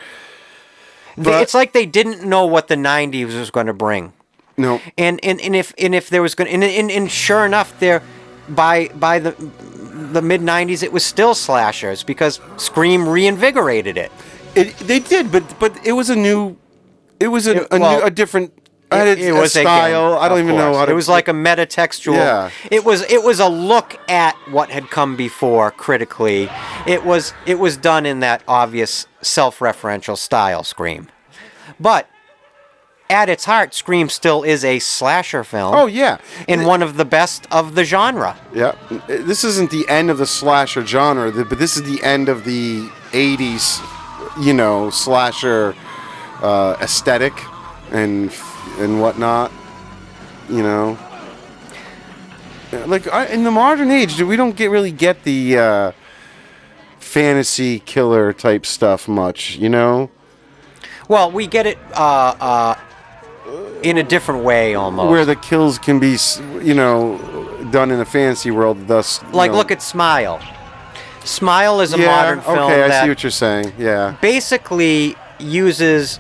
It's like they didn't know what the 90s was going to bring. No. And if there was going and sure enough, there by the mid 90s it was still slashers, because Scream reinvigorated it. They did, but it was a new. It was a different. It was a style. I don't even know how to. It was like a metatextual. Yeah. It was a look at what had come before critically. It was done in that obvious self-referential style, Scream. But at its heart, Scream still is a slasher film. Oh yeah, and one of the best of the genre. Yeah, this isn't the end of the slasher genre, but this is the end of the '80s, slasher. Aesthetic and whatnot, like in the modern age, we don't really get the fantasy killer type stuff much, Well, we get it in a different way almost, where the kills can be, done in a fantasy world. Thus, look at Smile. Smile is a modern film. Okay, I see what you're saying. Yeah, basically uses.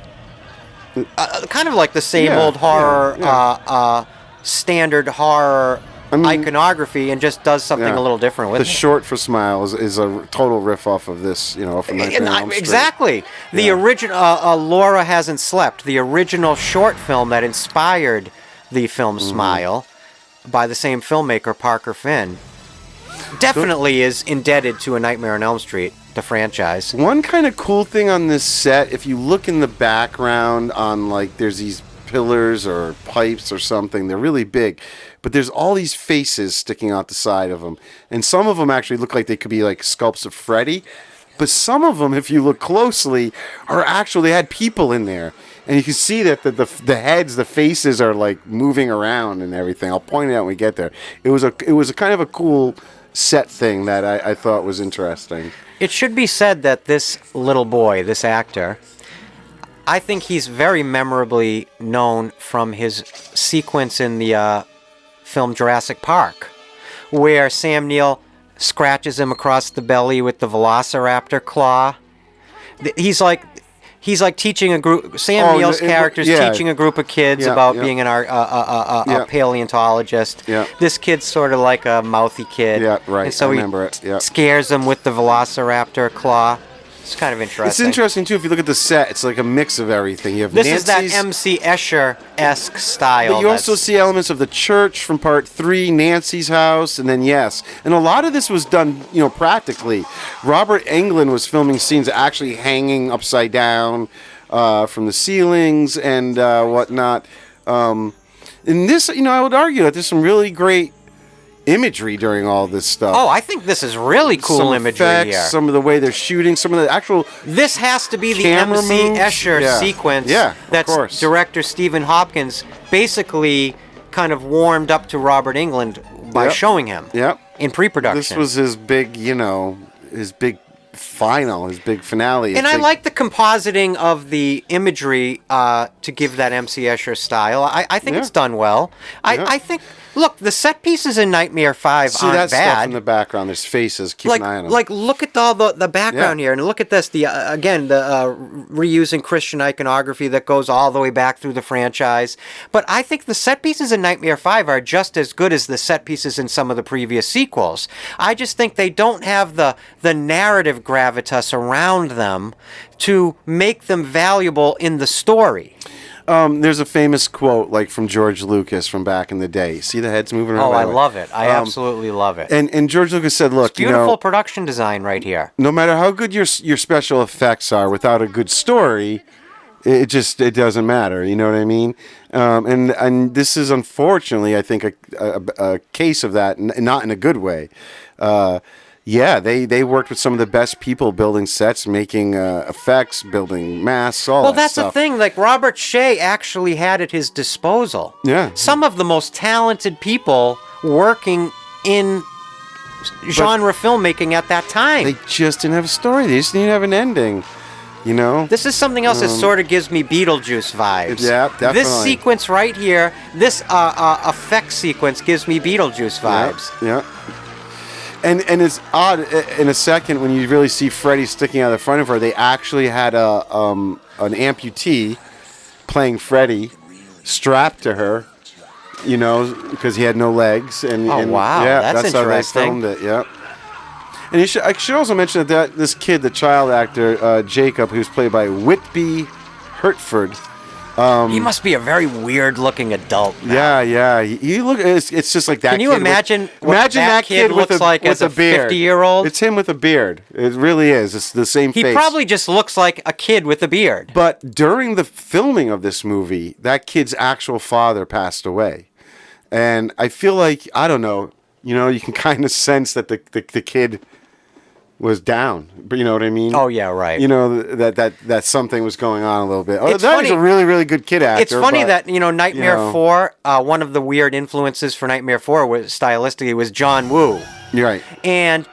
Kind of like the same old horror, standard horror iconography, and just does something a little different with it. The short for Smile is a total riff off of this, from Nightmare on Elm Street. Exactly. The original, Laura Hasn't Slept, the original short film that inspired the film Smile, by the same filmmaker, Parker Finn, definitely is indebted to A Nightmare on Elm Street, the franchise. One kind of cool thing on this set, if you look in the background on, there's these pillars or pipes or something, they're really big, but there's all these faces sticking out the side of them, and some of them actually look like they could be like sculpts of Freddy, but some of them, if you look closely, are actually, they had people in there. and you can see that the heads, the faces are like moving around and everything. I'll point it out when we get there. It was a kind of a cool set thing that I thought was interesting. It should be said that this little boy, this actor, I think he's very memorably known from his sequence in the film Jurassic Park, where Sam Neill scratches him across the belly with the velociraptor claw. He's like teaching a group. Sam Neill's character's teaching a group of kids about being a paleontologist. Yeah. This kid's sort of like a mouthy kid. Yeah, right. And so I remember it. Yeah. Scares him with the velociraptor claw. It's kind of interesting. It's interesting too. If you look at the set, it's like a mix of everything. You have This Nancy's, is that M.C. Escher-esque style. but you also see elements of the church from part 3, Nancy's house, and then and a lot of this was done, practically. Robert Englund was filming scenes actually hanging upside down from the ceilings and whatnot. In this, I would argue that there's some really great imagery during all this stuff. Oh, I think this is really cool some imagery effects, here. Some of the way they're shooting, some of the actual. This has to be the camera M.C. moves. Escher sequence of course. Director Stephen Hopkins basically kind of warmed up to Robert Englund by showing him in pre-production. This was his big, his big final, his big finale. And I like the compositing of the imagery to give that M.C. Escher style. I think it's done well. I think... Look, the set pieces in Nightmare 5 See aren't that bad. stuff in the background. There's faces. Keep an eye on them. Like, look at all the background here, and look at this. The reusing Christian iconography that goes all the way back through the franchise. But I think the set pieces in Nightmare 5 are just as good as the set pieces in some of the previous sequels. I just think they don't have the narrative gravitas around them to make them valuable in the story. There's a famous quote, like from George Lucas from back in the day. See the heads moving around? Oh, I love it. I absolutely love it. And George Lucas said, "Look, it's beautiful production design right here. No matter how good your special effects are, without a good story, it doesn't matter. You know what I mean? And this is unfortunately, I think, a case of that, not in a good way." They worked with some of the best people building sets, making effects, building masks, all that stuff. Well, that's the thing. Like, Robert Shea actually had at his disposal some of the most talented people working in genre filmmaking at that time. They just didn't have a story. They just didn't have an ending. This is something else that sort of gives me Beetlejuice vibes. Yeah, definitely. This sequence right here, this effect sequence gives me Beetlejuice vibes. Yeah. And it's odd in a second when you really see Freddy sticking out of the front of her. They actually had an amputee playing Freddy strapped to her, because he had no legs. And wow, that's how they interesting. filmed it. Yeah. And I should also mention that this kid, the child actor Jacob, who's played by Whitby Hertford. He must be a very weird-looking adult now. Yeah. He look. It's just like that. Can you imagine that kid looks like as a 50-year-old? It's him with a beard. It really is. It's the same face. He probably just looks like a kid with a beard. But during the filming of this movie, that kid's actual father passed away, and I feel like, I don't know. You can kind of sense that the kid was down, but you know what I mean? Oh yeah, right. That something was going on a little bit. It's that funny. was a really, really good kid actor. It's funny that Nightmare 4. One of the weird influences for Nightmare 4 was stylistically was John Woo. You're right. And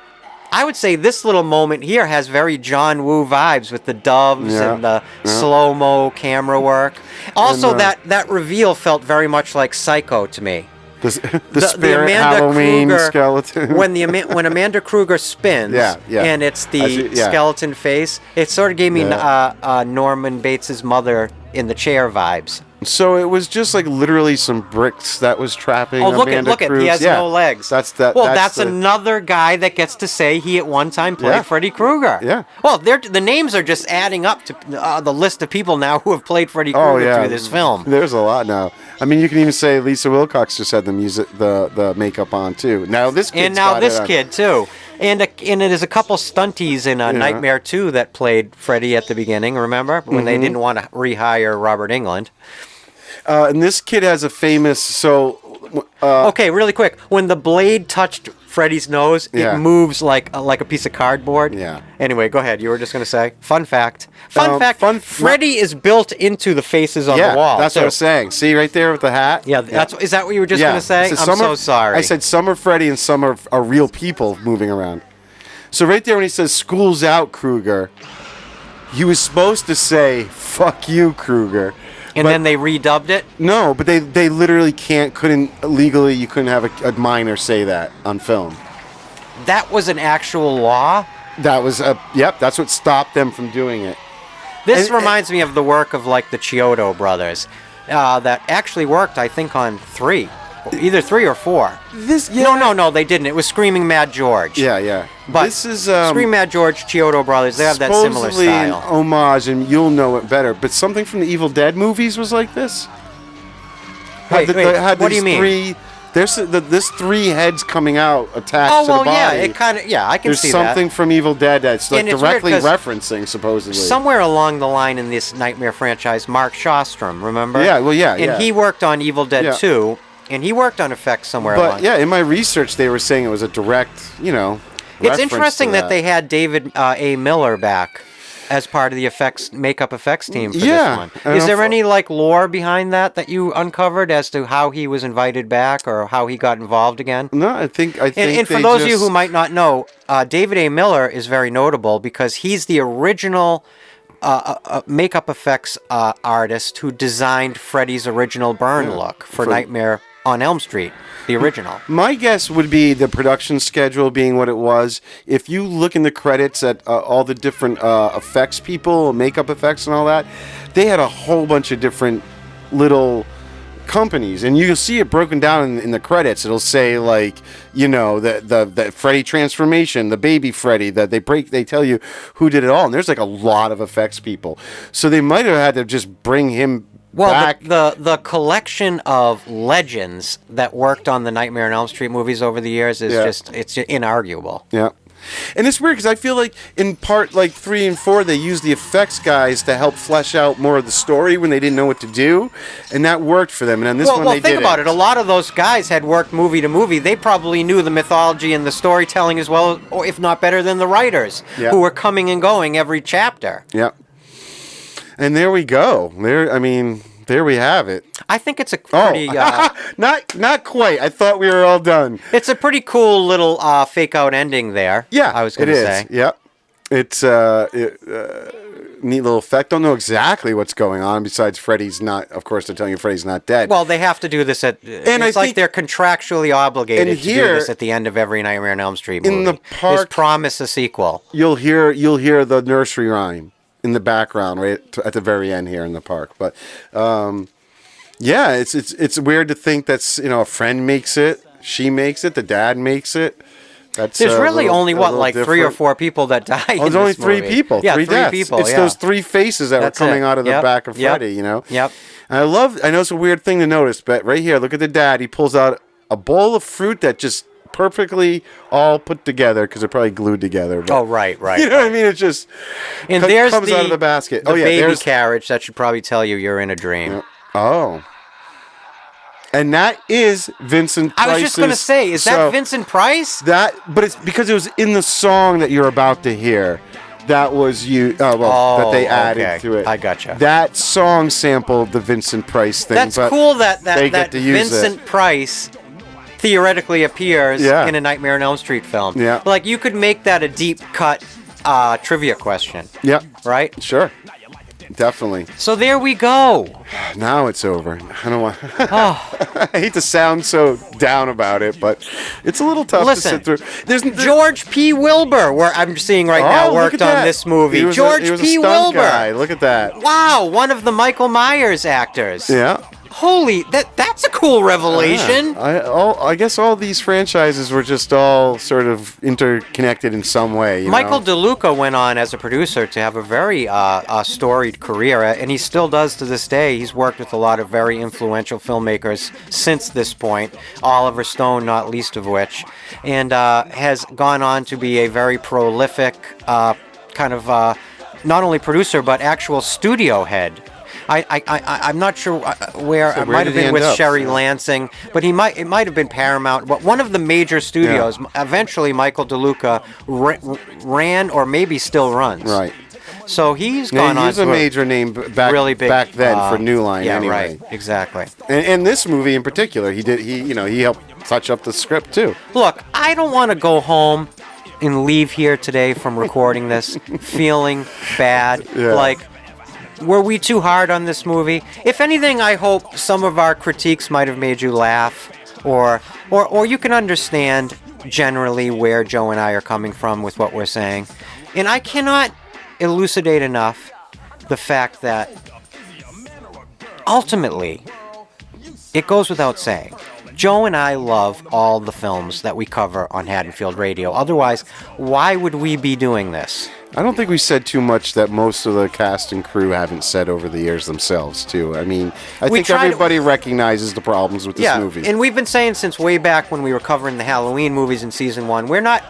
I would say this little moment here has very John Woo vibes with the doves and the slow-mo camera work. Also, that reveal felt very much like Psycho to me. The spirit Halloween Kruger, skeleton. when Amanda Kruger spins, and it's the skeleton face, it sort of gave me Norman Bates' mother in the chair vibes. So it was just like literally some bricks that was trapping. Oh, look Amanda at Cruz. he has no legs. That's another guy that gets to say he at one time played Freddy Krueger. Yeah. Well, the names are just adding up to the list of people now who have played Freddy Krueger through this film. There's a lot now. I mean, you can even say Lisa Wilcox just had the music, the makeup on too. Now this kid too. And there's a couple stunties in Nightmare 2 that played Freddy at the beginning, remember? When they didn't want to rehire Robert Englund. And this kid has a famous... okay, really quick. When the blade touched Freddy's nose, Yeah. it moves like a piece of cardboard. Yeah. Anyway, go ahead. You were just going to say. Fun fact. Freddy is built into the faces on the wall. That's what I was saying. See right there with the hat? Yeah, is that what you were just going to say? I'm so sorry. I said some are Freddy and some are real people moving around. So right there when he says, "School's out, Krueger," he was supposed to say, "Fuck you, Krueger." And then they redubbed it? No, but they literally legally, you couldn't have a minor say that on film. That was an actual law? That was, that's what stopped them from doing it. This reminds me of the work of, like, the Chiodo brothers. That actually worked, I think, on 3. Either 3 or 4. No, they didn't. It was Screaming Mad George. Yeah. But this is Screaming Mad George, Chiodo brothers, they have that similar supposedly style. an homage, and you'll know it better. But something from the Evil Dead movies was like this. Wait, what do you mean? There's this 3 heads coming out attached to the body. I can There's see that. There's something from Evil Dead that's like directly weird referencing, supposedly. Somewhere along the line in this Nightmare franchise, Mark Shostrom, remember? Yeah, And he worked on Evil Dead 2, and he worked on effects somewhere along. But yeah, in my research, they were saying it was a direct, It's interesting that they had David A. Miller back as part of the makeup effects team for this one. Is there any lore behind that you uncovered as to how he was invited back or how he got involved again? No, I think. And for those of you who might not know, David A. Miller is very notable because he's the original makeup effects artist who designed Freddy's original burn look for Nightmare on Elm Street, the original. My guess would be the production schedule being what it was. If you look in the credits at all the different effects people, makeup effects and all that, they had a whole bunch of different little companies, and you'll see it broken down in the credits. It'll say the Freddy transformation, the baby Freddy, that they tell you who did it all, and there's a lot of effects people. So they might have had to just bring him back. The collection of legends that worked on the Nightmare on Elm Street movies over the years is it's inarguable. Yeah. And it's weird because I feel like in part 3 and 4 they used the effects guys to help flesh out more of the story when they didn't know what to do, and that worked for them. And on this one they did. Well, think about it. A lot of those guys had worked movie to movie. They probably knew the mythology and the storytelling as well, or if not better than the writers who were coming and going every chapter. Yeah. And there we go. There we have it. I think it's a pretty... not quite. I thought we were all done. It's a pretty cool little fake-out ending there. Yeah, I was going to say. Yeah, it's neat little effect. Don't know exactly what's going on besides Freddy's not... Of course, they're telling you Freddy's not dead. Well, they have to do this at... It's like they're contractually obligated to do this at the end of every Nightmare on Elm Street movie. In the park... Is promise a sequel. You'll hear the nursery rhyme in the background, right at the very end here in the park. But it's weird to think that's a friend makes it, she makes it, the dad makes it. There's really only 3 or 4 people that die. There's only 3 people. Yeah, 3 deaths. people. It's those 3 faces that were coming out of the back of Freddy. Yep. And I know it's a weird thing to notice, but right here, look at the dad. He pulls out a bowl of fruit that just perfectly all put together because they're probably glued together. But, right. You know what I mean? It just there's comes out of the basket. The baby carriage that should probably tell you you're in a dream. Yeah. Oh. And that is Vincent Price's... I was just going to say, is that Vincent Price? But it's because it was in the song that you're about to hear. That was that they added to it. I gotcha. That song sampled the Vincent Price thing. That's cool that Vincent Price theoretically appears in a Nightmare on Elm Street film. Yeah. You could make that a deep cut trivia question. Yeah. Right? Sure. Definitely. So there we go. Now it's over. I don't want... I hate to sound so down about it, but it's a little tough to sit through. George P. Wilbur, where I'm seeing right now, worked on this movie. He was a stunt guy. Look at that. Wow, one of the Michael Myers actors. Yeah. Holy, that's a cool revelation. I guess all these franchises were just all sort of interconnected in some way. Michael DeLuca went on as a producer to have a very storied career, and he still does to this day. He's worked with a lot of very influential filmmakers since this point, Oliver Stone not least of which, and has gone on to be a very prolific not only producer but actual studio head. I'm not sure where. So it where might did have he been end with up? Sherry Lansing, but it might have been Paramount. But one of the major studios. Eventually, Michael DeLuca ran, or maybe still runs. Right. So he's gone on. He's a major name back really big, back then for New Line. Yeah, anyway. right. Exactly. And this movie in particular, he helped touch up the script too. Look, I don't want to go home and leave here today from recording this feeling bad. Yeah. Like, were we too hard on this movie? If anything, I hope some of our critiques might have made you laugh, or you can understand generally where Joe and I are coming from with what we're saying. And I cannot elucidate enough the fact that ultimately, it goes without saying, Joe and I love all the films that we cover on Haddonfield Radio. Otherwise, why would we be doing this? I don't think we said too much that most of the cast and crew haven't said over the years themselves, too. I mean, I think everybody recognizes the problems with this movie. And we've been saying since way back when we were covering the Halloween movies in season 1, we're not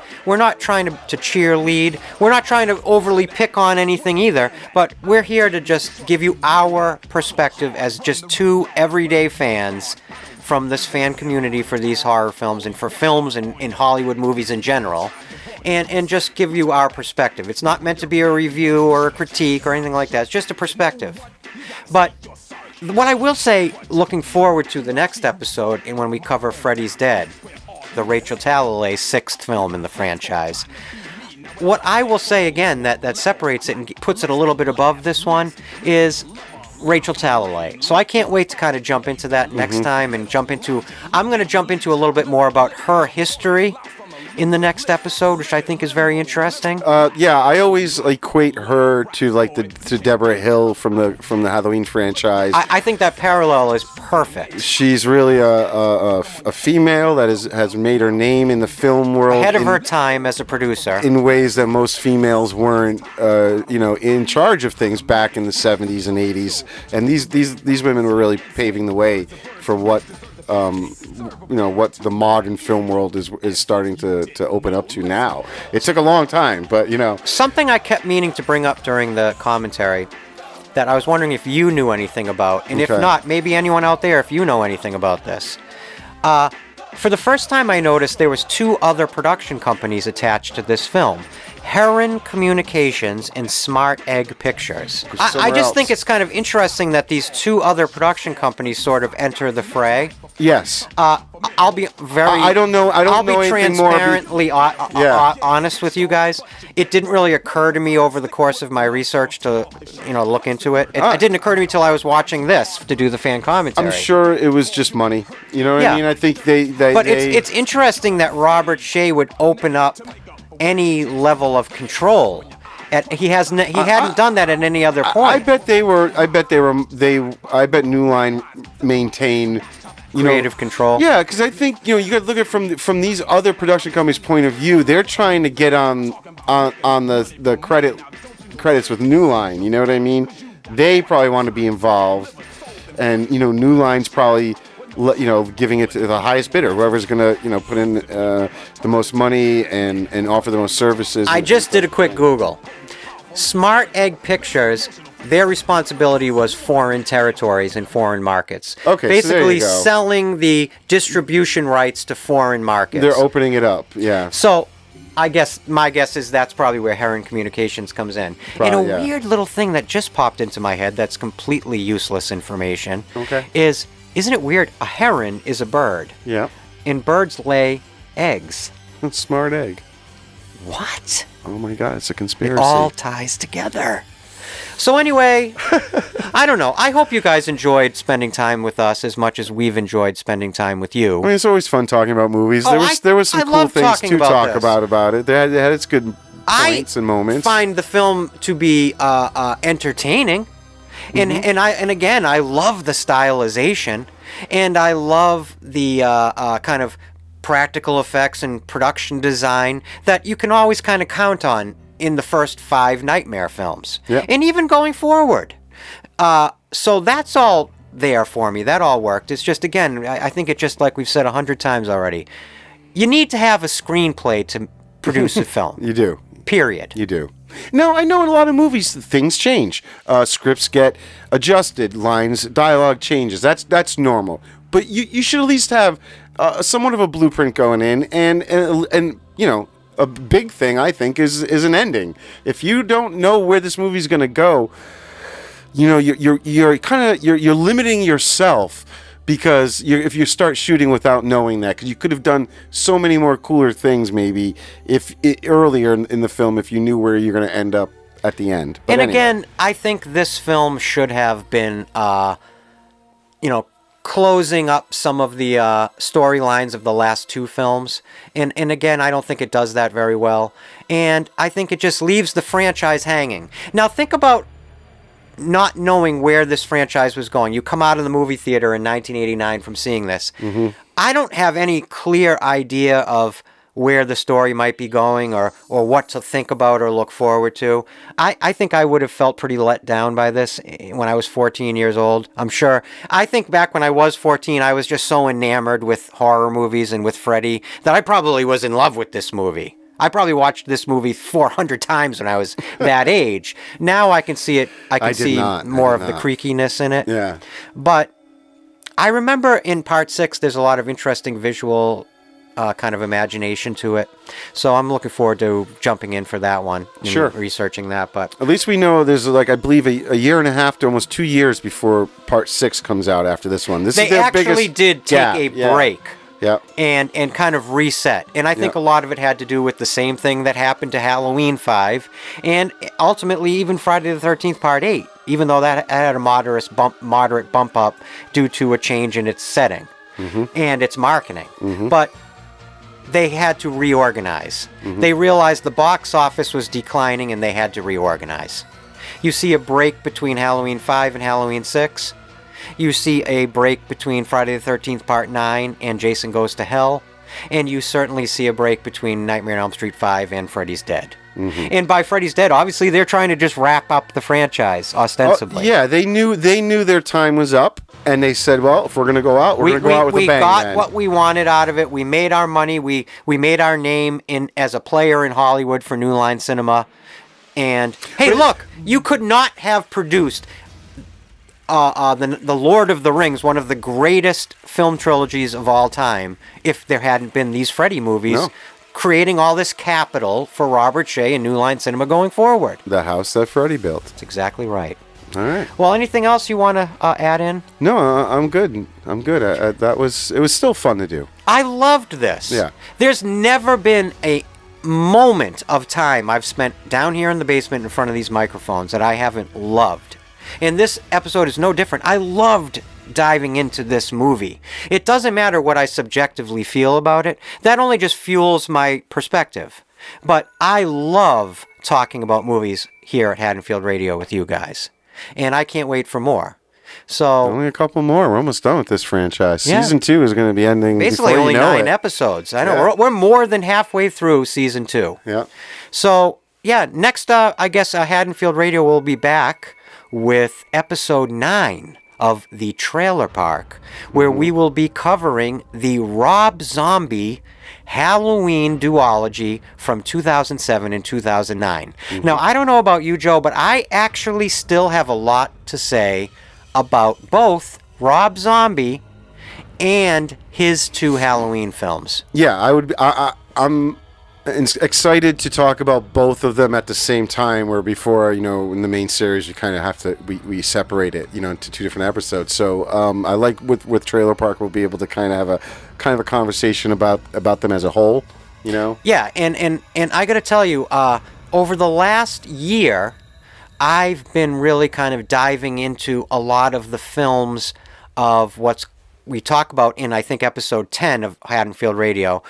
trying to cheerlead. We're not trying to overly pick on anything either, but we're here to just give you our perspective as just two everyday fans from this fan community for these horror films and for films and in Hollywood movies in general. And just give you our perspective. It's not meant to be a review or a critique or anything like that. It's just a perspective. But what I will say, looking forward to the next episode, and when we cover Freddy's Dead, the Rachel Talalay sixth film in the franchise, what I will say again that separates it and puts it a little bit above this one is Rachel Talalay. So I can't wait to kind of jump into that next time and I'm going to jump into a little bit more about her history in the next episode, which I think is very interesting. Yeah, I always equate her to to Deborah Hill from the Halloween franchise. I think that parallel is perfect. She's really a female that has made her name in the film world, Ahead of her time as a producer. in ways that most females weren't, in charge of things back in the 70s and 80s. And these women were really paving the way for what the modern film world is starting to open up to now. It took a long time, but Something I kept meaning to bring up during the commentary that I was wondering if you knew anything about, and if Okay. not, maybe anyone out there, if you know anything about this. For the first time, I noticed there was 2 other production companies attached to this film. Heron Communications and Smart Egg Pictures. I just think it's kind of interesting that these 2 other production companies sort of enter the fray. Yes. I'll be very. I don't know. I don't I'll know be anything more. transparently honest with you guys. It didn't really occur to me over the course of my research to, look into it. It didn't occur to me till I was watching this to do the fan commentary. I'm sure it was just money. You know what I mean? I think they. But it's interesting that Robert Shea would open up any level of control. He hadn't done that at any other point. I bet New Line maintain creative control. Yeah, because I think you got to look at it from these other production companies' point of view. They're trying to get on the credits with New Line. You know what I mean? They probably want to be involved, and New Line's probably giving it to the highest bidder, whoever's gonna put in the most money and offer the most services. I just did a quick Google. Smart Egg Pictures, their responsibility was foreign territories and foreign markets. Okay, basically so there you go. selling the distribution rights to foreign markets. They're opening it up, yeah. So, my guess is that's probably where Heron Communications comes in. Probably, and a weird little thing that just popped into my head that's completely useless information isn't it weird? A heron is a bird. Yeah. And birds lay eggs. Smart egg. What? Oh my God, it's a conspiracy. It all ties together. So anyway, I don't know. I hope you guys enjoyed spending time with us as much as we've enjoyed spending time with you. I mean, it's always fun talking about movies. There was some cool things to talk about it. They had its good points and moments. I find the film to be entertaining. And again, I love the stylization, and I love the kind of practical effects and production design that you can always kind of count on in the first 5 Nightmare films, and even going forward. So that's all there for me. That all worked. It's just, again, I think it just, like we've said 100 times already, you need to have a screenplay to produce a film. You do. Period. You do. Now, I know in a lot of movies things change. Scripts get adjusted, dialogue changes. That's normal. But you should at least have somewhat of a blueprint going in, and you know, a big thing I think is an ending. If you don't know where this movie's going to go, you know, you're limiting yourself. Because if you start shooting without knowing that, because you could have done so many more cooler things maybe earlier in the film if you knew where you're going to end up at the end. But anyway. Again, I think this film should have been, closing up some of the storylines of the last two films. And again, I don't think it does that very well. And I think it just leaves the franchise hanging. Now, think about not knowing where this franchise was going. You come out of the movie theater in 1989 from seeing this. Mm-hmm. I don't have any clear idea of where the story might be going or what to think about or look forward to. I think I would have felt pretty let down by this when I was 14 years old, I'm sure. I think back when I was 14, I was just so enamored with horror movies and with Freddy that I probably was in love with this movie. I probably watched this movie 400 times when I was that age. Now I can see it. I can see more of the creakiness in it. Yeah. But I remember in part 6, there's a lot of interesting visual kind of imagination to it. So I'm looking forward to jumping in for that one. Sure. Researching that. But at least we know there's I believe a year and a half to almost 2 years before part 6 comes out after this one. This is their biggest actually did take a break. Yeah. And kind of reset. And I think a lot of it had to do with the same thing that happened to Halloween 5 and ultimately even Friday the 13th Part 8, even though that had a moderate bump up due to a change in its setting and its marketing. Mm-hmm. But they had to reorganize. Mm-hmm. They realized the box office was declining and they had to reorganize. You see a break between Halloween 5 and Halloween 6. You see a break between Friday the 13th Part 9 and Jason Goes to Hell. And you certainly see a break between Nightmare on Elm Street 5 and Freddy's Dead. Mm-hmm. And by Freddy's Dead, obviously, they're trying to just wrap up the franchise, ostensibly. Yeah, they knew their time was up, and they said, well, if we're going to go out, we're going to go out with a bang. We got what we wanted out of it. We made our money. We made our name as a player in Hollywood for New Line Cinema. And, hey, look, you could not have produced the Lord of the Rings, one of the greatest film trilogies of all time, if there hadn't been these Freddy movies, creating all this capital for Robert Shea and New Line Cinema going forward. The house that Freddy built. That's exactly right. All right. Well, anything else you want to add in? No, I'm good. I'm good. It was still fun to do. I loved this. Yeah. There's never been a moment of time I've spent down here in the basement in front of these microphones that I haven't loved. And this episode is no different. I loved diving into this movie. It doesn't matter what I subjectively feel about it. That only just fuels my perspective. But I love talking about movies here at Haddonfield Radio with you guys. And I can't wait for more. So only a couple more. We're almost done with this franchise. Yeah. Season 2 is going to be ending basically before only you know 9 it. episodes. I know. We're more than halfway through season 2. Yeah. So, yeah, next, I guess Haddonfield Radio will be back with episode 9 of The Trailer Park, where we will be covering the Rob Zombie Halloween duology from 2007 and 2009. Mm-hmm. Now, I don't know about you, Joe, but I actually still have a lot to say about both Rob Zombie and his 2 Halloween films. Yeah, I'm excited to talk about both of them at the same time, where before, in the main series you kind of have to we separate it into 2 different episodes. So I like with Trailer Park we'll be able to kind of have a conversation about them as a whole. Yeah, and I got to tell you, over the last year I've been really kind of diving into a lot of the films of what's we talk about in I think episode 10 of Haddonfield Radio.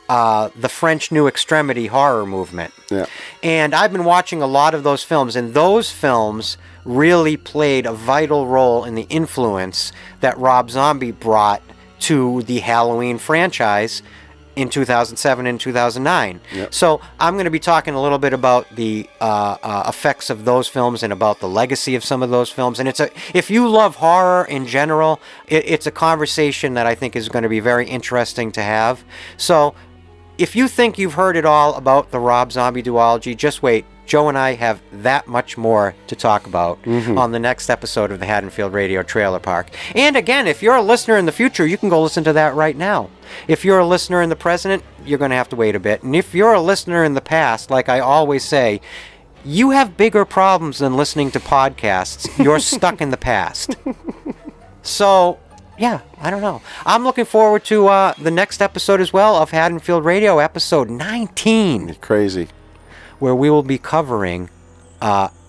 The French New Extremity horror movement. Yeah. And I've been watching a lot of those films, and those films really played a vital role in the influence that Rob Zombie brought to the Halloween franchise in 2007 and 2009. Yep. So I'm going to be talking a little bit about the effects of those films and about the legacy of some of those films. And if you love horror in general, it's a conversation that I think is going to be very interesting to have. So if you think you've heard it all about the Rob Zombie duology, just wait. Joe and I have that much more to talk about on the next episode of the Haddonfield Radio Trailer Park. And again, if you're a listener in the future, you can go listen to that right now. If you're a listener in the present, you're going to have to wait a bit. And if you're a listener in the past, like I always say, you have bigger problems than listening to podcasts. You're stuck in the past. So, yeah, I don't know. I'm looking forward to the next episode as well of Haddonfield Radio, episode 19. Crazy. Where we will be covering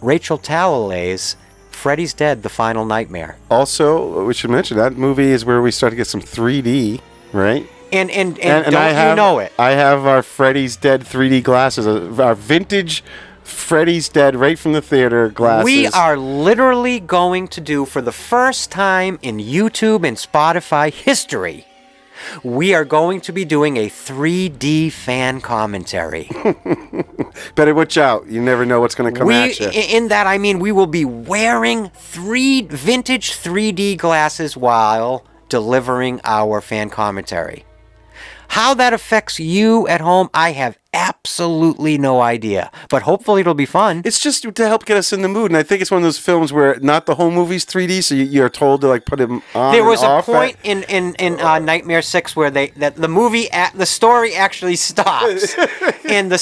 Rachel Talalay's Freddy's Dead, The Final Nightmare. Also, we should mention that movie is where we start to get some 3D, right? And you know it. I have our Freddy's Dead 3D glasses, our vintage Freddy's Dead right from the theater glasses. We are literally going to do, for the first time in YouTube and Spotify history, we are going to be doing a 3D fan commentary. Better watch out. You never know what's going to come at you. In that, I mean, we will be wearing vintage 3D glasses while delivering our fan commentary. How that affects you at home, I have absolutely no idea. But hopefully it'll be fun. It's just to help get us in the mood. And I think it's one of those films where not the whole movie's 3D, so you're told to like put him on. There was a point in Nightmare 6 where the story actually stops. And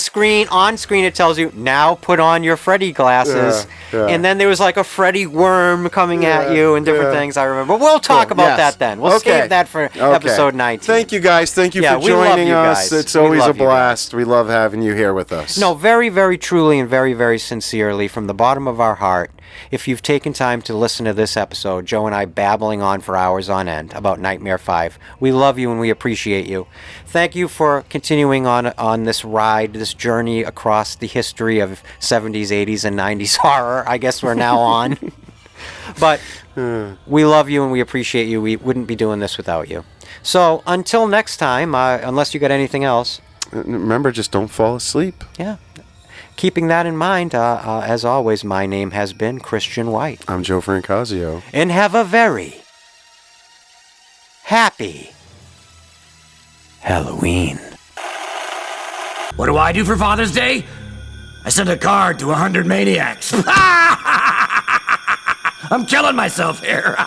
on screen it tells you, now put on your Freddy glasses. Yeah. And then there was like a Freddy worm coming at you and different things, I remember. We'll talk about that then. We'll save that for episode 19. Thank you guys. Thank you for joining us. It's always a blast. We love having you here with us. No, very, very truly and very, very sincerely from the bottom of our heart, if you've taken time to listen to this episode, Joe and I babbling on for hours on end about Nightmare 5, we love you and we appreciate you. Thank you for continuing on this ride, this journey across the history of 70s, 80s, and 90s horror. I guess we're now on. But we love you and we appreciate you. We wouldn't be doing this without you. So until next time, unless you got anything else. Remember, just don't fall asleep. Yeah. Keeping that in mind, as always, my name has been Christian White. I'm Joe Francazio. And have a very happy Halloween. What do I do for Father's Day? I send a card to 100 maniacs. I'm killing myself here.